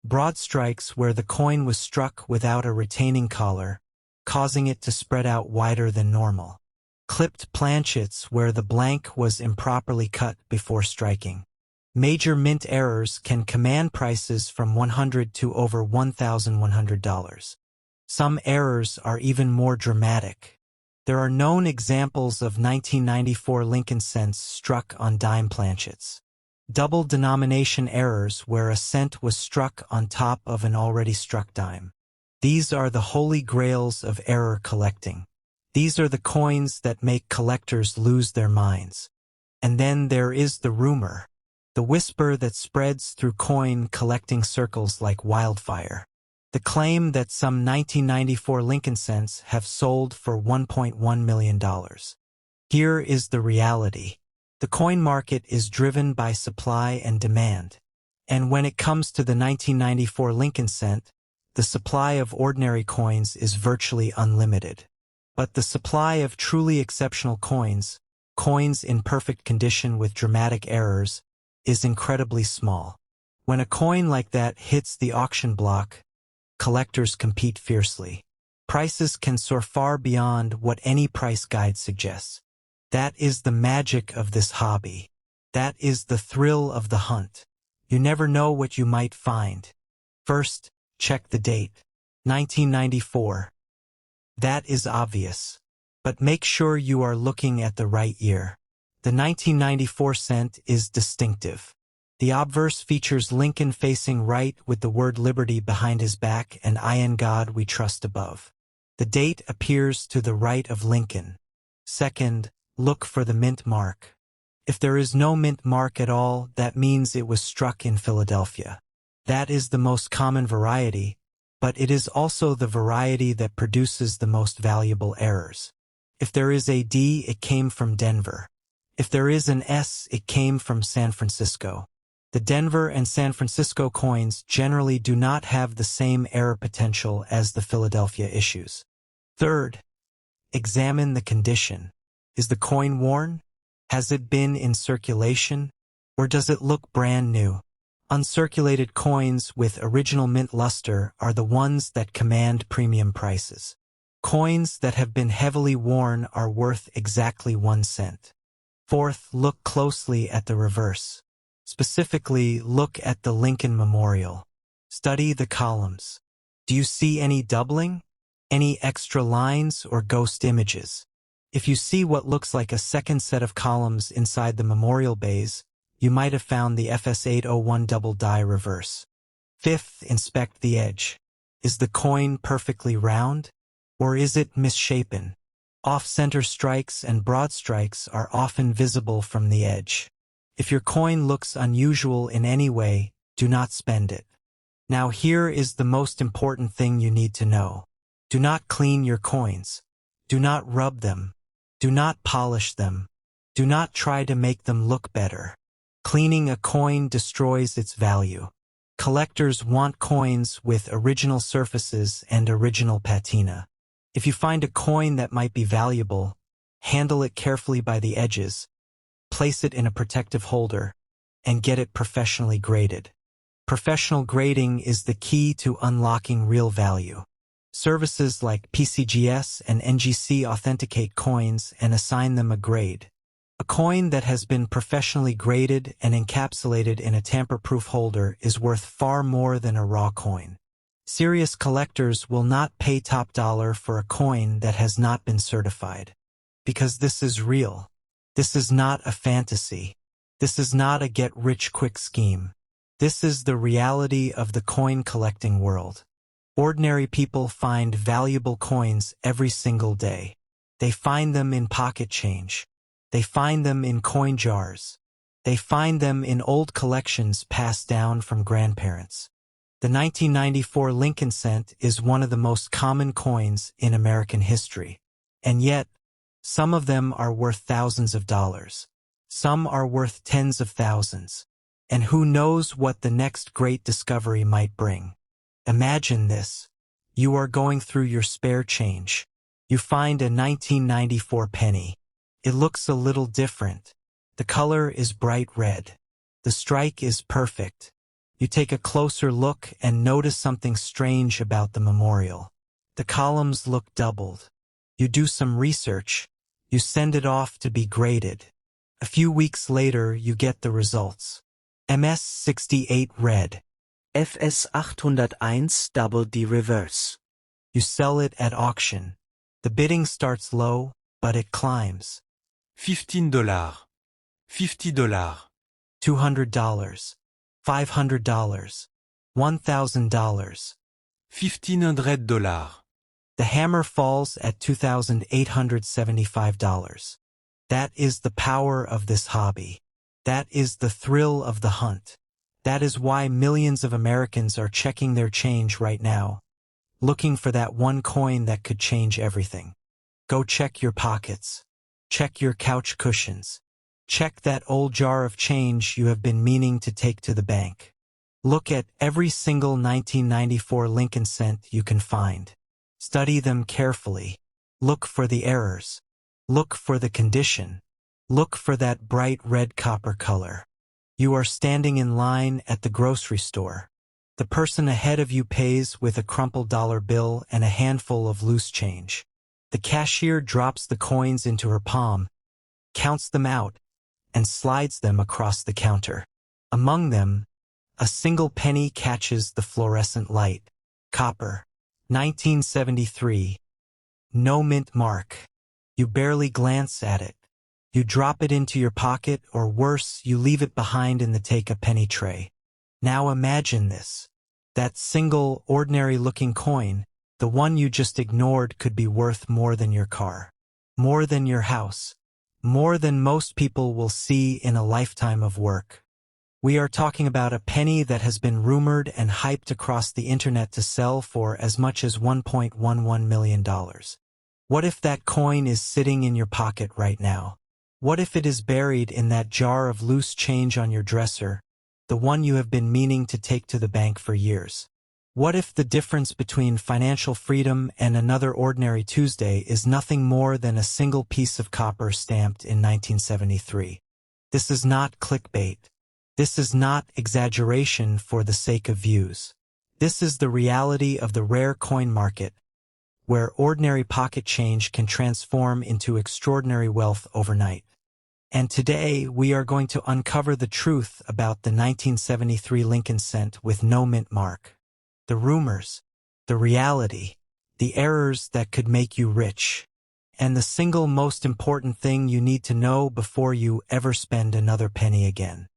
Broad strikes where the coin was struck without a retaining collar, causing it to spread out wider than normal. Clipped planchets where the blank was improperly cut before striking. Major mint errors can command prices from $100 to over $1,100. Some errors are even more dramatic. There are known examples of 1994 Lincoln cents struck on dime planchets. Double denomination errors where a cent was struck on top of an already struck dime. These are the holy grails of error collecting. These are the coins that make collectors lose their minds. And then there is the rumor, the whisper that spreads through coin collecting circles like wildfire. The claim that some 1994 Lincoln cents have sold for $1.1 million. Here is the reality. The coin market is driven by supply and demand. And when it comes to the 1994 Lincoln cent, the supply of ordinary coins is virtually unlimited. But the supply of truly exceptional coins, coins in perfect condition with dramatic errors, is incredibly small. When a coin like that hits the auction block, collectors compete fiercely. Prices can soar far beyond what any price guide suggests. That is the magic of this hobby. That is the thrill of the hunt. You never know what you might find. First, check the date. 1994. That is obvious. But make sure you are looking at the right year. The 1994 cent is distinctive. The obverse features Lincoln facing right with the word liberty behind his back and I in God we trust above. The date appears to the right of Lincoln. Second, look for the mint mark. If there is no mint mark at all, that means it was struck in Philadelphia. That is the most common variety, but it is also the variety that produces the most valuable errors. If there is a D, it came from Denver. If there is an S, it came from San Francisco. The Denver and San Francisco coins generally do not have the same error potential as the Philadelphia issues. Third, examine the condition. Is the coin worn? Has it been in circulation? Or does it look brand new? Uncirculated coins with original mint luster are the ones that command premium prices. Coins that have been heavily worn are worth exactly 1 cent. Fourth, look closely at the reverse. Specifically, look at the Lincoln Memorial. Study the columns. Do you see any doubling? Any extra lines or ghost images? If you see what looks like a second set of columns inside the memorial bays, you might have found the FS801 double die reverse. Fifth, inspect the edge. Is the coin perfectly round? Or is it misshapen? Off-center strikes and broad strikes are often visible from the edge. If your coin looks unusual in any way, do not spend it. Now here is the most important thing you need to know. Do not clean your coins. Do not rub them. Do not polish them. Do not try to make them look better. Cleaning a coin destroys its value. Collectors want coins with original surfaces and original patina. If you find a coin that might be valuable, handle it carefully by the edges, place it in a protective holder, and get it professionally graded. Professional grading is the key to unlocking real value. Services like PCGS and NGC authenticate coins and assign them a grade. A coin that has been professionally graded and encapsulated in a tamper-proof holder is worth far more than a raw coin. Serious collectors will not pay top dollar for a coin that has not been certified. Because this is real. This is not a fantasy. This is not a get-rich-quick scheme. This is the reality of the coin collecting world. Ordinary people find valuable coins every single day. They find them in pocket change. They find them in coin jars. They find them in old collections passed down from grandparents. The 1994 Lincoln cent is one of the most common coins in American history. And yet, some of them are worth thousands of dollars. Some are worth tens of thousands. And who knows what the next great discovery might bring. Imagine this. You are going through your spare change. You find a 1994 penny. It looks a little different. The color is bright red. The strike is perfect. You take a closer look and notice something strange about the memorial. The columns look doubled. You do some research. You send it off to be graded. A few weeks later, you get the results. MS68 red. FS801 double D reverse. You sell it at auction. The bidding starts low, but it climbs. $15, $50, $200, $500, $1,000. $1,500. The hammer falls at $2,875. That is the power of this hobby. That is the thrill of the hunt. That is why millions of Americans are checking their change right now, looking for that one coin that could change everything. Go check your pockets. Check your couch cushions. Check that old jar of change you have been meaning to take to the bank. Look at every single 1994 Lincoln cent you can find. Study them carefully. Look for the errors. Look for the condition. Look for that bright red copper color. You are standing in line at the grocery store. The person ahead of you pays with a crumpled dollar bill and a handful of loose change. The cashier drops the coins into her palm, counts them out, and slides them across the counter. Among them, a single penny catches the fluorescent light. Copper. 1973. No mint mark. You barely glance at it. You drop it into your pocket, or worse, you leave it behind in the take-a-penny tray. Now imagine this. That single, ordinary-looking coin, the one you just ignored, could be worth more than your car, more than your house, more than most people will see in a lifetime of work. We are talking about a penny that has been rumored and hyped across the internet to sell for as much as $1.11 million. What if that coin is sitting in your pocket right now? What if it is buried in that jar of loose change on your dresser, the one you have been meaning to take to the bank for years? What if the difference between financial freedom and another ordinary Tuesday is nothing more than a single piece of copper stamped in 1973? This is not clickbait. This is not exaggeration for the sake of views. This is the reality of the rare coin market, where ordinary pocket change can transform into extraordinary wealth overnight. And today, we are going to uncover the truth about the 1973 Lincoln cent with no mint mark. The rumors, the reality, the errors that could make you rich, and the single most important thing you need to know before you ever spend another penny again.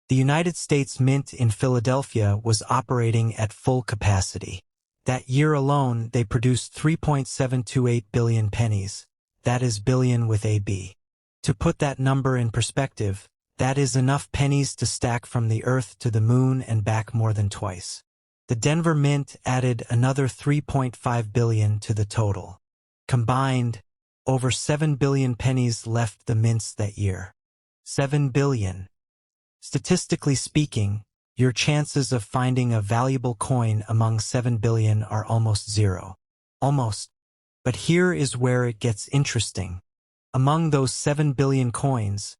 The United States Mint in Philadelphia was operating at full capacity. That year alone, they produced 3.728 billion pennies. That is billion with a B. To put that number in perspective, that is enough pennies to stack from the Earth to the Moon and back more than twice. The Denver Mint added another 3.5 billion to the total. Combined, over 7 billion pennies left the mints that year. 7 billion. Statistically speaking, your chances of finding a valuable coin among 7 billion are almost zero. Almost. But here is where it gets interesting. Among those 7 billion coins,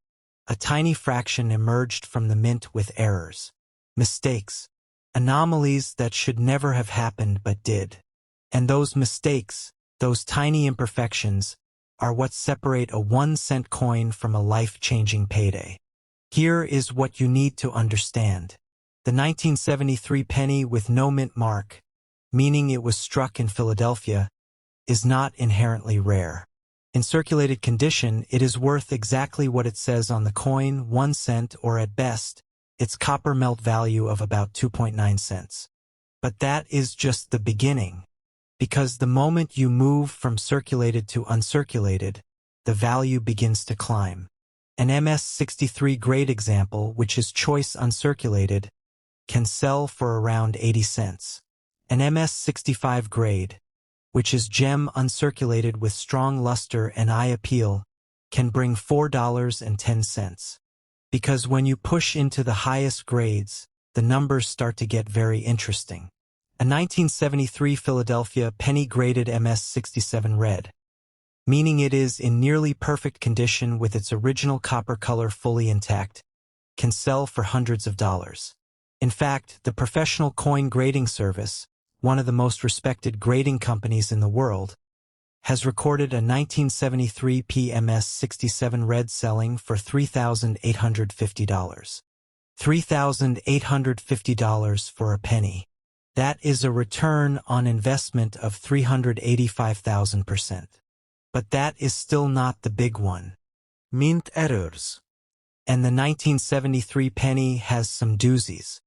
a tiny fraction emerged from the mint with errors, mistakes, anomalies that should never have happened but did. And those mistakes, those tiny imperfections, are what separate a 1-cent coin from a life-changing payday. Here is what you need to understand. The 1973 penny with no mint mark, meaning it was struck in Philadelphia, is not inherently rare. In circulated condition, it is worth exactly what it says on the coin, 1 cent, or at best, its copper melt value of about 2.9 cents. But that is just the beginning. Because the moment you move from circulated to uncirculated, the value begins to climb. An MS-63 grade example, which is choice uncirculated, can sell for around 80 cents. An MS-65 grade, which is gem uncirculated with strong luster and eye appeal, can bring $4.10. Because when you push into the highest grades, the numbers start to get very interesting. A 1973 Philadelphia penny-graded MS-67 red, meaning it is in nearly perfect condition with its original copper color fully intact, can sell for hundreds of dollars. In fact, the Professional Coin Grading Service, one of the most respected grading companies in the world, has recorded a 1973 PMS-67 red selling for $3,850. $3,850 for a penny. That is a return on investment of 385,000%. But that is still not the big one. Mint errors. And the 1973 penny has some doozies.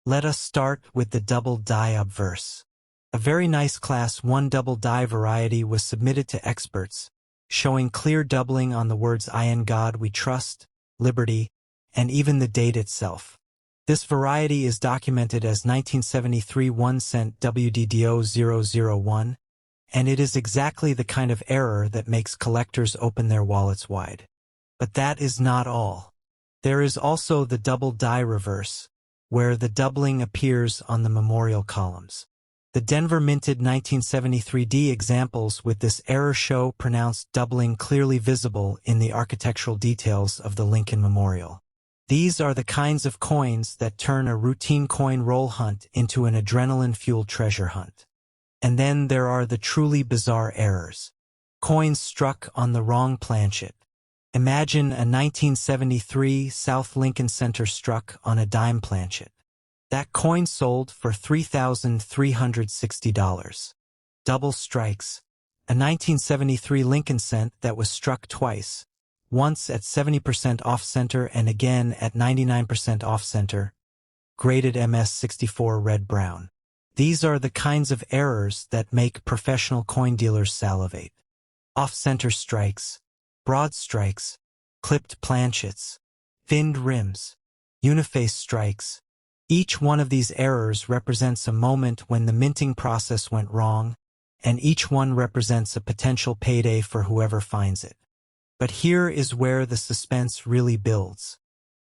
Let us start with the double die obverse. A very nice Class 1 double die variety was submitted to experts, showing clear doubling on the words "I in God we trust," "liberty," and even the date itself. This variety is documented as 1973 1 cent WDDO001, and it is exactly the kind of error that makes collectors open their wallets wide. But that is not all. There is also the double die reverse, where the doubling appears on the memorial columns. The Denver minted 1973D examples with this error show pronounced doubling clearly visible in the architectural details of the Lincoln Memorial. These are the kinds of coins that turn a routine coin roll hunt into an adrenaline-fueled treasure hunt. And then there are the truly bizarre errors. Coins struck on the wrong planchet. Imagine a 1973 South Lincoln Center struck on a dime planchet. That coin sold for $3,360. Double strikes. A 1973 Lincoln cent that was struck twice. once at 70% off-center and again at 99% off-center, graded MS64 red-brown. These are the kinds of errors that make professional coin dealers salivate. Off-center strikes, broad strikes, clipped planchets, thinned rims, uniface strikes. Each one of these errors represents a moment when the minting process went wrong, and each one represents a potential payday for whoever finds it. But here is where the suspense really builds,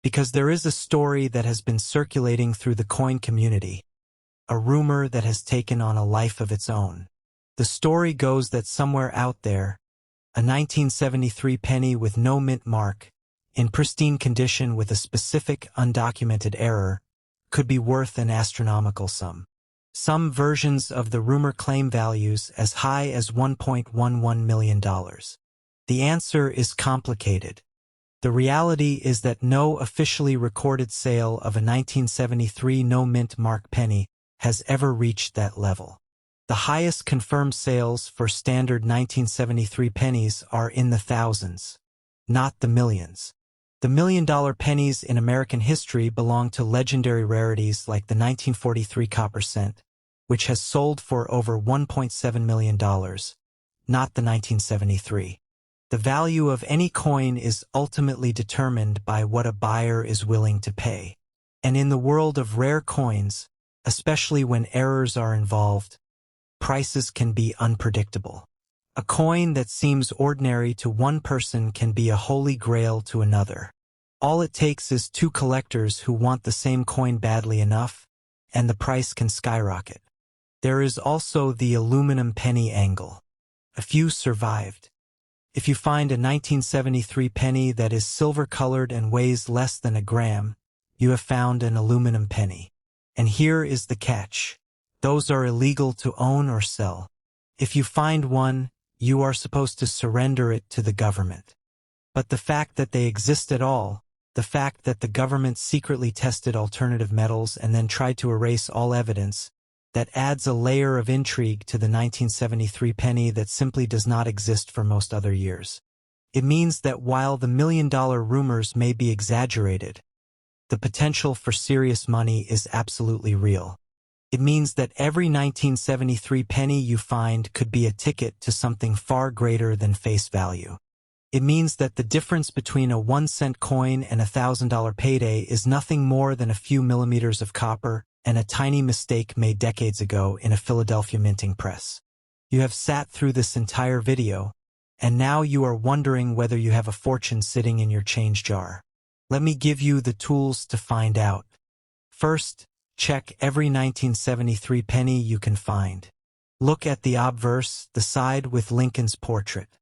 because there is a story that has been circulating through the coin community, a rumor that has taken on a life of its own. The story goes that somewhere out there, a 1973 penny with no mint mark, in pristine condition with a specific undocumented error, could be worth an astronomical sum. Some versions of the rumor claim values as high as $1.11 million. The answer is complicated. The reality is that no officially recorded sale of a 1973 no-mint mark penny has ever reached that level. The highest confirmed sales for standard 1973 pennies are in the thousands, not the millions. The million-dollar pennies in American history belong to legendary rarities like the 1943 copper cent, which has sold for over $1.7 million, not the 1973. The value of any coin is ultimately determined by what a buyer is willing to pay. And in the world of rare coins, especially when errors are involved, prices can be unpredictable. A coin that seems ordinary to one person can be a holy grail to another. All it takes is two collectors who want the same coin badly enough, and the price can skyrocket. There is also the aluminum penny angle. A few survived. If you find a 1973 penny that is silver-colored and weighs less than a gram, you have found an aluminum penny. And here is the catch. Those are illegal to own or sell. If you find one, you are supposed to surrender it to the government. But the fact that they exist at all, the fact that the government secretly tested alternative metals and then tried to erase all evidence, that adds a layer of intrigue to the 1973 penny that simply does not exist for most other years. It means that while the million-dollar rumors may be exaggerated, the potential for serious money is absolutely real. It means that every 1973 penny you find could be a ticket to something far greater than face value. It means that the difference between a 1-cent coin and a $1,000 payday is nothing more than a few millimeters of copper and a tiny mistake made decades ago in a Philadelphia minting press. You have sat through this entire video, and now you are wondering whether you have a fortune sitting in your change jar. Let me give you the tools to find out. First, check every 1973 penny you can find. Look at the obverse, the side with Lincoln's portrait.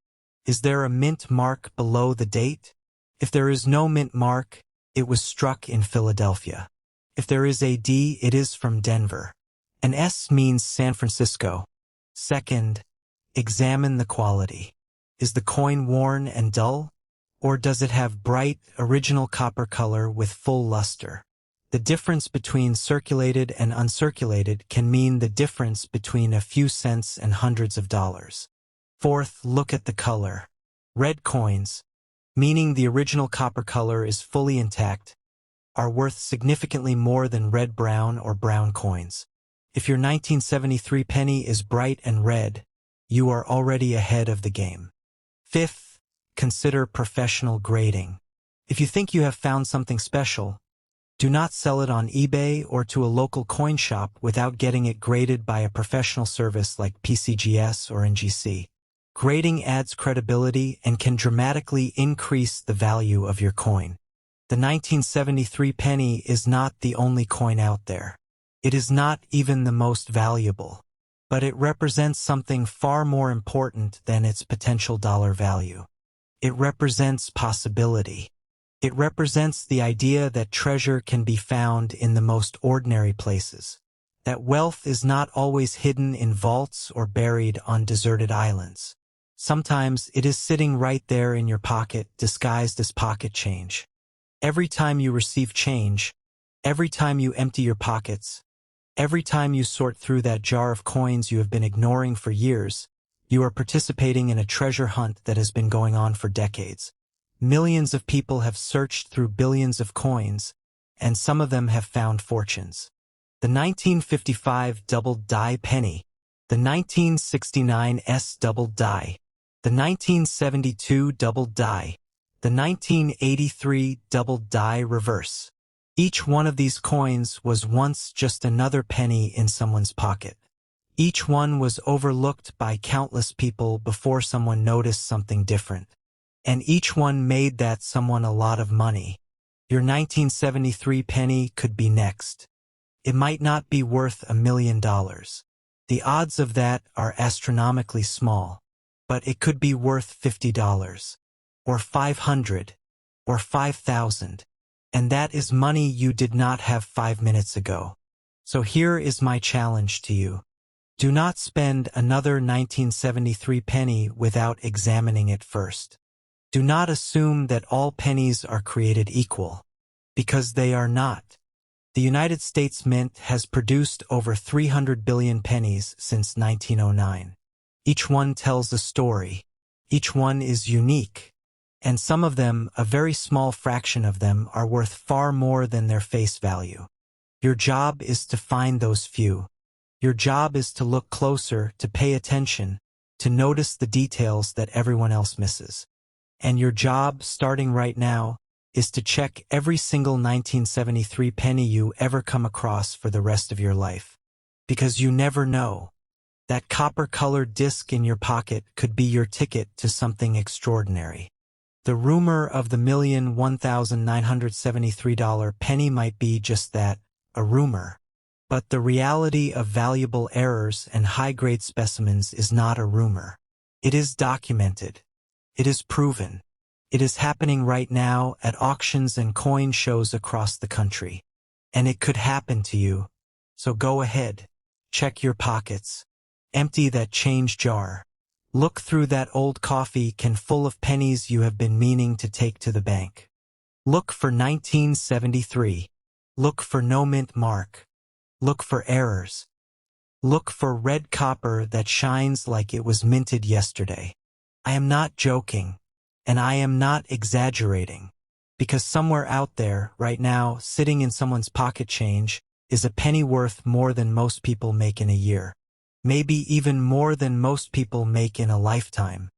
Is there a mint mark below the date? If there is no mint mark, it was struck in Philadelphia. If there is a D, it is from Denver. An S means San Francisco. Second, examine the quality. Is the coin worn and dull? Or does it have bright, original copper color with full luster? The difference between circulated and uncirculated can mean the difference between a few cents and hundreds of dollars. Fourth, look at the color. Red coins, meaning the original copper color is fully intact, are worth significantly more than red-brown or brown coins. If your 1973 penny is bright and red, you are already ahead of the game. Fifth, consider professional grading. If you think you have found something special, do not sell it on eBay or to a local coin shop without getting it graded by a professional service like PCGS or NGC. Grading adds credibility and can dramatically increase the value of your coin. The 1973 penny is not the only coin out there. It is not even the most valuable, but it represents something far more important than its potential dollar value. It represents possibility. It represents the idea that treasure can be found in the most ordinary places, that wealth is not always hidden in vaults or buried on deserted islands. Sometimes it is sitting right there in your pocket, disguised as pocket change. Every time you receive change, every time you empty your pockets, every time you sort through that jar of coins you have been ignoring for years, you are participating in a treasure hunt that has been going on for decades. Millions of people have searched through billions of coins, and some of them have found fortunes. The 1955 double-die penny, the 1969 S double-die, the 1972 double-die, the 1983 double-die reverse. Each one of these coins was once just another penny in someone's pocket. Each one was overlooked by countless people before someone noticed something different. And each one made that someone a lot of money. Your 1973 penny could be next. It might not be worth $1 million. The odds of that are astronomically small, but it could be worth $50, or $500, or $5,000. And that is money you did not have 5 minutes ago. So here is my challenge to you. Do not spend another 1973 penny without examining it first. Do not assume that all pennies are created equal, because they are not. The United States Mint has produced over 300 billion pennies since 1909. Each one tells a story. Each one is unique. And some of them, a very small fraction of them, are worth far more than their face value. Your job is to find those few. Your job is to look closer, to pay attention, to notice the details that everyone else misses. And your job, starting right now, is to check every single 1973 penny you ever come across for the rest of your life. Because you never know. That copper-colored disc in your pocket could be your ticket to something extraordinary. The rumor of the $1,001,973 penny might be just that, a rumor. But the reality of valuable errors and high-grade specimens is not a rumor. It is documented. It is proven. It is happening right now at auctions and coin shows across the country. And it could happen to you. So go ahead. Check your pockets. Empty that change jar. Look through that old coffee can full of pennies you have been meaning to take to the bank. Look for 1973. Look for no mint mark. Look for errors. Look for red copper that shines like it was minted yesterday. I am not joking, and I am not exaggerating, because somewhere out there, right now, sitting in someone's pocket change, is a penny worth more than most people make in a year. Maybe even more than most people make in a lifetime.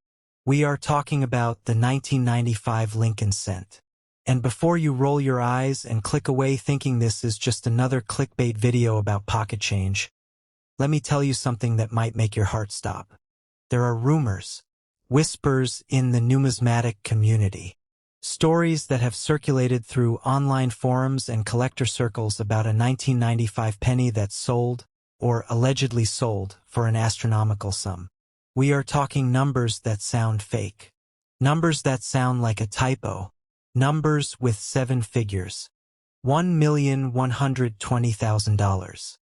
We are talking about the 1995 Lincoln cent. And before you roll your eyes and click away thinking this is just another clickbait video about pocket change, let me tell you something that might make your heart stop. There are rumors, whispers in the numismatic community, stories that have circulated through online forums and collector circles about a 1995 penny that sold, or allegedly sold, for an astronomical sum. We are talking numbers that sound fake. Numbers that sound like a typo. Numbers with 7 figures. $1,120,000.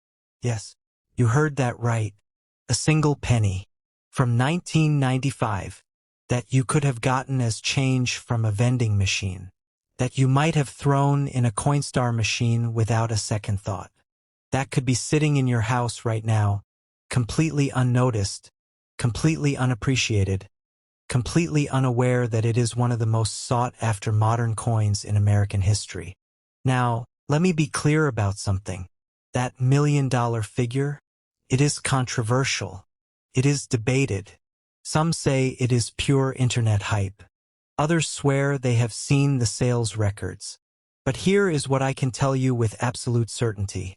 Yes, you heard that right. A single penny. From 1995. That you could have gotten as change from a vending machine. That you might have thrown in a Coinstar machine without a second thought. That could be sitting in your house right now, completely unnoticed, completely unappreciated, completely unaware that it is one of the most sought-after modern coins in American history. Now, let me be clear about something. That $1 million figure, it is controversial. It is debated. Some say it is pure internet hype. Others swear they have seen the sales records. But here is what I can tell you with absolute certainty.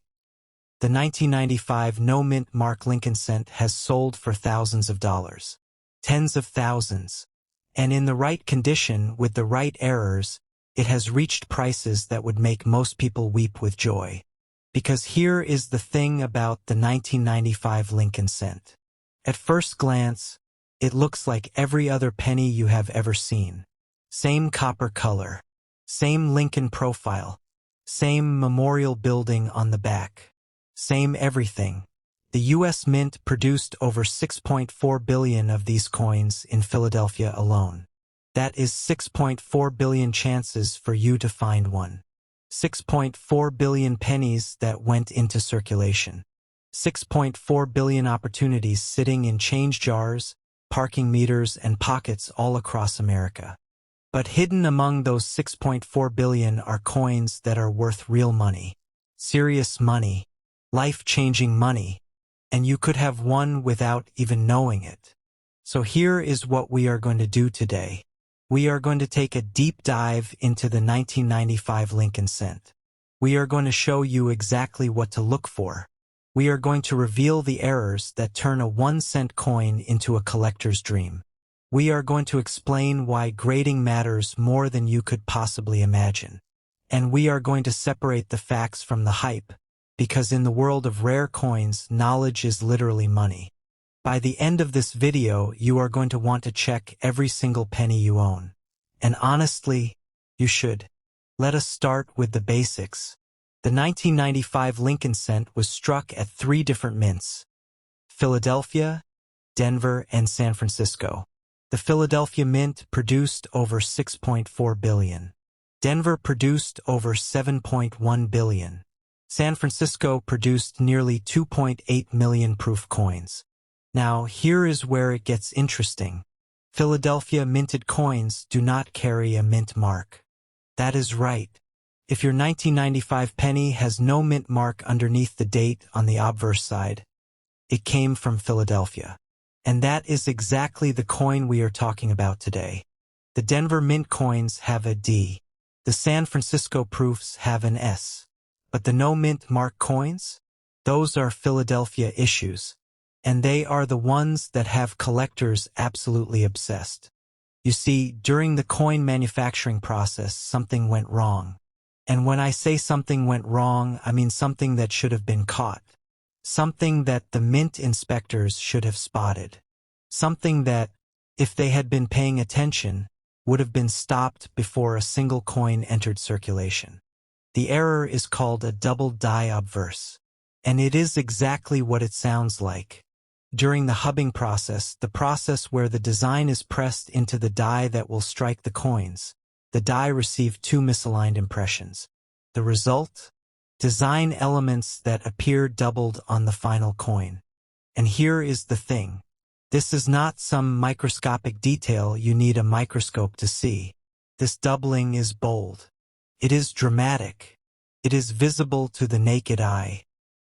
The 1995 no-mint mark Lincoln cent has sold for thousands of dollars. Tens of thousands. And in the right condition, with the right errors, it has reached prices that would make most people weep with joy. Because here is the thing about the 1995 Lincoln cent. At first glance, it looks like every other penny you have ever seen. Same copper color. Same Lincoln profile. Same memorial building on the back. Same everything. The U.S. Mint produced over 6.4 billion of these coins in Philadelphia alone. That is 6.4 billion chances for you to find one. 6.4 billion pennies that went into circulation. 6.4 billion opportunities sitting in change jars, parking meters, and pockets all across America. But hidden among those 6.4 billion are coins that are worth real money, serious money, life-changing money, and you could have one without even knowing it. So here is what we are going to do today. We are going to take a deep dive into the 1995 Lincoln cent. We are going to show you exactly what to look for. We are going to reveal the errors that turn a 1-cent coin into a collector's dream. We are going to explain why grading matters more than you could possibly imagine. And we are going to separate the facts from the hype, because in the world of rare coins, knowledge is literally money. By the end of this video, you are going to want to check every single penny you own. And honestly, you should. Let us start with the basics. The 1995 Lincoln cent was struck at 3 different mints: Philadelphia, Denver, and San Francisco. The Philadelphia Mint produced over 6.4 billion. Denver produced over 7.1 billion. San Francisco produced nearly 2.8 million proof coins. Now, here is where it gets interesting. Philadelphia minted coins do not carry a mint mark. That is right. If your 1995 penny has no mint mark underneath the date on the obverse side, it came from Philadelphia. And that is exactly the coin we are talking about today. The Denver Mint coins have a D. The San Francisco proofs have an S. But the no mint mark coins? Those are Philadelphia issues. And they are the ones that have collectors absolutely obsessed. You see, during the coin manufacturing process, something went wrong. And when I say something went wrong, I mean something that should have been caught. Something that the mint inspectors should have spotted. Something that, if they had been paying attention, would have been stopped before a single coin entered circulation. The error is called a double die obverse. And it is exactly what it sounds like. During the hubbing process, the process where the design is pressed into the die that will strike the coins, the die received 2 misaligned impressions. The result? Design elements that appear doubled on the final coin. And here is the thing. This is not some microscopic detail you need a microscope to see. This doubling is bold. It is dramatic. It is visible to the naked eye.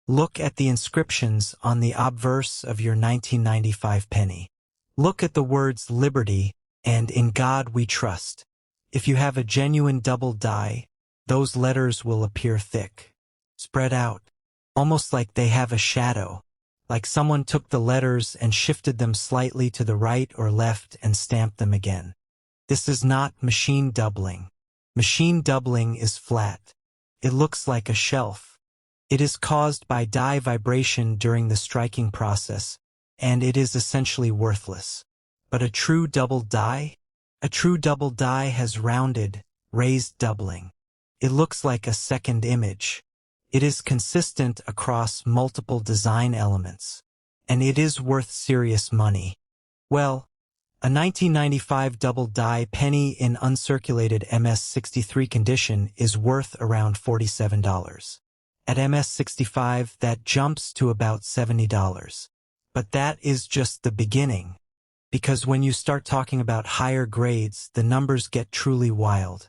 Look at the inscriptions on the obverse of your 1995 penny. Look at the words Liberty and In God We Trust. If you have a genuine double die, those letters will appear thick, spread out, almost like they have a shadow, like someone took the letters and shifted them slightly to the right or left and stamped them again. This is not machine doubling. Machine doubling is flat. It looks like a shelf. It is caused by die vibration during the striking process, and it is essentially worthless. But a true double die? A true double die has rounded, raised doubling. It looks like a second image. It is consistent across multiple design elements. And it is worth serious money. Well, a 1995 double die penny in uncirculated MS63 condition is worth around $47. At MS65, that jumps to about $70. But that is just the beginning. Because when you start talking about higher grades, the numbers get truly wild.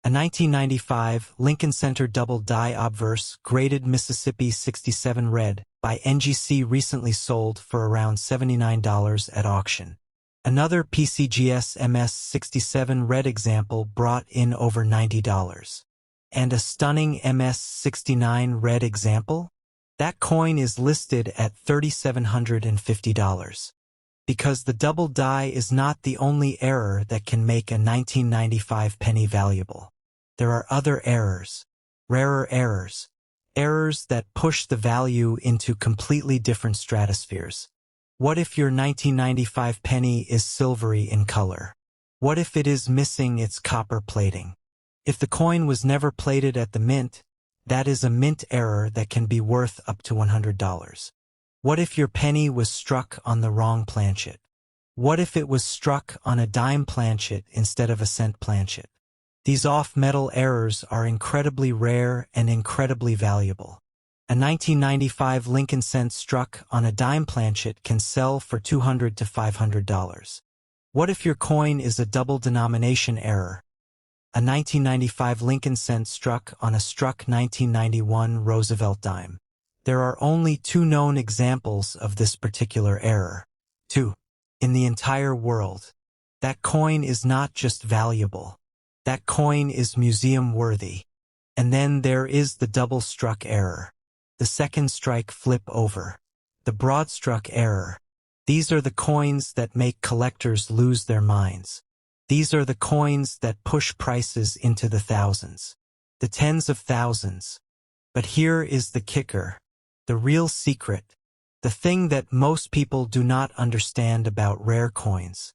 A 1995 Lincoln Center double die obverse graded Mississippi 67 red by NGC recently sold for around $79 at auction. Another PCGS MS67 red example brought in over $90. And a stunning MS69 red example? That coin is listed at $3,750. Because the double die is not the only error that can make a 1995 penny valuable. There are other errors, rarer errors, errors that push the value into completely different stratospheres. What if your 1995 penny is silvery in color? What if it is missing its copper plating? If the coin was never plated at the mint, that is a mint error that can be worth up to $100. What if your penny was struck on the wrong planchet? What if it was struck on a dime planchet instead of a cent planchet? These off-metal errors are incredibly rare and incredibly valuable. A 1995 Lincoln cent struck on a dime planchet can sell for $200 to $500. What if your coin is a double denomination error? A 1995 Lincoln cent struck on a struck 1991 Roosevelt dime. There are only 2 known examples of this particular error. 2. In the entire world. That coin is not just valuable. That coin is museum-worthy. And then there is the double-struck error. The second strike flip over. The broad-struck error. These are the coins that make collectors lose their minds. These are the coins that push prices into the thousands. The tens of thousands. But here is the kicker. The real secret. The thing that most people do not understand about rare coins.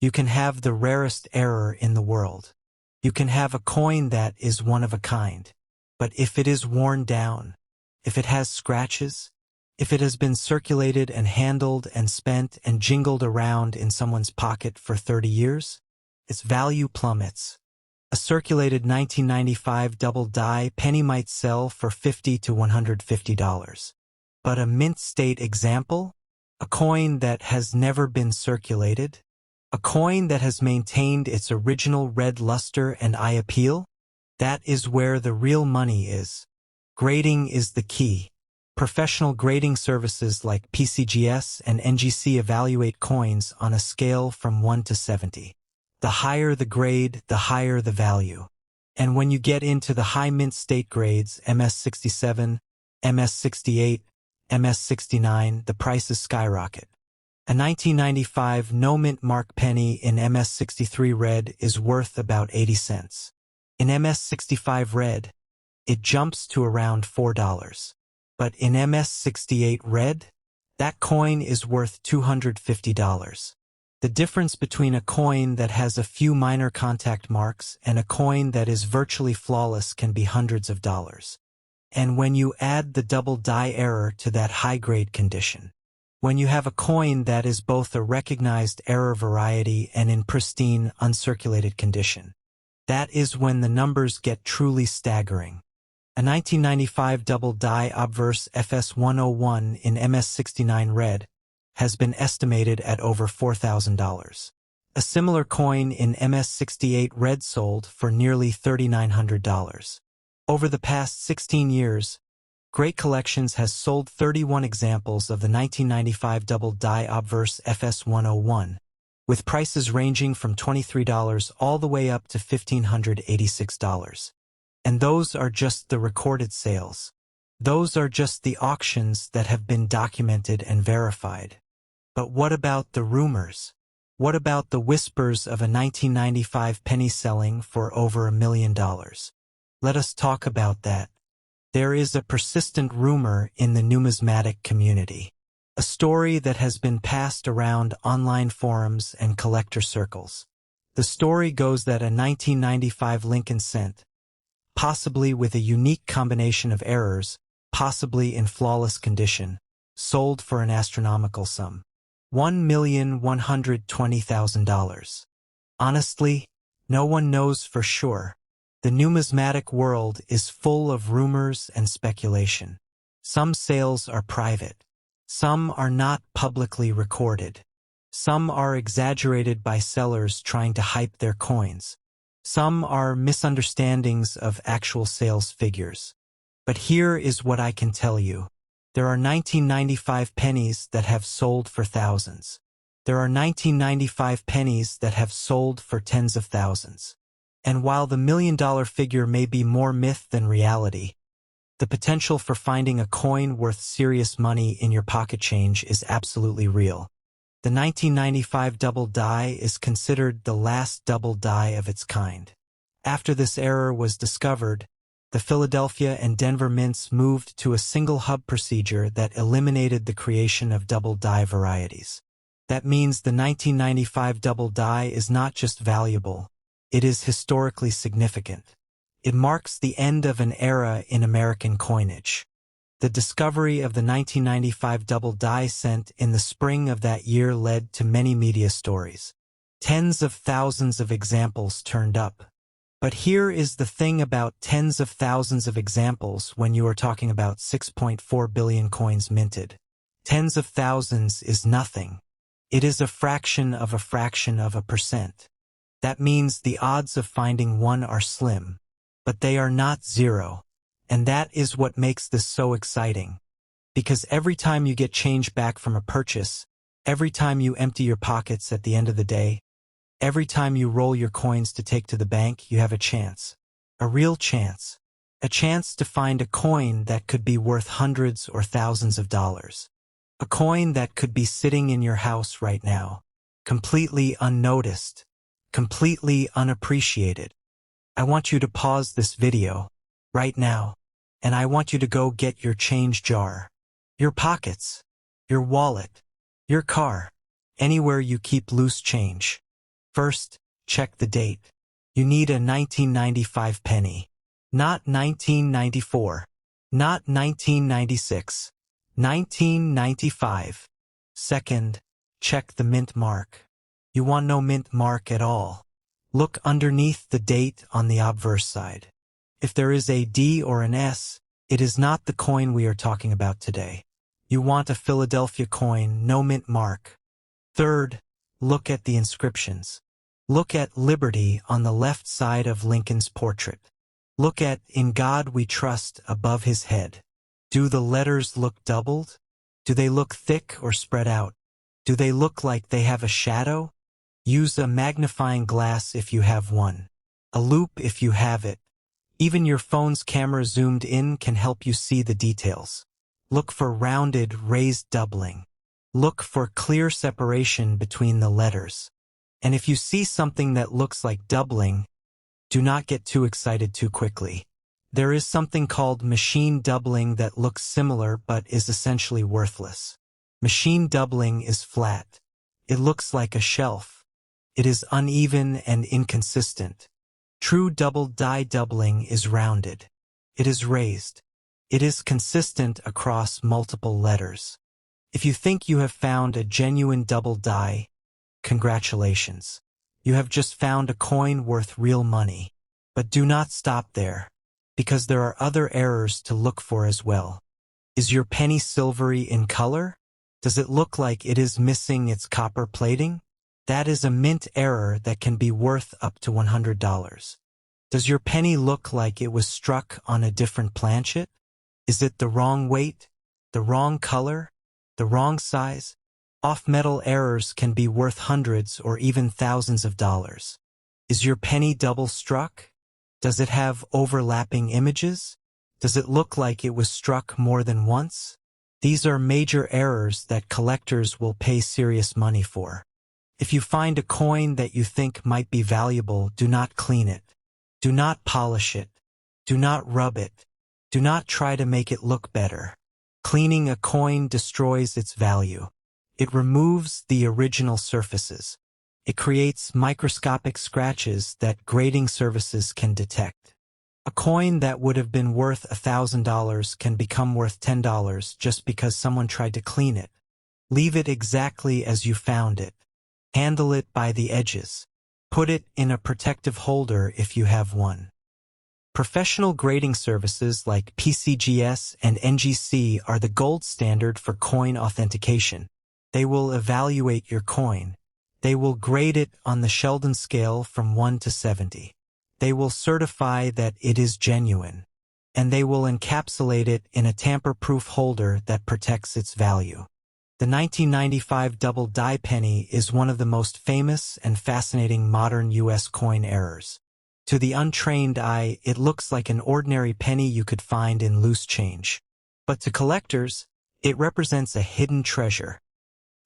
You can have the rarest error in the world. You can have a coin that is one of a kind. But if it is worn down, if it has scratches, if it has been circulated and handled and spent and jingled around in someone's pocket for 30 years, its value plummets. A circulated 1995 double die penny might sell for $50 to $150. But a mint state example? A coin that has never been circulated? A coin that has maintained its original red luster and eye appeal? That is where the real money is. Grading is the key. Professional grading services like PCGS and NGC evaluate coins on a scale from 1 to 70. The higher the grade, the higher the value. And when you get into the high mint state grades, MS67, MS68, MS69, the prices skyrocket. A 1995 no-mint mark penny in MS63 red is worth about 80 cents. In MS65 red, it jumps to around $4. But in MS68 red, that coin is worth $250. The difference between a coin that has a few minor contact marks and a coin that is virtually flawless can be hundreds of dollars. And when you add the double die error to that high-grade condition, when you have a coin that is both a recognized error variety and in pristine, uncirculated condition, that is when the numbers get truly staggering. A 1995 double die obverse FS101 in MS69 red has been estimated at over $4,000. A similar coin in MS68 red sold for nearly $3,900. Over the past 16 years, Great Collections has sold 31 examples of the 1995 double die obverse FS101, with prices ranging from $23 all the way up to $1,586. And those are just the recorded sales. Those are just the auctions that have been documented and verified. But what about the rumors? What about the whispers of a 1995 penny selling for over $1 million? Let us talk about that. There is a persistent rumor in the numismatic community. A story that has been passed around online forums and collector circles. The story goes that a 1995 Lincoln cent, possibly with a unique combination of errors, possibly in flawless condition, sold for an astronomical sum. $1,120,000. Honestly, no one knows for sure. The numismatic world is full of rumors and speculation. Some sales are private. Some are not publicly recorded. Some are exaggerated by sellers trying to hype their coins. Some are misunderstandings of actual sales figures. But here is what I can tell you. There are 1995 pennies that have sold for thousands. There are 1995 pennies that have sold for tens of thousands. And while the $1 million figure may be more myth than reality, the potential for finding a coin worth serious money in your pocket change is absolutely real. The 1995 double die is considered the last double die of its kind. After this error was discovered, the Philadelphia and Denver mints moved to a single hub procedure that eliminated the creation of double die varieties. That means the 1995 double die is not just valuable, it is historically significant. It marks the end of an era in American coinage. The discovery of the 1995 double die cent in the spring of that year led to many media stories. Tens of thousands of examples turned up. But here is the thing about tens of thousands of examples when you are talking about 6.4 billion coins minted. Tens of thousands is nothing. It is a fraction of a percent. That means the odds of finding one are slim, but they are not zero. And that is what makes this so exciting. Because every time you get change back from a purchase, every time you empty your pockets at the end of the day, every time you roll your coins to take to the bank, you have a chance. A real chance. A chance to find a coin that could be worth hundreds or thousands of dollars. A coin that could be sitting in your house right now, completely unnoticed, completely unappreciated. I want you to pause this video right now, and I want you to go get your change jar, your pockets, your wallet, your car, anywhere you keep loose change. First, check the date. You need a 1995 penny, not 1994, not 1996, 1995. Second, check the mint mark. You want no mint mark at all. Look underneath the date on the obverse side. If there is a D or an S, it is not the coin we are talking about today. You want a Philadelphia coin, no mint mark. Third, look at the inscriptions. Look at Liberty on the left side of Lincoln's portrait. Look at In God We Trust above his head. Do the letters look doubled? Do they look thick or spread out? Do they look like they have a shadow? Use a magnifying glass if you have one. A loupe if you have it. Even your phone's camera zoomed in can help you see the details. Look for rounded, raised doubling. Look for clear separation between the letters. And if you see something that looks like doubling, do not get too excited too quickly. There is something called machine doubling that looks similar but is essentially worthless. Machine doubling is flat. It looks like a shelf. It is uneven and inconsistent. True double die doubling is rounded. It is raised. It is consistent across multiple letters. If you think you have found a genuine double die, congratulations. You have just found a coin worth real money. But do not stop there, because there are other errors to look for as well. Is your penny silvery in color? Does it look like it is missing its copper plating? That is a mint error that can be worth up to $100. Does your penny look like it was struck on a different planchet? Is it the wrong weight, the wrong color, the wrong size? Off-metal errors can be worth hundreds or even thousands of dollars. Is your penny double struck? Does it have overlapping images? Does it look like it was struck more than once? These are major errors that collectors will pay serious money for. If you find a coin that you think might be valuable, do not clean it. Do not polish it. Do not rub it. Do not try to make it look better. Cleaning a coin destroys its value. It removes the original surfaces. It creates microscopic scratches that grading services can detect. A coin that would have been worth $1,000 can become worth $10 just because someone tried to clean it. Leave it exactly as you found it. Handle it by the edges. Put it in a protective holder if you have one. Professional grading services like PCGS and NGC are the gold standard for coin authentication. They will evaluate your coin. They will grade it on the Sheldon scale from 1 to 70. They will certify that it is genuine. And they will encapsulate it in a tamper-proof holder that protects its value. The 1995 double die penny is one of the most famous and fascinating modern U.S. coin errors. To the untrained eye, it looks like an ordinary penny you could find in loose change. But to collectors, it represents a hidden treasure.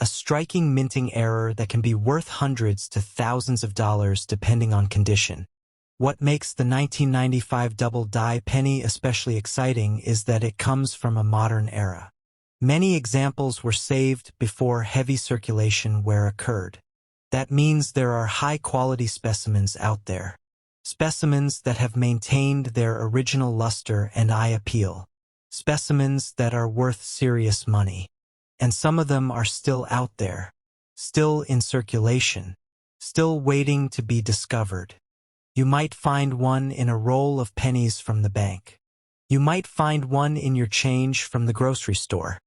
A striking minting error that can be worth hundreds to thousands of dollars depending on condition. What makes the 1995 double die penny especially exciting is that it comes from a modern era. Many examples were saved before heavy circulation wear occurred. That means there are high-quality specimens out there. Specimens that have maintained their original luster and eye appeal. Specimens that are worth serious money. And some of them are still out there, still in circulation, still waiting to be discovered. You might find one in a roll of pennies from the bank. You might find one in your change from the grocery store.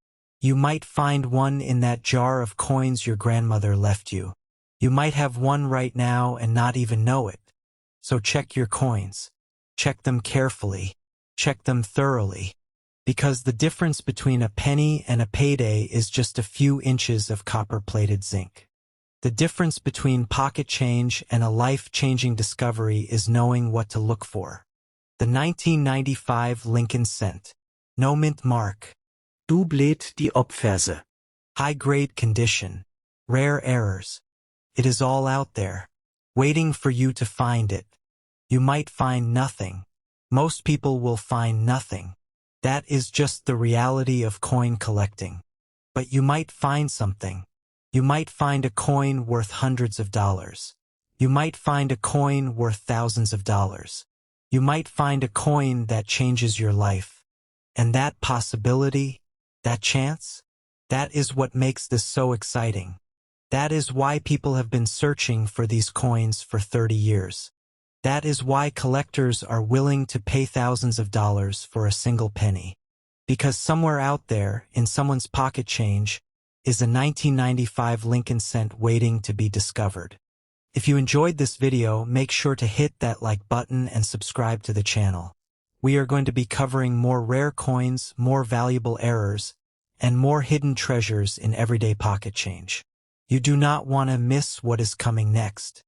You might find one in that jar of coins your grandmother left you. You might have one right now and not even know it. So check your coins. Check them carefully. Check them thoroughly. Because the difference between a penny and a payday is just a few inches of copper-plated zinc. The difference between pocket change and a life-changing discovery is knowing what to look for. The 1995 Lincoln cent. No mint mark. Du bläht die Obverse. High-grade condition. Rare errors. It is all out there, waiting for you to find it. You might find nothing. Most people will find nothing. That is just the reality of coin collecting. But you might find something. You might find a coin worth hundreds of dollars. You might find a coin worth thousands of dollars. You might find a coin that changes your life. And that possibility, that chance, that is what makes this so exciting. That is why people have been searching for these coins for 30 years. That is why collectors are willing to pay thousands of dollars for a single penny. Because somewhere out there, in someone's pocket change, is a 1995 Lincoln cent waiting to be discovered. If you enjoyed this video, make sure to hit that like button and subscribe to the channel. We are going to be covering more rare coins, more valuable errors, and more hidden treasures in everyday pocket change. You do not want to miss what is coming next.